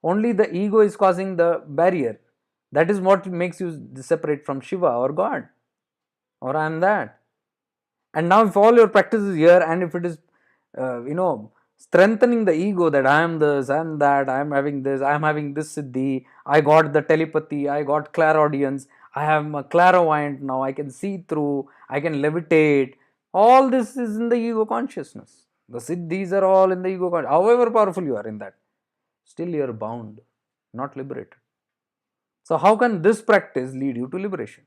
Only the ego is causing the barrier. That is what makes you separate from Shiva or God, or I am that. And now if all your practice is here, and if it is strengthening the ego, that I am this and that, I am having this, I am having this siddhi, I got the telepathy, I got clairaudience, I am a clairvoyant now, I can see through, I can levitate, all this is in the ego consciousness. The siddhis are all in the ego consciousness. However powerful you are in that, still you are bound, not liberated. So how can this practice lead you to liberation?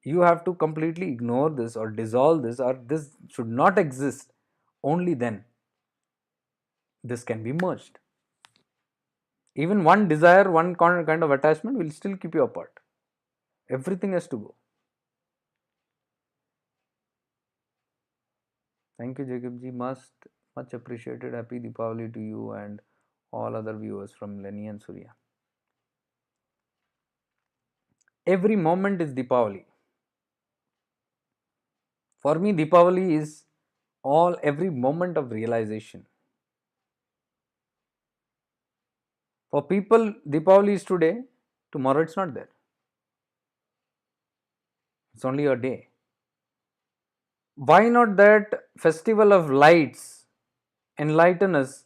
You have to completely ignore this or dissolve this, or this should not exist. Only then this can be merged. Even one desire, one kind of attachment will still keep you apart. Everything has to go. Thank you, Jacob ji. Much appreciated. Happy Deepavali to you and all other viewers from Lenny and Surya. Every moment is Deepavali. For me, Deepavali is every moment of realization. For people, Deepavali is today, tomorrow it's not there. It's only a day. Why not that festival of lights enlighten us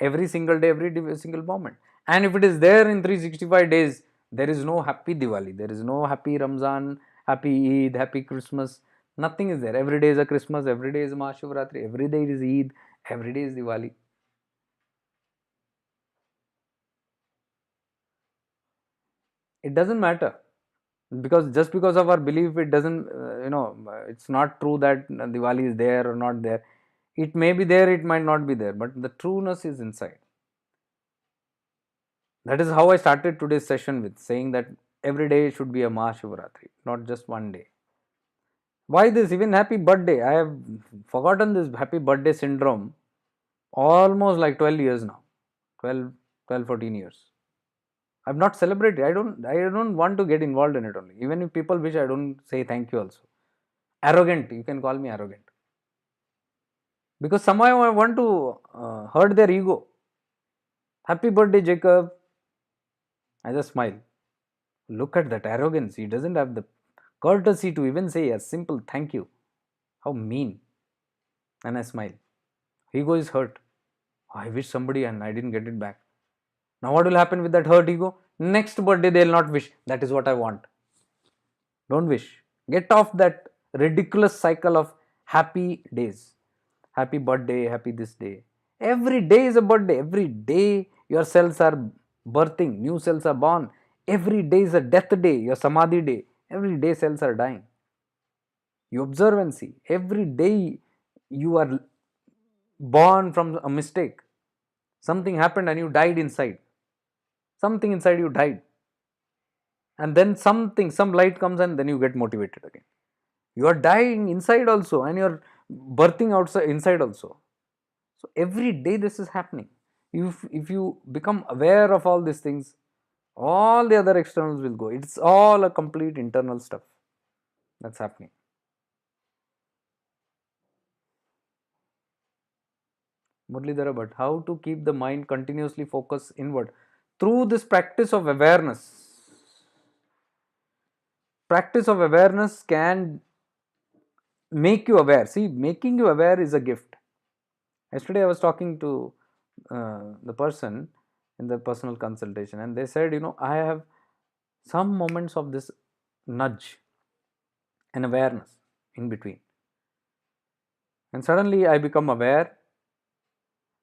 every single day, every single moment? And if it is there in 365 days, there is no happy Diwali, there is no happy Ramzan, happy Eid, happy Christmas. Nothing is there. Every day is a Christmas, every day is Mahashivratri, every day is Eid, every day is Diwali. It doesn't matter, because just because of our belief, it doesn't, it's not true that Diwali is there or not there. It may be there, it might not be there, but the trueness is inside. That is how I started today's session with saying that every day should be a Mahashivratri, not just one day. Why this? Even happy birthday. I have forgotten this happy birthday syndrome almost like 12 years now. 12, 12, 14 years. I've not celebrated. I don't want to get involved in it only. Even if people wish, I don't say thank you also. Arrogant. You can call me arrogant. Because somehow I want to hurt their ego. Happy birthday, Jacob. I just smile. Look at that arrogance. He doesn't have the courtesy to even say a simple thank you. How mean. And I smile. Ego is hurt. I wish somebody and I didn't get it back. Now what will happen with that hurt ego? Next birthday they will not wish. That is what I want. Don't wish. Get off that ridiculous cycle of happy days. Happy birthday, happy this day. Every day is a birthday. Every day your cells are birthing, new cells are born. Every day is a death day, your samadhi day. Every day cells are dying. You observe and see. Every day you are born from a mistake. Something happened and you died inside. Something inside you died. And then some light comes and then you get motivated again. You are dying inside also and you are birthing outside inside also. So every day this is happening. If you become aware of all these things, all the other externals will go. It's all a complete internal stuff that's happening. Muralidhara, but how to keep the mind continuously focused inward? Through this practice of awareness. Practice of awareness can make you aware. See, making you aware is a gift. Yesterday I was talking to the person in the personal consultation, and they said, I have some moments of this nudge and awareness in between, and suddenly I become aware.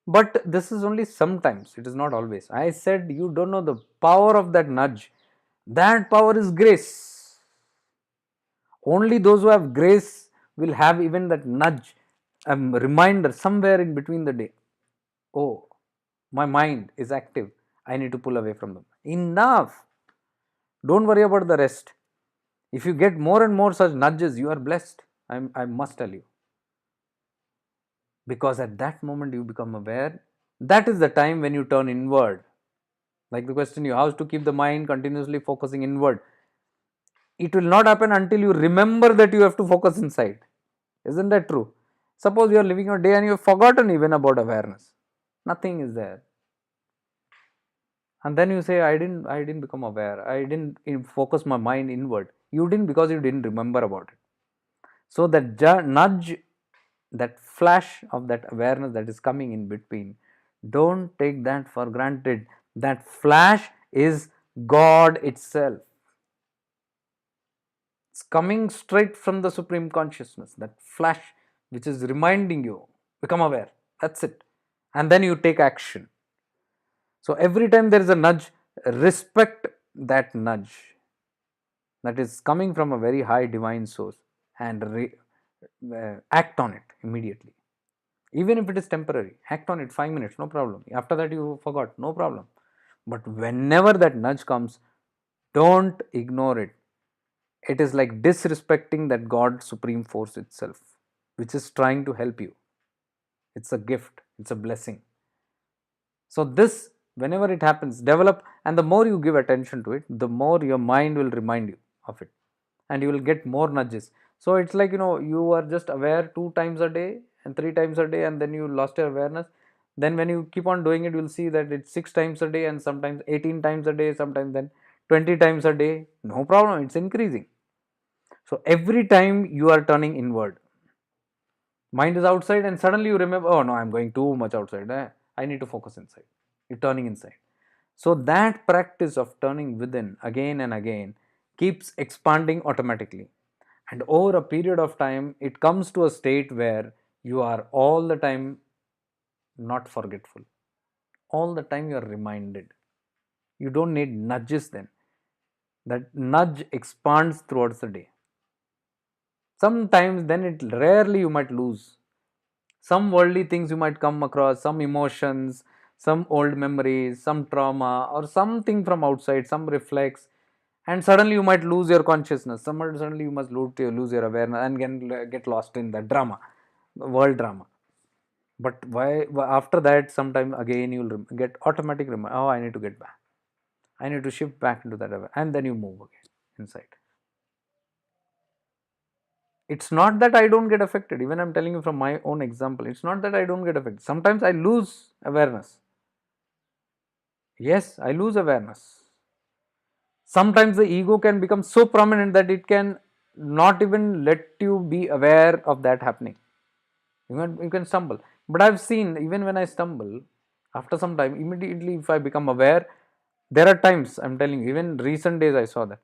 But this is only sometimes, it is not always. I said, you don't know the power of that nudge. That power is grace. Only those who have grace will have even that nudge, a reminder somewhere in between the day. Oh, my mind is active. I need to pull away from them. Enough. Don't worry about the rest. If you get more and more such nudges, you are blessed. I must tell you. Because at that moment you become aware. That is the time when you turn inward. Like the question you asked, to keep the mind continuously focusing inward. It will not happen until you remember that you have to focus inside. Isn't that true? Suppose you are living your day and you have forgotten even about awareness. Nothing is there. And then you say, I didn't become aware. I didn't focus my mind inward. You didn't, because you didn't remember about it. So that nudge, that flash of that awareness that is coming in between, don't take that for granted. That flash is God itself. It's coming straight from the Supreme Consciousness. That flash which is reminding you, become aware. That's it. And then you take action. So every time there is a nudge, respect that nudge that is coming from a very high divine source, and act on it immediately. Even if it is temporary, act on it 5 minutes, no problem. After that you forgot, no problem. But whenever that nudge comes, don't ignore it. It is like disrespecting that God supreme force itself, which is trying to help you. It's a gift, it's a blessing. So this, whenever it happens, develop, and the more you give attention to it, the more your mind will remind you of it, and you will get more nudges. So it's like, you are just aware 2 times a day and 3 times a day, and then you lost your awareness. Then when you keep on doing it, you will see that it's 6 times a day, and sometimes 18 times a day, sometimes then 20 times a day. No problem, it's increasing. So every time you are turning inward, mind is outside, and suddenly you remember, oh no, I'm going too much outside. I need to focus inside. You're turning inside. So that practice of turning within again and again keeps expanding automatically. And over a period of time, it comes to a state where you are all the time not forgetful. All the time you are reminded. You don't need nudges then. That nudge expands throughout the day. Sometimes then it rarely you might lose. Some worldly things you might come across, some emotions, some old memories, some trauma, or something from outside, some reflex, and suddenly you might lose your consciousness. Suddenly you must lose your awareness and get lost in the drama, world drama. But after that, sometime again you'll get automatic remind. Oh, I need to get back. I need to shift back into that and then you move again inside. It's not that I don't get affected. Even I'm telling you from my own example. It's not that I don't get affected. Sometimes I lose awareness. Yes, I lose awareness. Sometimes the ego can become so prominent that it can not even let you be aware of that happening. You can stumble. But I've seen, even when I stumble, after some time, immediately if I become aware, there are times, I'm telling you, even recent days I saw that.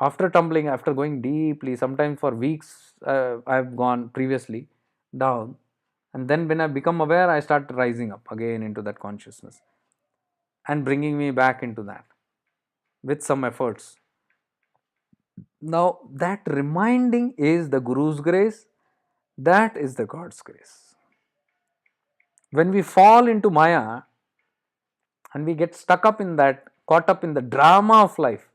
After tumbling, after going deeply, sometimes for weeks, I've gone previously down. And then when I become aware, I start rising up again into that consciousness and bringing me back into that with some efforts. Now, that reminding is the Guru's grace, that is the God's grace. When we fall into Maya and we get stuck up in that, caught up in the drama of life,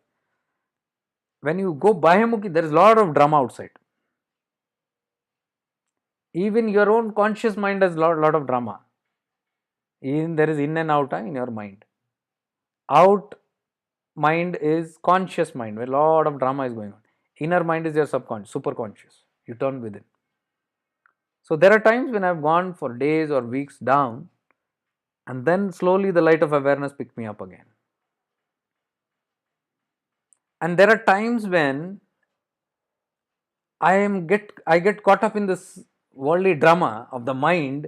when you go Bahyamukhi, there is a lot of drama outside. Even your own conscious mind has a lot of drama. Even there is in and out in your mind. Out mind is conscious mind, where a lot of drama is going on. Inner mind is your subconscious, superconscious. You turn within. So there are times when I've gone for days or weeks down, and then slowly the light of awareness picked me up again. And there are times when I get caught up in this worldly drama of the mind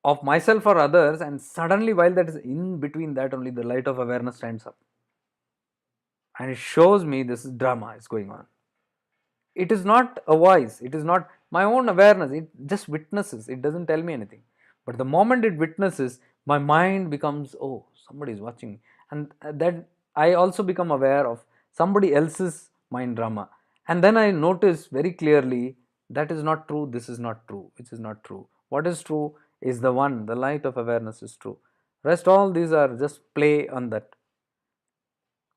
of myself or others, and suddenly while that is in between that only the light of awareness stands up and it shows me this drama is going on. It is not a voice, it is not my own awareness, it just witnesses, it doesn't tell me anything. But the moment it witnesses, my mind becomes, oh, somebody is watching me. And then I also become aware of somebody else's mind drama. And then I notice very clearly that is not true, this is not true, which is not true. What is true is the one, the light of awareness is true. Rest all these are just play on that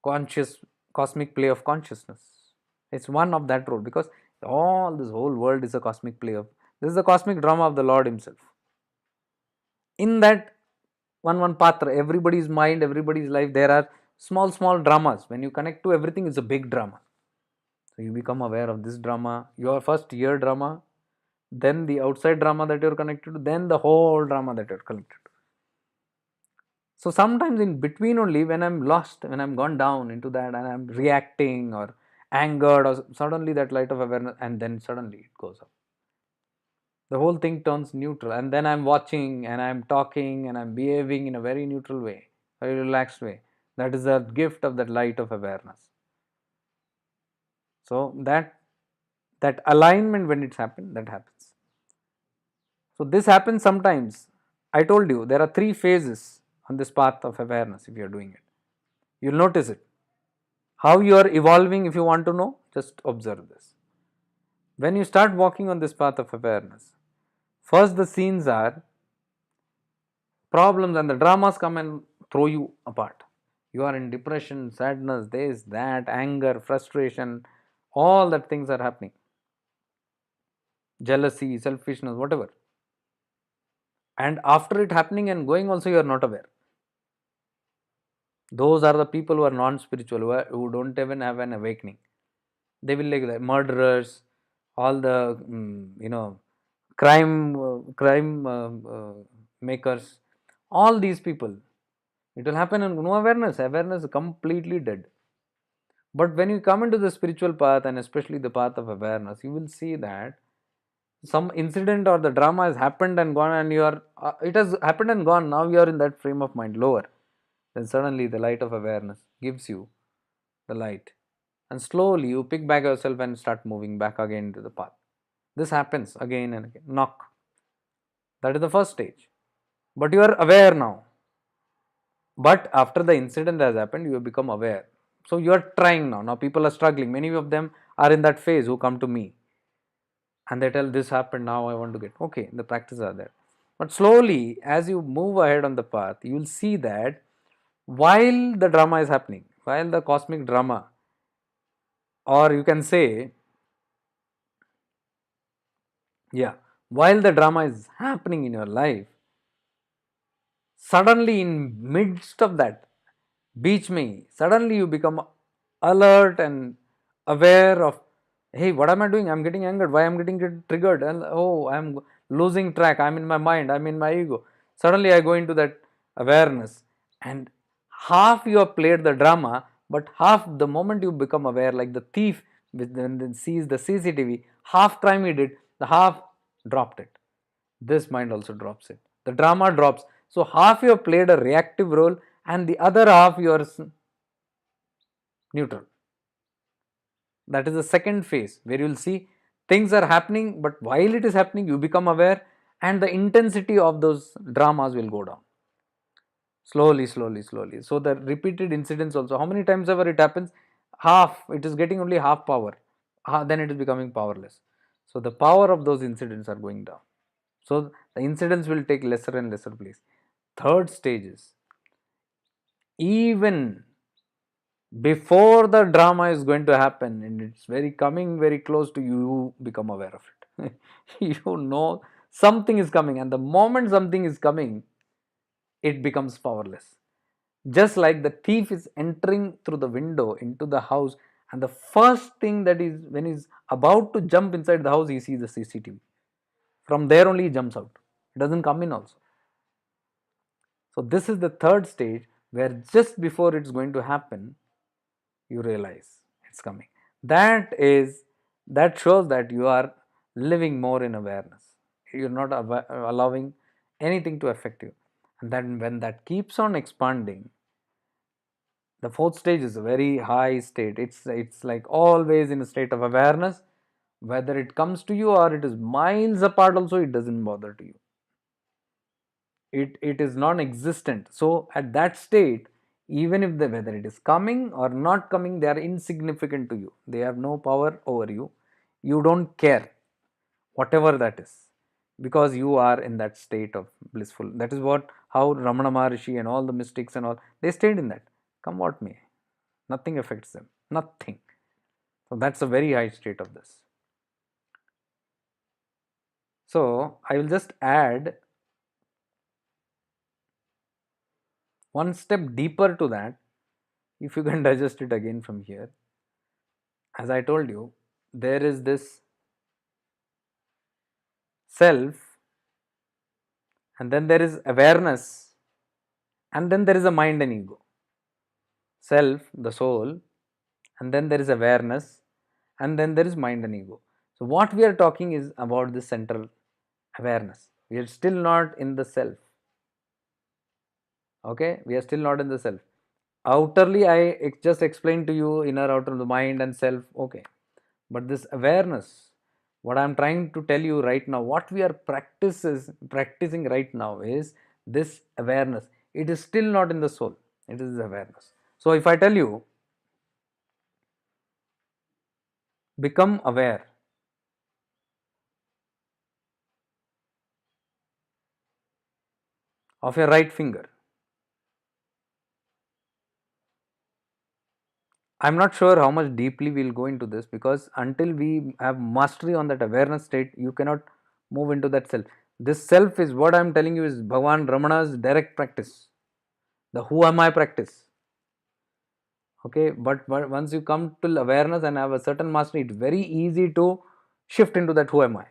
conscious cosmic play of consciousness. It's one of that role, because all this whole world is a cosmic play of, this is the cosmic drama of the Lord himself. In that one patra, everybody's mind, everybody's life, there are small dramas. When you connect to everything, it's a big drama. So you become aware of this drama, your first year drama, then the outside drama that you're connected to, then the whole drama that you're connected to. So sometimes in between only, when I'm lost, when I'm gone down into that and I'm reacting or angered, or suddenly that light of awareness, and then suddenly it goes up. The whole thing turns neutral, and then I'm watching and I'm talking and I'm behaving in a very neutral way, very relaxed way. That is the gift of that light of awareness. So that alignment, when it's happened, that happens. So this happens sometimes. I told you there are 3 phases on this path of awareness. If you're doing it, you'll notice it. How you are evolving, if you want to know, just observe this. When you start walking on this path of awareness, first the scenes are problems and the dramas come and throw you apart. You are in depression, sadness, this, that, anger, frustration, all that things are happening. Jealousy, selfishness, whatever. And after it happening and going also, you are not aware. Those are the people who are non-spiritual, who don't even have an awakening. They will like that, murderers, all the crime makers, all these people. It will happen in no awareness. Awareness is completely dead. But when you come into the spiritual path, and especially the path of awareness, you will see that some incident or the drama has happened and gone, and you are it has happened and gone. Now you are in that frame of mind lower. Then suddenly the light of awareness gives you the light, and slowly you pick back yourself and start moving back again into the path. This happens again and again. Knock. That is the first stage. But you are aware now. But after the incident has happened, you have become aware. So you are trying now. Now people are struggling. Many of them are in that phase who come to me and they tell this happened, now I want to get. Okay, the practices are there. But slowly, as you move ahead on the path, you will see that while the drama is happening, while the cosmic drama, or you can say, yeah, while the drama is happening in your life, suddenly in midst of that beach me, suddenly you become alert and aware of, hey, what am I doing? I'm getting angered. Why I'm getting triggered? And oh, I'm losing track. I'm in my mind. I'm in my ego. Suddenly I go into that awareness, and half you have played the drama, but half the moment you become aware, like the thief when sees the CCTV, half crime he did, the half dropped it. This mind also drops it. The drama drops. So half you have played a reactive role, and the other half you are neutral. That is the second phase where you will see things are happening, but while it is happening, you become aware, and the intensity of those dramas will go down. Slowly, slowly, slowly. So the repeated incidents also, how many times ever it happens, half, it is getting only half power. Then it is becoming powerless. So the power of those incidents are going down. So the incidents will take lesser and lesser place. Third stage is, even before the drama is going to happen and it's very coming very close to you, you become aware of it. You know something is coming, and the moment something is coming, it becomes powerless. Just like the thief is entering through the window into the house, and the first thing that is, when he's about to jump inside the house, he sees the CCTV. From there only he jumps out. It doesn't come in also. So this is the third stage, where just before it's going to happen, you realize it's coming. That shows that you are living more in awareness. You're not allowing anything to affect you. And then when that keeps on expanding, the fourth stage is a very high state. It's like always in a state of awareness. Whether it comes to you or it is miles apart also, it doesn't bother to you. It is non-existent. So at that state, even if the whether it is coming or not coming, they are insignificant to you. They have no power over you. You don't care whatever that is, because you are in that state of blissful. That is what, how Ramana Maharishi and all the mystics and all, they stayed in that. Come what may, nothing affects them, nothing. So that's a very high state of this. So I will just add one step deeper to that, if you can digest it again from here. As I told you, there is this self, and then there is awareness, and then there is a mind and ego. Self, the soul, and then there is awareness, and then there is mind and ego. So, what we are talking is about the central awareness. We are still not in the self. Okay, we are still not in the self. Outerly, I just explained to you inner, outer, the mind and self. Okay, but this awareness, what I'm trying to tell you right now, what we are practicing right now is this awareness. It is still not in the soul. It is awareness. So if I tell you, become aware of your right finger, I'm not sure how much deeply we'll go into this, because until we have mastery on that awareness state, you cannot move into that self. This self is what I'm telling you is Bhagavan Ramana's direct practice, the who am I practice. Okay, but once you come to awareness and have a certain mastery, it's very easy to shift into that who am I.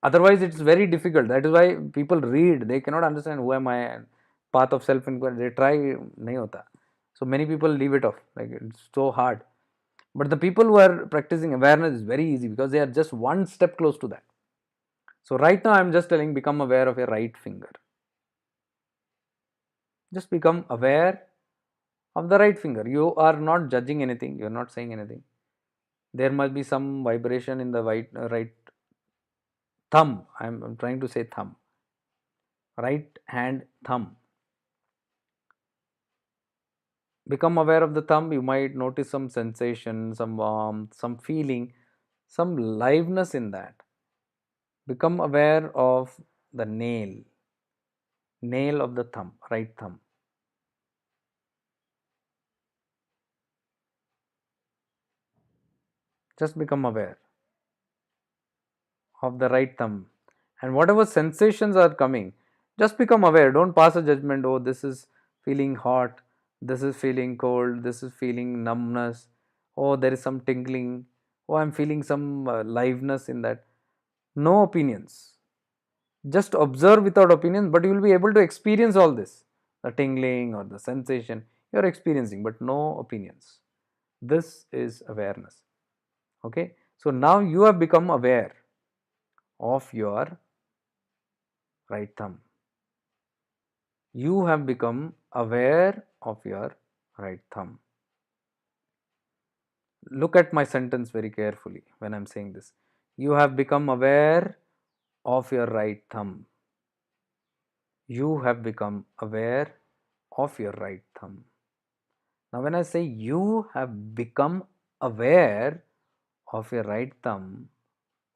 Otherwise, it's very difficult. That is why people read, they cannot understand who am I and path of self inquiry. They try, nahi hota. So many people leave it off. Like it's so hard. But the people who are practicing awareness is very easy, because they are just one step close to that. So right now, I'm just telling, become aware of your right finger. Just become aware of the right finger. You are not judging anything. You are not saying anything. There must be some vibration in the right thumb. I'm trying to say thumb. Right hand thumb. Become aware of the thumb, you might notice some sensation, some warmth, some feeling, some liveness in that. Become aware of the nail of the thumb, right thumb. Just become aware of the right thumb. And whatever sensations are coming, just become aware. Don't pass a judgment. Oh, this is feeling hot, this is feeling cold, this is feeling numbness. Oh, there is some tingling. Oh, I'm feeling some liveness in that. No opinions. Just observe without opinions, but you will be able to experience all this, the tingling or the sensation you are experiencing, but no opinions. This is awareness. Okay, so now you have become aware of your right thumb. You have become aware of your right thumb. Look at my sentence very carefully when I'm saying this. You have become aware of your right thumb. You have become aware of your right thumb. Now, when I say you have become aware of your right thumb,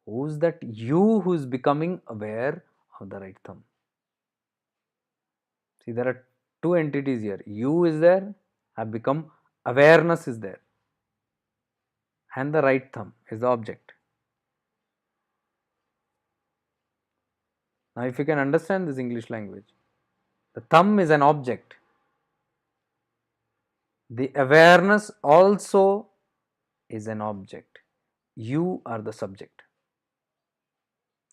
who's that you who is becoming aware of the right thumb? See, there are two entities here. You is there, have become, awareness is there, and the right thumb is the object. Now, if you can understand this English language, the thumb is an object. The awareness also is an object. You are the subject.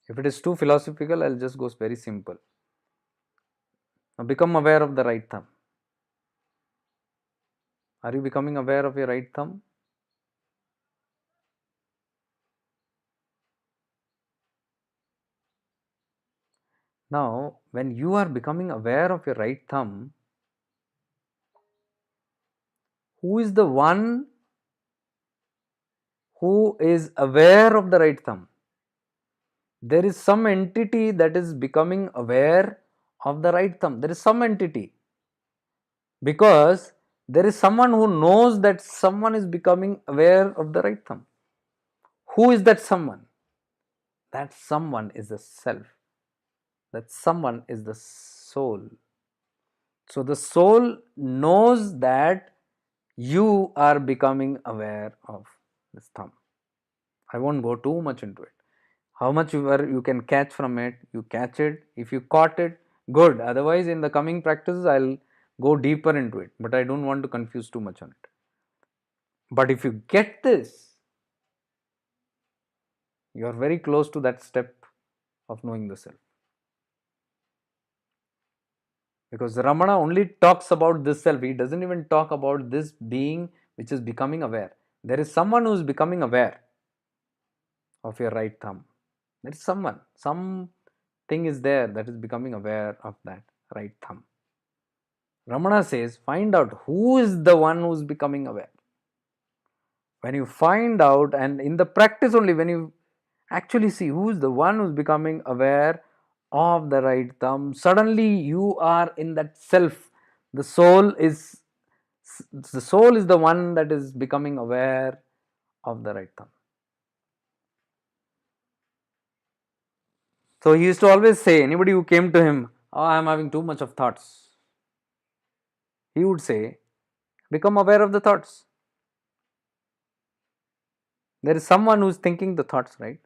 If it is too philosophical, I'll just go very simple. Now, become aware of the right thumb. Are you becoming aware of your right thumb? Now, when you are becoming aware of your right thumb, who is the one who is aware of the right thumb? There is some entity that is becoming aware of the right thumb. There is some entity, because there is someone who knows that someone is becoming aware of the right thumb. Who is that someone? That someone is the self. That someone is the soul. So the soul knows that you are becoming aware of this thumb. I won't go too much into it. How much you can catch from it, you catch it. If you caught it, good. Otherwise, in the coming practices, I'll go deeper into it. But I don't want to confuse too much on it. But if you get this, you are very close to that step of knowing the self. Because Ramana only talks about this self. He doesn't even talk about this being which is becoming aware. There is someone who is becoming aware of your right thumb. There is someone, something is there that is becoming aware of that right thumb. Ramana says, find out who is the one who is becoming aware. When you find out, and in the practice only, when you actually see who is the one who is becoming aware of the right thumb, suddenly you are in that self. The soul is the one that is becoming aware of the right thumb. So he used to always say, anybody who came to him, oh, I am having too much of thoughts, he would say, become aware of the thoughts. There is someone who is thinking the thoughts, right?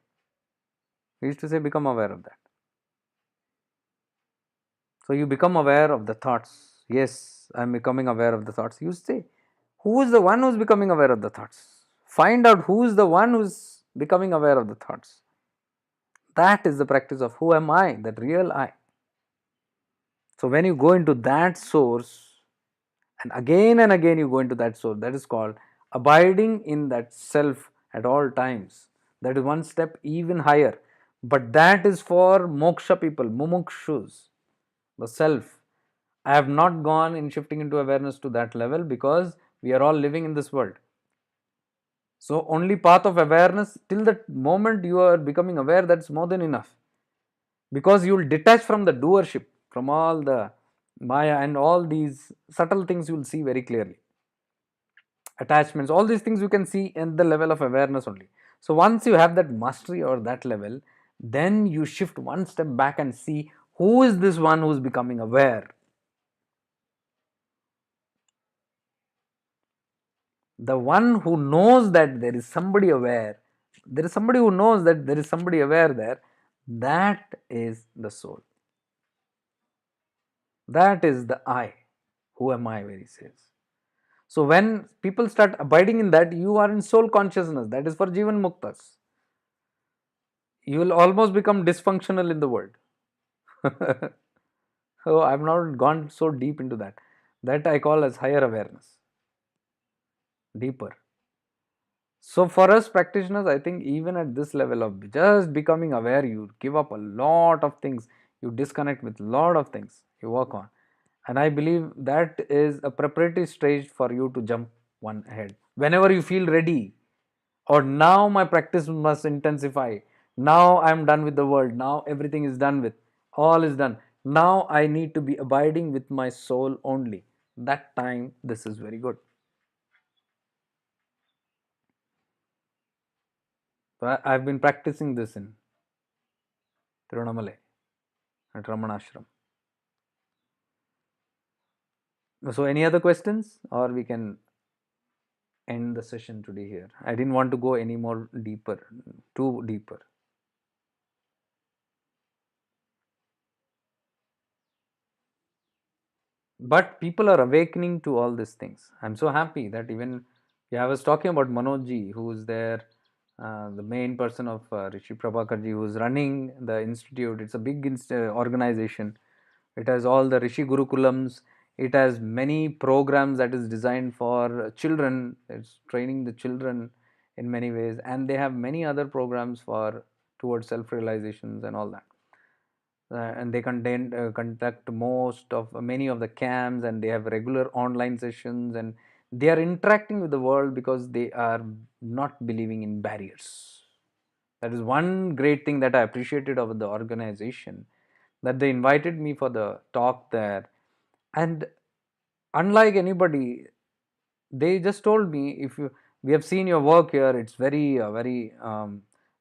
He used to say, become aware of that. So you become aware of the thoughts. Yes, I am becoming aware of the thoughts. You say, who is the one who is becoming aware of the thoughts? Find out who is the one who is becoming aware of the thoughts. That is the practice of who am I, that real I. So when you go into that source, and again you go into that source, that is called abiding in that self at all times. That is one step even higher. But that is for moksha people, mumukshus, the self. I have not gone in shifting into awareness to that level because we are all living in this world. So only path of awareness, till the moment you are becoming aware, that's more than enough. Because you will detach from the doership, from all the maya and all these subtle things, you will see very clearly. attachments, all these things you can see in the level of awareness only. So once you have that mastery or that level, then you shift one step back and see who is this one who is becoming aware. The one who knows that there is somebody aware, there is somebody who knows that there is somebody aware there, that is the soul. That is the I. Who am I, where he says. So when people start abiding in that, you are in soul consciousness. That is for Jivan Muktas. You will almost become dysfunctional in the world. So I've not gone so deep into that. That I call as higher awareness, deeper. So for us practitioners, I think even at this level of just becoming aware, you give up a lot of things, you disconnect with a lot of things you work on. And I believe that is a preparatory stage for you to jump one ahead. Whenever you feel ready, or now my practice must intensify, now I'm done with the world, now everything is done with, all is done. Now I need to be abiding with my soul only. That time, this is very good. So I've been practicing this in Tirunamalai at Ramanashram. So, any other questions, or we can end the session today here? I didn't want to go any more deeper, too deeper. But people are awakening to all these things. I'm so happy that even, yeah, I was talking about Manojji, who is there, the main person of Rishi Prabhakarji, who is running the institute. It's a big organization. It has all the Rishi Gurukulams. It has many programs that is designed for children. It's training the children in many ways, and they have many other programs for towards self-realizations and all that. And they conduct most of many of the camps, and they have regular online sessions, and they are interacting with the world because they are not believing in barriers. That is one great thing that I appreciated of the organization, that they invited me for the talk there. And unlike anybody, they just told me, if you, we have seen your work here, it's very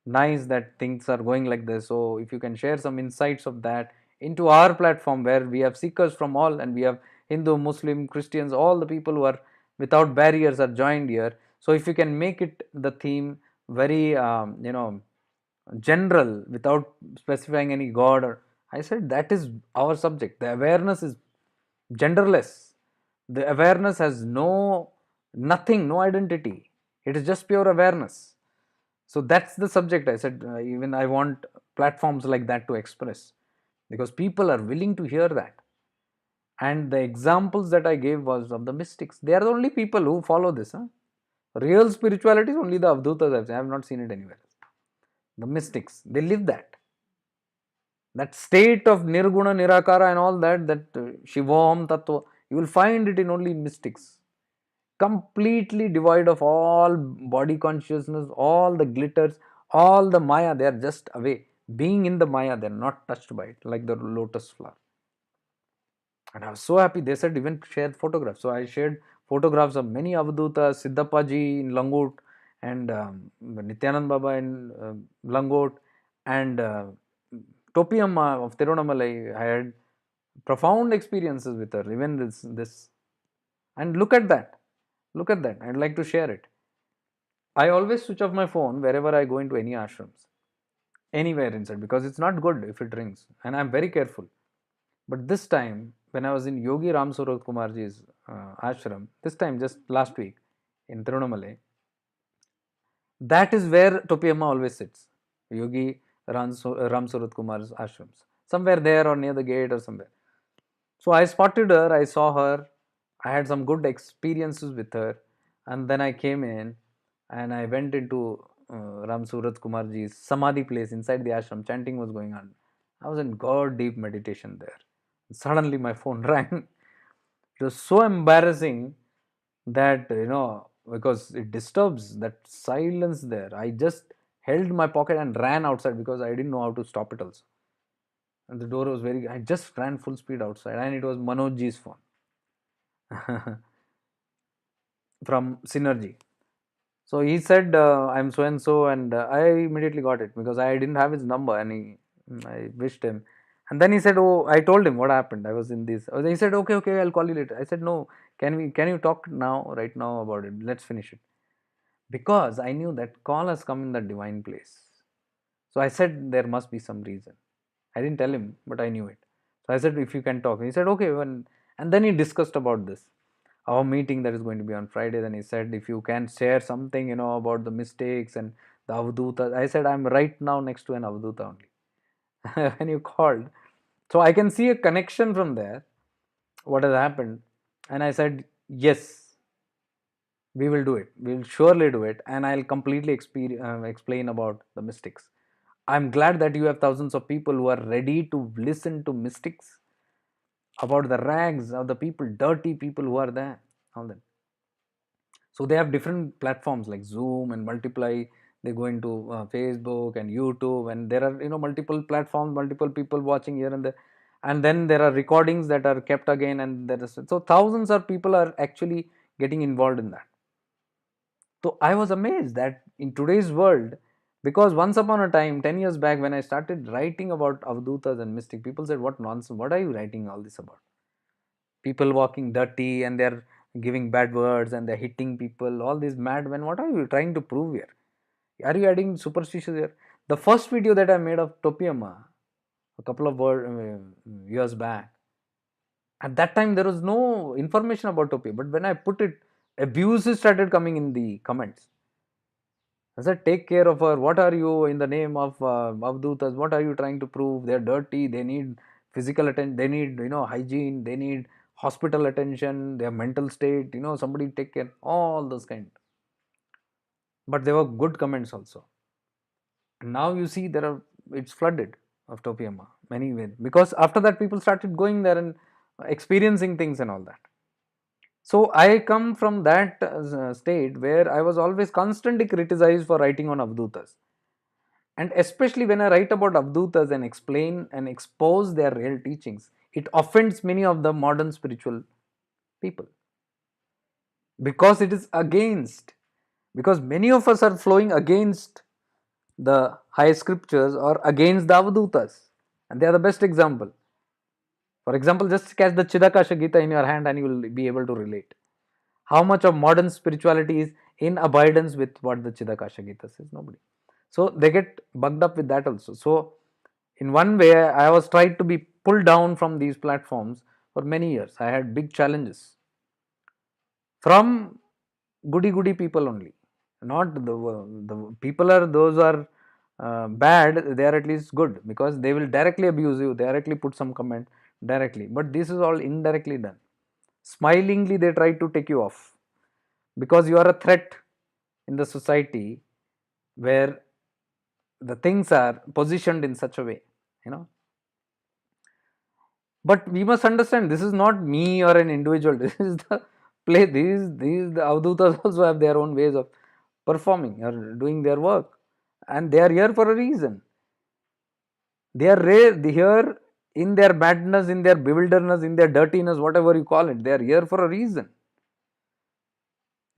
nice that things are going like this, so if you can share some insights of that into our platform, where we have seekers from all, and we have Hindu, Muslim, Christians, all the people who are without barriers are joined here. So if you can make it the theme very general, without specifying any god, or I said that is our subject. The awareness is genderless. The awareness has nothing, no identity. It is just pure awareness. So that's the subject. I said, even I want platforms like that to express, because people are willing to hear that. And the examples that I gave was of the mystics. They are the only people who follow this. Huh? Real spirituality is only the Avdutas. I have not seen it anywhere. The mystics, they live that. That state of Nirguna, Nirakara, and all that, Shivam Tattva, you will find it in only mystics. Completely devoid of all body consciousness, all the glitters, all the Maya, they are just away. Being in the Maya, they are not touched by it, like the lotus flower. And I was so happy. They said even share photographs. So I shared photographs of many Avdutas, Siddhapaji in Langot, and Nityanand Baba in Langot, and Topiamma of Tirunamalai. I had profound experiences with her. Even this, and look at that. Look at that. I'd like to share it. I always switch off my phone wherever I go into any ashrams, anywhere inside, because it's not good if it rings, and I'm very careful. But this time, when I was in Yogi Ram Surat Kumarji's ashram, this time just last week in Tirunamalai, that is where Topiamma always sits. Yogi Ram Surat Kumar's ashrams. Somewhere there or near the gate or somewhere. So I spotted her, I saw her, I had some good experiences with her, and then I came in and I went into Ram Surat Kumarji's Samadhi place inside the ashram. Chanting was going on. I was in God deep meditation there. Suddenly my phone rang. It was so embarrassing that, because it disturbs that silence there. I just held my pocket and ran outside because I didn't know how to stop it also. And the door was I just ran full speed outside, and it was Manojji's phone. from Synergy. So he said, I'm so and so, and I immediately got it because I didn't have his number, and I wished him. And then he said, "Oh, I told him what happened. I was in this." He said, "Okay, okay, I'll call you later." I said, "No, can you talk now, right now about it? Let's finish it." Because I knew that call has come in the divine place. So I said, there must be some reason. I didn't tell him, but I knew it. So I said, if you can talk. He said, okay. And then he discussed about this, our meeting that is going to be on Friday. Then he said, if you can share something, about the mistakes and the avduta. I said, I'm right now next to an avduta only. When you called. So I can see a connection from there, what has happened. And I said, yes, we will do it. We'll surely do it. And I'll completely explain about the mystics. I'm glad that you have thousands of people who are ready to listen to mystics about the rags of the people, dirty people who are there. All that. So they have different platforms like Zoom and Multiply. They go into Facebook and YouTube, and there are multiple platforms, multiple people watching here and there. And then there are recordings that are kept again, and there is so thousands of people are actually getting involved in that. So I was amazed that in today's world, because once upon a time, 10 years back, when I started writing about avdutas and mystic, people said, what nonsense, what are you writing all this about? People walking dirty and they're giving bad words and they're hitting people, all these madmen, what are you trying to prove here? Are you adding superstitions here? The first video that I made of Topiama, a couple of years back, at that time there was no information about Topiama, but when I put it, abuses started coming in the comments. I said, take care of her. What are you in the name of Avdutas? What are you trying to prove? They're dirty. They need physical attention. They need, hygiene. They need hospital attention. Their mental state. Somebody take care. All those kind. But there were good comments also. And now you see it's flooded of Topiama many ways because after that people started going there and experiencing things and all that. So I come from that state where I was always constantly criticized for writing on Avdutas. And especially when I write about Avdutas and explain and expose their real teachings, it offends many of the modern spiritual people because it is against, because many of us are flowing against the high scriptures or against the Avdutas, and they are the best example. For example, just catch the Chidakasha Gita in your hand and you will be able to relate. How much of modern spirituality is in abidance with what the Chidakasha Gita says? Nobody. So they get bugged up with that also. So in one way, I was tried to be pulled down from these platforms for many years. I had big challenges from goody people only. Not the people are those who are bad. They are at least good because they will directly abuse you, directly put some comment directly. But this is all indirectly done. Smilingly, they try to take you off because you are a threat in the society where the things are positioned in such a way, you know. But we must understand this is not me or an individual. This is the play. These the avdutas also have their own ways of performing or doing their work, and they are here for a reason. They are here in their madness, in their bewilderness, in their dirtiness, whatever you call it. They are here for a reason.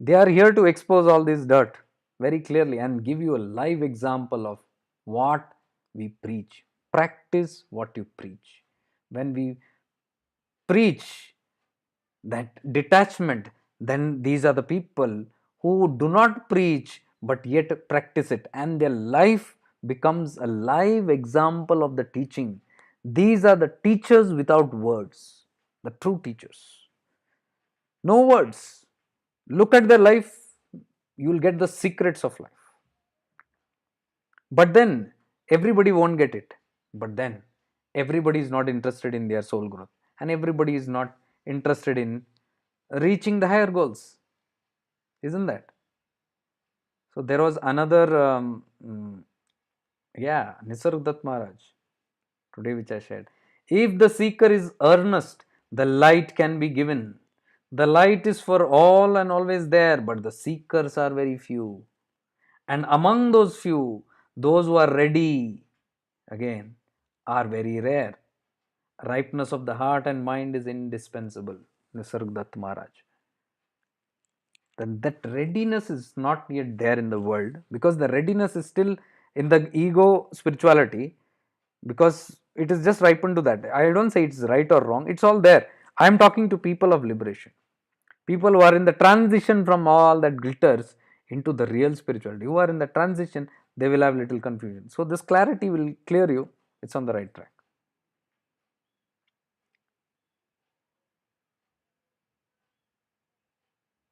They are here to expose all this dirt very clearly and give you a live example of what we preach. Practice what you preach. When we preach that detachment, then these are the people who do not preach but yet practice it, and their life becomes a live example of the teaching. These are the teachers without words, the true teachers. No words. Look at their life, you will get the secrets of life. But then everybody won't get it. But then everybody is not interested in their soul growth, and everybody is not interested in reaching the higher goals. Isn't that? So there was another, Nisargdat Maharaj today which I shared. If the seeker is earnest, the light can be given. The light is for all and always there, but the seekers are very few. And among those few, those who are ready, again, are very rare. Ripeness of the heart and mind is indispensable. Nisargdat Maharaj. then that readiness is not yet there in the world, because the readiness is still in the ego spirituality, because it is just ripened to that. I don't say it's right or wrong, it's all there. I am talking to people of liberation, people who are in the transition from all that glitters into the real spirituality. Who are in the transition, they will have little confusion, so this clarity will clear you. It's on the right track.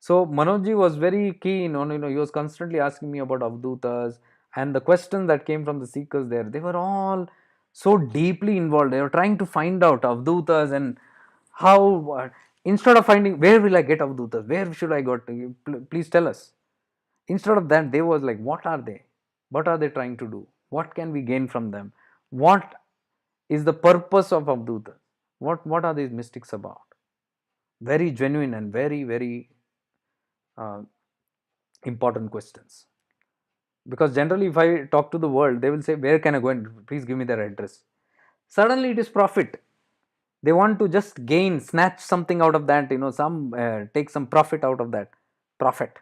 So Manojji was very keen on, he was constantly asking me about Avdutas, and the questions that came from the seekers there, they were all so deeply involved. They were trying to find out Avdutas and how, instead of finding where will I get Avdutas, where should I go to, please tell us. Instead of that, they was like, what are they? What are they trying to do? What can we gain from them? What is the purpose of Avdutas? What are these mystics about? Very genuine and very, very uh, important questions. Because generally, if I talk to the world, they will say, where can I go, and please give me their address. Suddenly it is profit. They want to just gain, snatch something out of that, some take some profit out of that. Profit.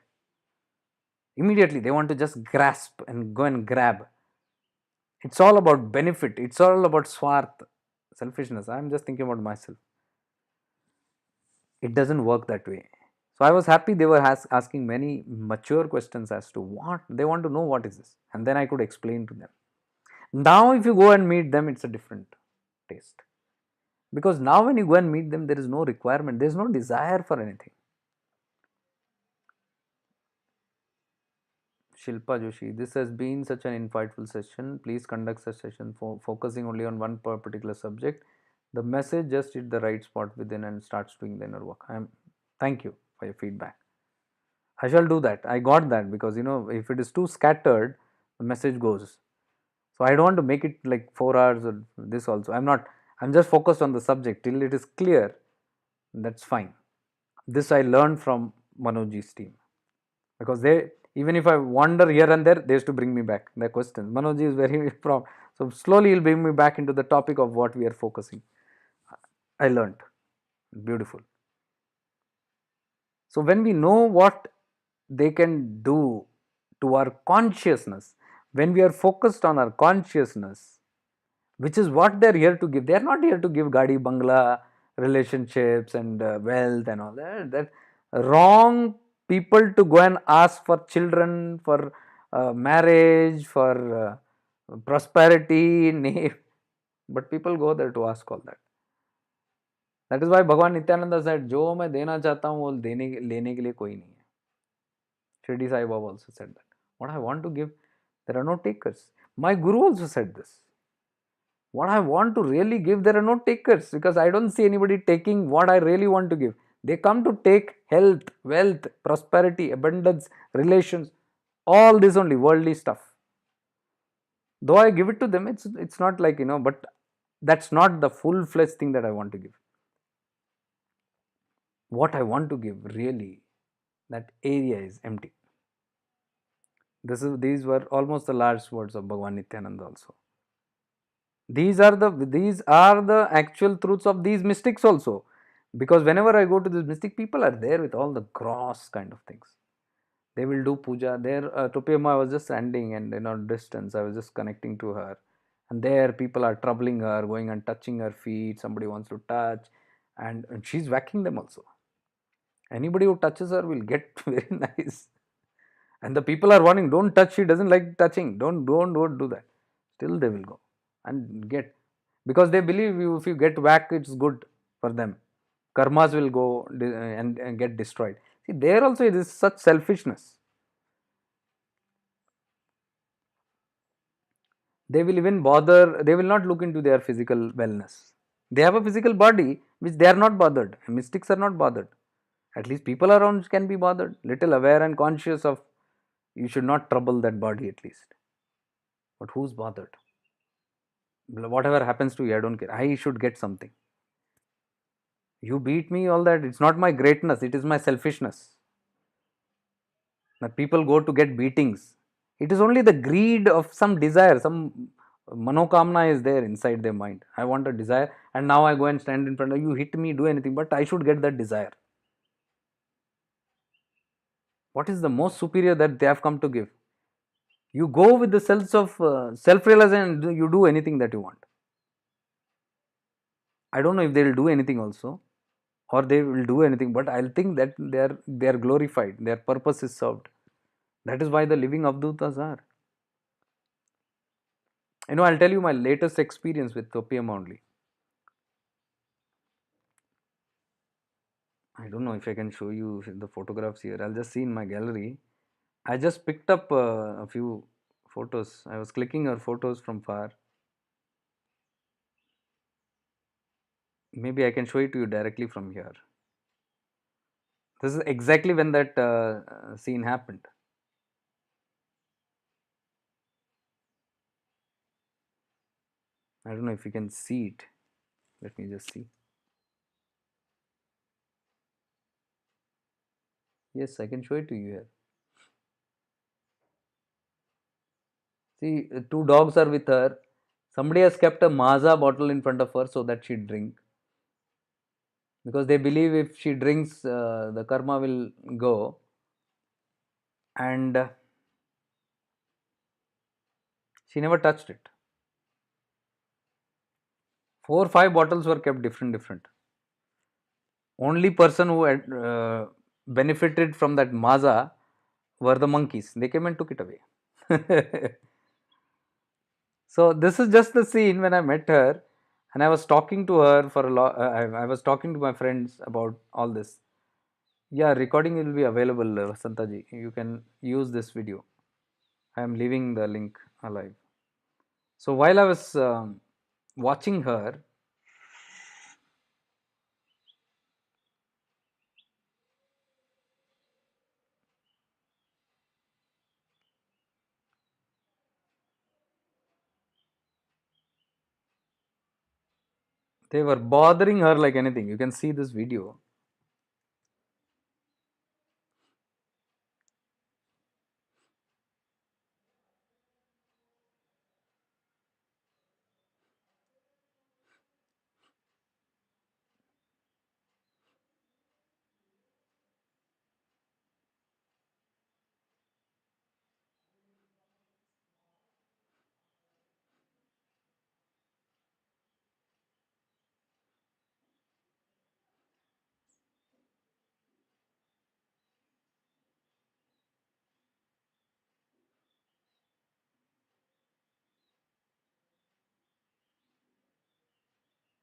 Immediately they want to just grasp and go and grab. It's all about benefit. It's all about swarth, selfishness. I'm just thinking about myself. It doesn't work that way. So I was happy they were asking many mature questions as to what they want to know, what is this, and then I could explain to them. Now if you go and meet them, it's a different taste, because now when you go and meet them, there is no requirement, there is no desire for anything. Shilpa Joshi, this has been such an insightful session. Please conduct such session for focusing only on one particular subject. The message just hit the right spot within and starts doing the inner work. Thank you for your feedback. I shall do that. I got that, because if it is too scattered, the message goes. So I don't want to make it like 4 hours or this also. I'm just focused on the subject till it is clear. That's fine. This I learned from Manojji's team, because they, even if I wander here and there, they used to bring me back their questions. Manojji is very prompt, so slowly he'll bring me back into the topic of what we are focusing. I learned. Beautiful. So when we know what they can do to our consciousness, when we are focused on our consciousness, which is what they're here to give. They are not here to give gadi bangla, relationships and wealth and all that. That wrong people to go and ask for children, for marriage, for prosperity, name. But people go there to ask all that. That is why Bhagwan Nityananda said, जो मैं देना चाहता हूँ वो देने लेने के लिए कोई नहीं है. Shirdi Sai Baba also said that. What I want to give, there are no takers. My Guru also said this. What I want to really give, there are no takers, because I don't see anybody taking what I really want to give. They come to take health, wealth, prosperity, abundance, relations, all this only worldly stuff. Though I give it to them, it's not like, but that's not the full-fledged thing that I want to give. What I want to give really, that area is empty. These were almost the last words of Bhagwan Nityananda also. These are the actual truths of these mystics also, because whenever I go to this mystic, people are there with all the gross kind of things. They will do puja there. Topiama, I was just standing, and distance I was just connecting to her, and there people are troubling her, going and touching her feet. Somebody wants to touch, and she's whacking them also. Anybody who touches her will get very nice, and the people are warning, don't touch, she doesn't like touching, don't do that. Still they will go and get, because they believe if you get whacked, it's good for them. Karmas will go and get destroyed. See, there also it is such selfishness. They will even bother, they will not look into their physical wellness. They have a physical body which they are not bothered. Mystics are not bothered. At least people around can be bothered, little aware and conscious of, you should not trouble that body at least. But who's bothered? Whatever happens to you, I don't care. I should get something. You beat me, all that, it's not my greatness, it is my selfishness. That people go to get beatings. It is only the greed of some desire, some manokamna is there inside their mind. I want a desire, and now I go and stand in front of you, hit me, do anything, but I should get that desire. What is the most superior that they have come to give? You go with the sense of self-realization and you do anything that you want. I don't know if they will do anything also, or they will do anything, but I'll think that they are glorified, their purpose is served. That is why the living avdutas are. I'll tell you my latest experience with opium only. I don't know if I can show you the photographs here. I'll just see in my gallery. I just picked up a few photos. I was clicking her photos from far. Maybe I can show it to you directly from here. This is exactly when that scene happened. I don't know if you can see it. Let me just see. Yes, I can show it to you here. See, two dogs are with her. Somebody has kept a Maza bottle in front of her so that she drink, because they believe if she drinks, the karma will go. And she never touched it. 4 5 bottles were kept different. Only person who had benefited from that Maza were the monkeys. They came and took it away. So this is just the scene when I met her, and I was talking to her for a lot. I was talking to my friends about all this. Yeah, recording will be available, Santaji. You can use this video. I am leaving the link alive. So while I was watching her, they were bothering her like anything. You can see this video.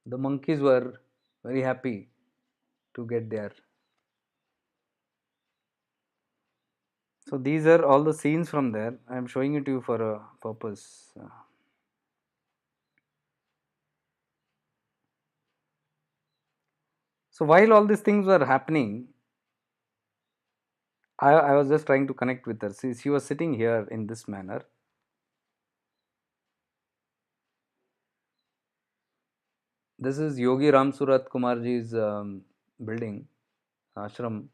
The monkeys were very happy to get there. So these are all the scenes from there. I am showing it to you for a purpose. So while all these things were happening, I was just trying to connect with her. See, she was sitting here in this manner. This is Yogi Ram Surat Kumarji's building, ashram.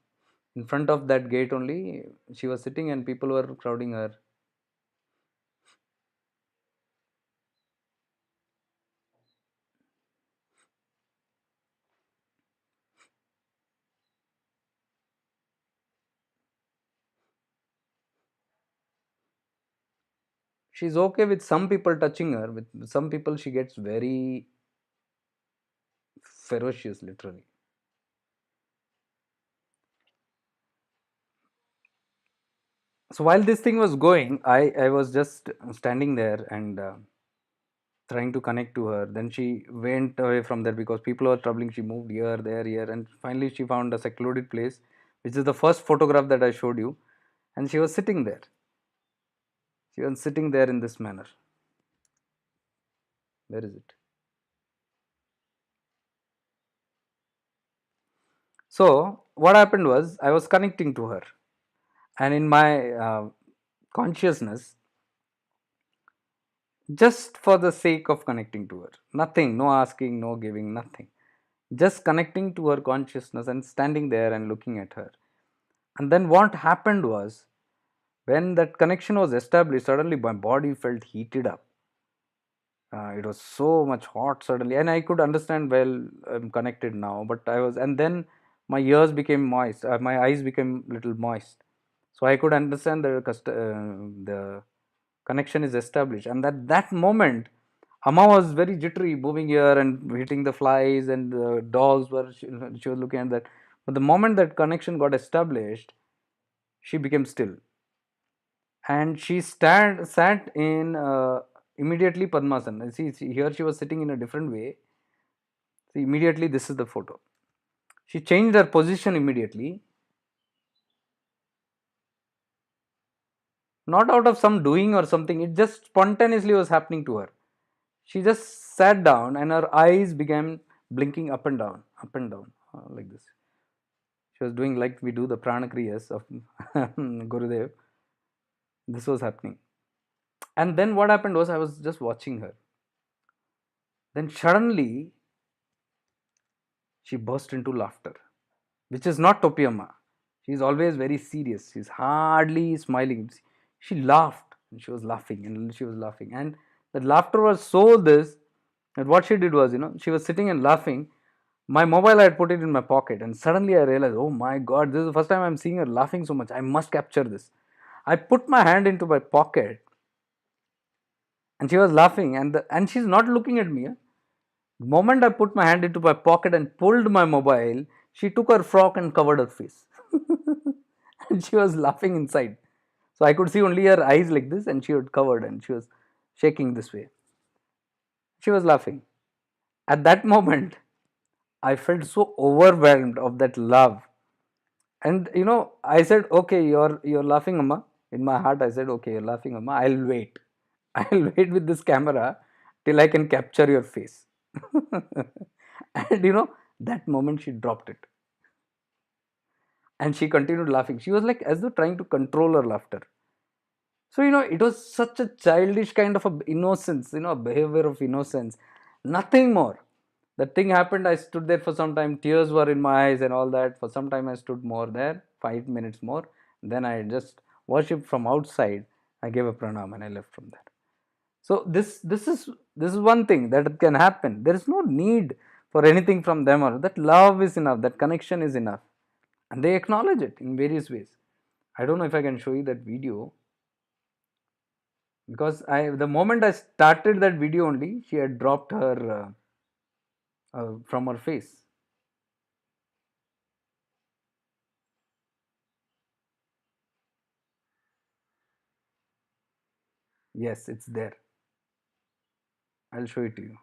In front of that gate only, she was sitting and people were crowding her. She's okay with some people touching her. With some people, she gets very ferocious, literally. So while this thing was going, I was just standing there and trying to connect to her. Then she went away from there because people were troubling. She moved here, there, here, and finally she found a secluded place, which is the first photograph that I showed you. And she was sitting there. She was sitting there in this manner. Where is it? So what happened was I was connecting to her, and in my consciousness, just for the sake of connecting to her, nothing, no asking, no giving, nothing, just connecting to her consciousness and standing there and looking at her. And then what happened was, when that connection was established, suddenly my body felt heated up. It was so much hot suddenly, and I could understand, well, I'm connected now, but I was, and then my ears became moist, my eyes became little moist. So I could understand the connection is established, and that moment, Amma was very jittery, moving here and hitting the flies, and the dogs were she was looking at that. But the moment that connection got established, she became still, and she sat in immediately Padmasana. See, here she was sitting in a different way. See, immediately this is the photo. She changed her position immediately, not out of some doing or something. It just spontaneously was happening to her. She just sat down, and her eyes began blinking up and down, like this. She was doing like we do the pranakriyas of Gurudev. This was happening. And then what happened was I was just watching her. Then suddenly she burst into laughter, which is not Topiamma. She's always very serious. She's hardly smiling. She laughed, and she was laughing, and she was laughing. And the laughter was so this that what she did was, she was sitting and laughing. My mobile, I had put it in my pocket, and suddenly I realized, oh my god, this is the first time I'm seeing her laughing so much. I must capture this. I put my hand into my pocket, and she was laughing, and she's not looking at me. The moment I put my hand into my pocket and pulled my mobile, she took her frock and covered her face. And she was laughing inside. So I could see only her eyes like this, and she had covered, and she was shaking this way. She was laughing. At that moment, I felt so overwhelmed of that love. And I said, okay, you're laughing, Amma. In my heart, I said, okay, you're laughing, Amma. I'll wait. I'll wait with this camera till I can capture your face. And that moment she dropped it. And she continued laughing. She was like as though trying to control her laughter. So, it was such a childish kind of a innocence, behavior of innocence. Nothing more. That thing happened. I stood there for some time. Tears were in my eyes and all that. For some time, I stood more there, 5 minutes more. Then I just worshipped from outside. I gave a pranam and I left from there. So this is one thing that can happen. There is no need for anything from them, or that love is enough. That connection is enough, and they acknowledge it in various ways. I don't know if I can show you that video, because the moment I started that video only, she had dropped her from her face. Yes, it's there. I'll show it to you.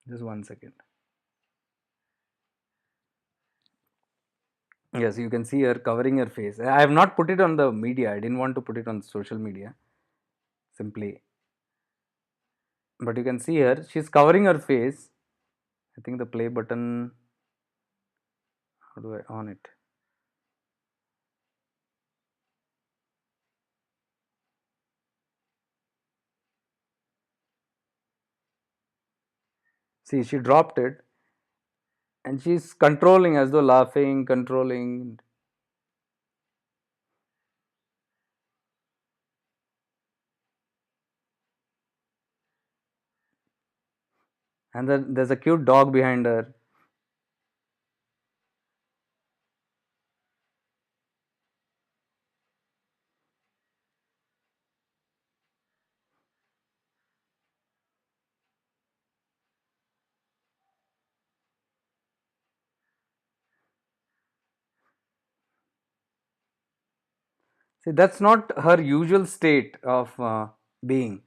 Just 1 second. Yes, you can see her covering her face. I have not put it on the media. I didn't want to put it on social media. Simply, but you can see her. She's covering her face. I think the play button. How do I on it? See, she dropped it, and she's controlling as though laughing, controlling. And then there's a cute dog behind her. See, that's not her usual state of being.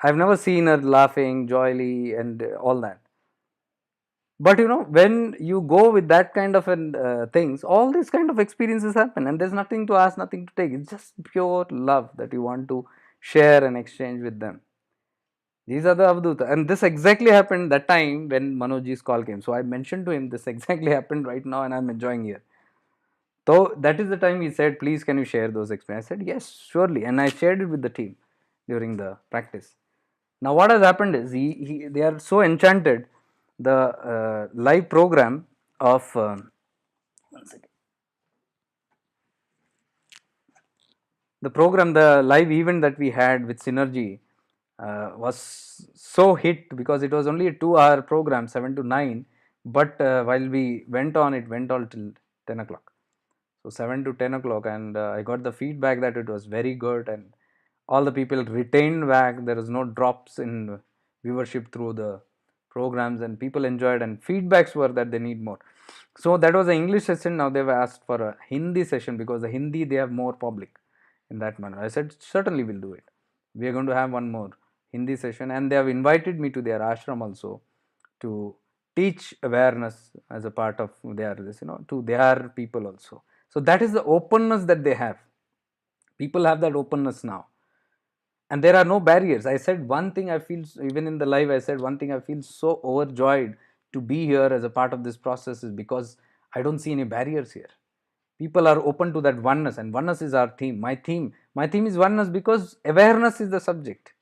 I've never seen her laughing, joyly, and all that. But when you go with that kind of things, all these kind of experiences happen, and there's nothing to ask, nothing to take. It's just pure love that you want to share and exchange with them. These are the avduta, and this exactly happened that time when Manojji's call came. So I mentioned to him, this exactly happened right now, and I'm enjoying here. So that is the time he said, please can you share those experiences? I said, yes, surely. And I shared it with the team during the practice. Now what has happened is they are so enchanted. The live program of one second. the program, the live event that we had with Synergy was so hit because it was only a 2 hour program, 7 to 9, but while we went on, it went on till 10 o'clock. So 7 to 10 o'clock, and I got the feedback that it was very good, and all the people retained back. There was no drops in viewership through the programs, and people enjoyed, and feedbacks were that they need more. So that was an English session. Now they've asked for a Hindi session because the Hindi, they have more public in that manner. I said certainly we'll do it. We are going to have one more Hindi session, and they have invited me to their ashram also to teach awareness as a part of their this, to their people also. So that is the openness that they have. People have that openness now, and there are no barriers. I said one thing I feel, even in the live, I said one thing I feel so overjoyed to be here as a part of this process is because I don't see any barriers here. People are open to that oneness, and oneness is our theme. My theme is oneness because awareness is the subject.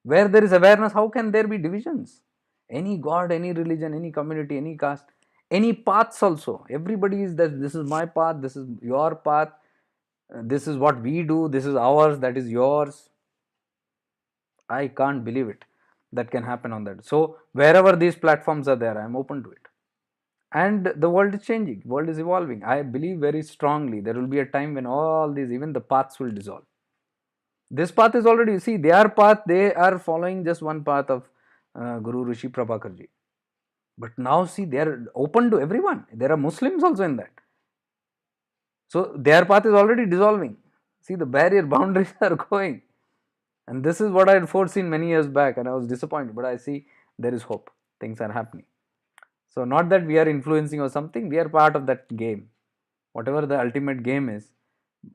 Where there is awareness, how can there be divisions? Any god, any religion, any community, any caste, any paths also. Everybody is that this is my path, this is your path, this is what we do, this is ours, that is yours. I can't believe it. That can happen on that. So wherever these platforms are there, I am open to it. And the world is changing, world is evolving. I believe very strongly there will be a time when all these, even the paths will dissolve. This path is already, see, their path, they are following just one path of Guru Rishi Prabhakarji. But now see, they are open to everyone. There are Muslims also in that. So their path is already dissolving. See, the barrier boundaries are going. And this is what I had foreseen many years back, and I was disappointed. But I see there is hope. Things are happening. So not that we are influencing or something, we are part of that game. Whatever the ultimate game is,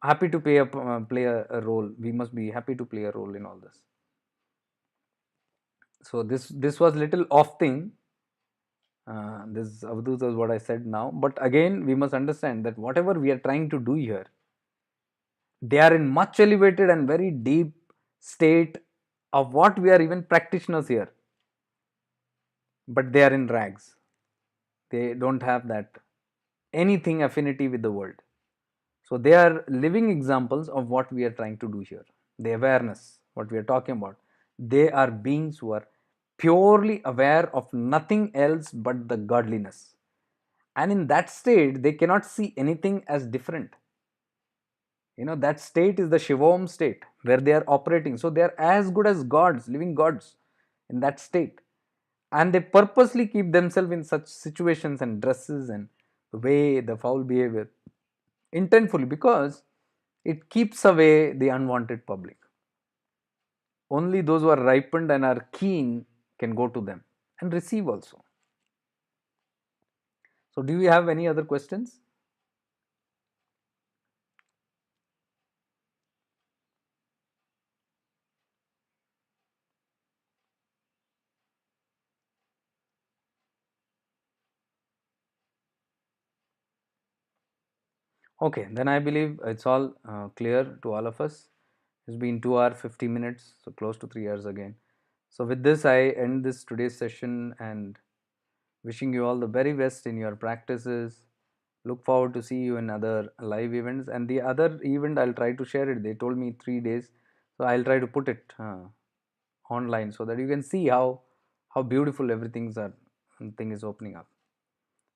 happy to play a role. We must be happy to play a role in all this. So this was little off thing. This Avadut was what I said now. But again, we must understand that whatever we are trying to do here, they are in much elevated and very deep state of what we are even practitioners here. But they are in rags. They don't have that anything affinity with the world. So they are living examples of what we are trying to do here. The awareness, what we are talking about. They are beings who are purely aware of nothing else but the godliness. And in that state, they cannot see anything as different. That state is the Shivom state where they are operating. So they are as good as gods, living gods in that state. And they purposely keep themselves in such situations and dresses and the way, the foul behavior, intentfully, because it keeps away the unwanted public. Only those who are ripened and are keen can go to them and receive also. So do you have any other questions? Okay, then I believe it's all clear to all of us. It's been 2 hours 50 minutes, so close to 3 hours again. So with this, I end this today's session and wishing you all the very best in your practices. Look forward to see you in other live events, and the other event I'll try to share it. They told me 3 days, so I'll try to put it online so that you can see how beautiful everything's are and thing is opening up.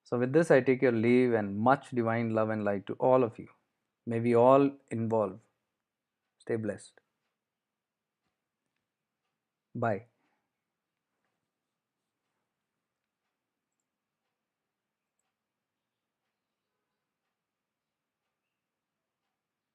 So with this, I take your leave and much divine love and light to all of you. May we all involve. Stay blessed. Bye.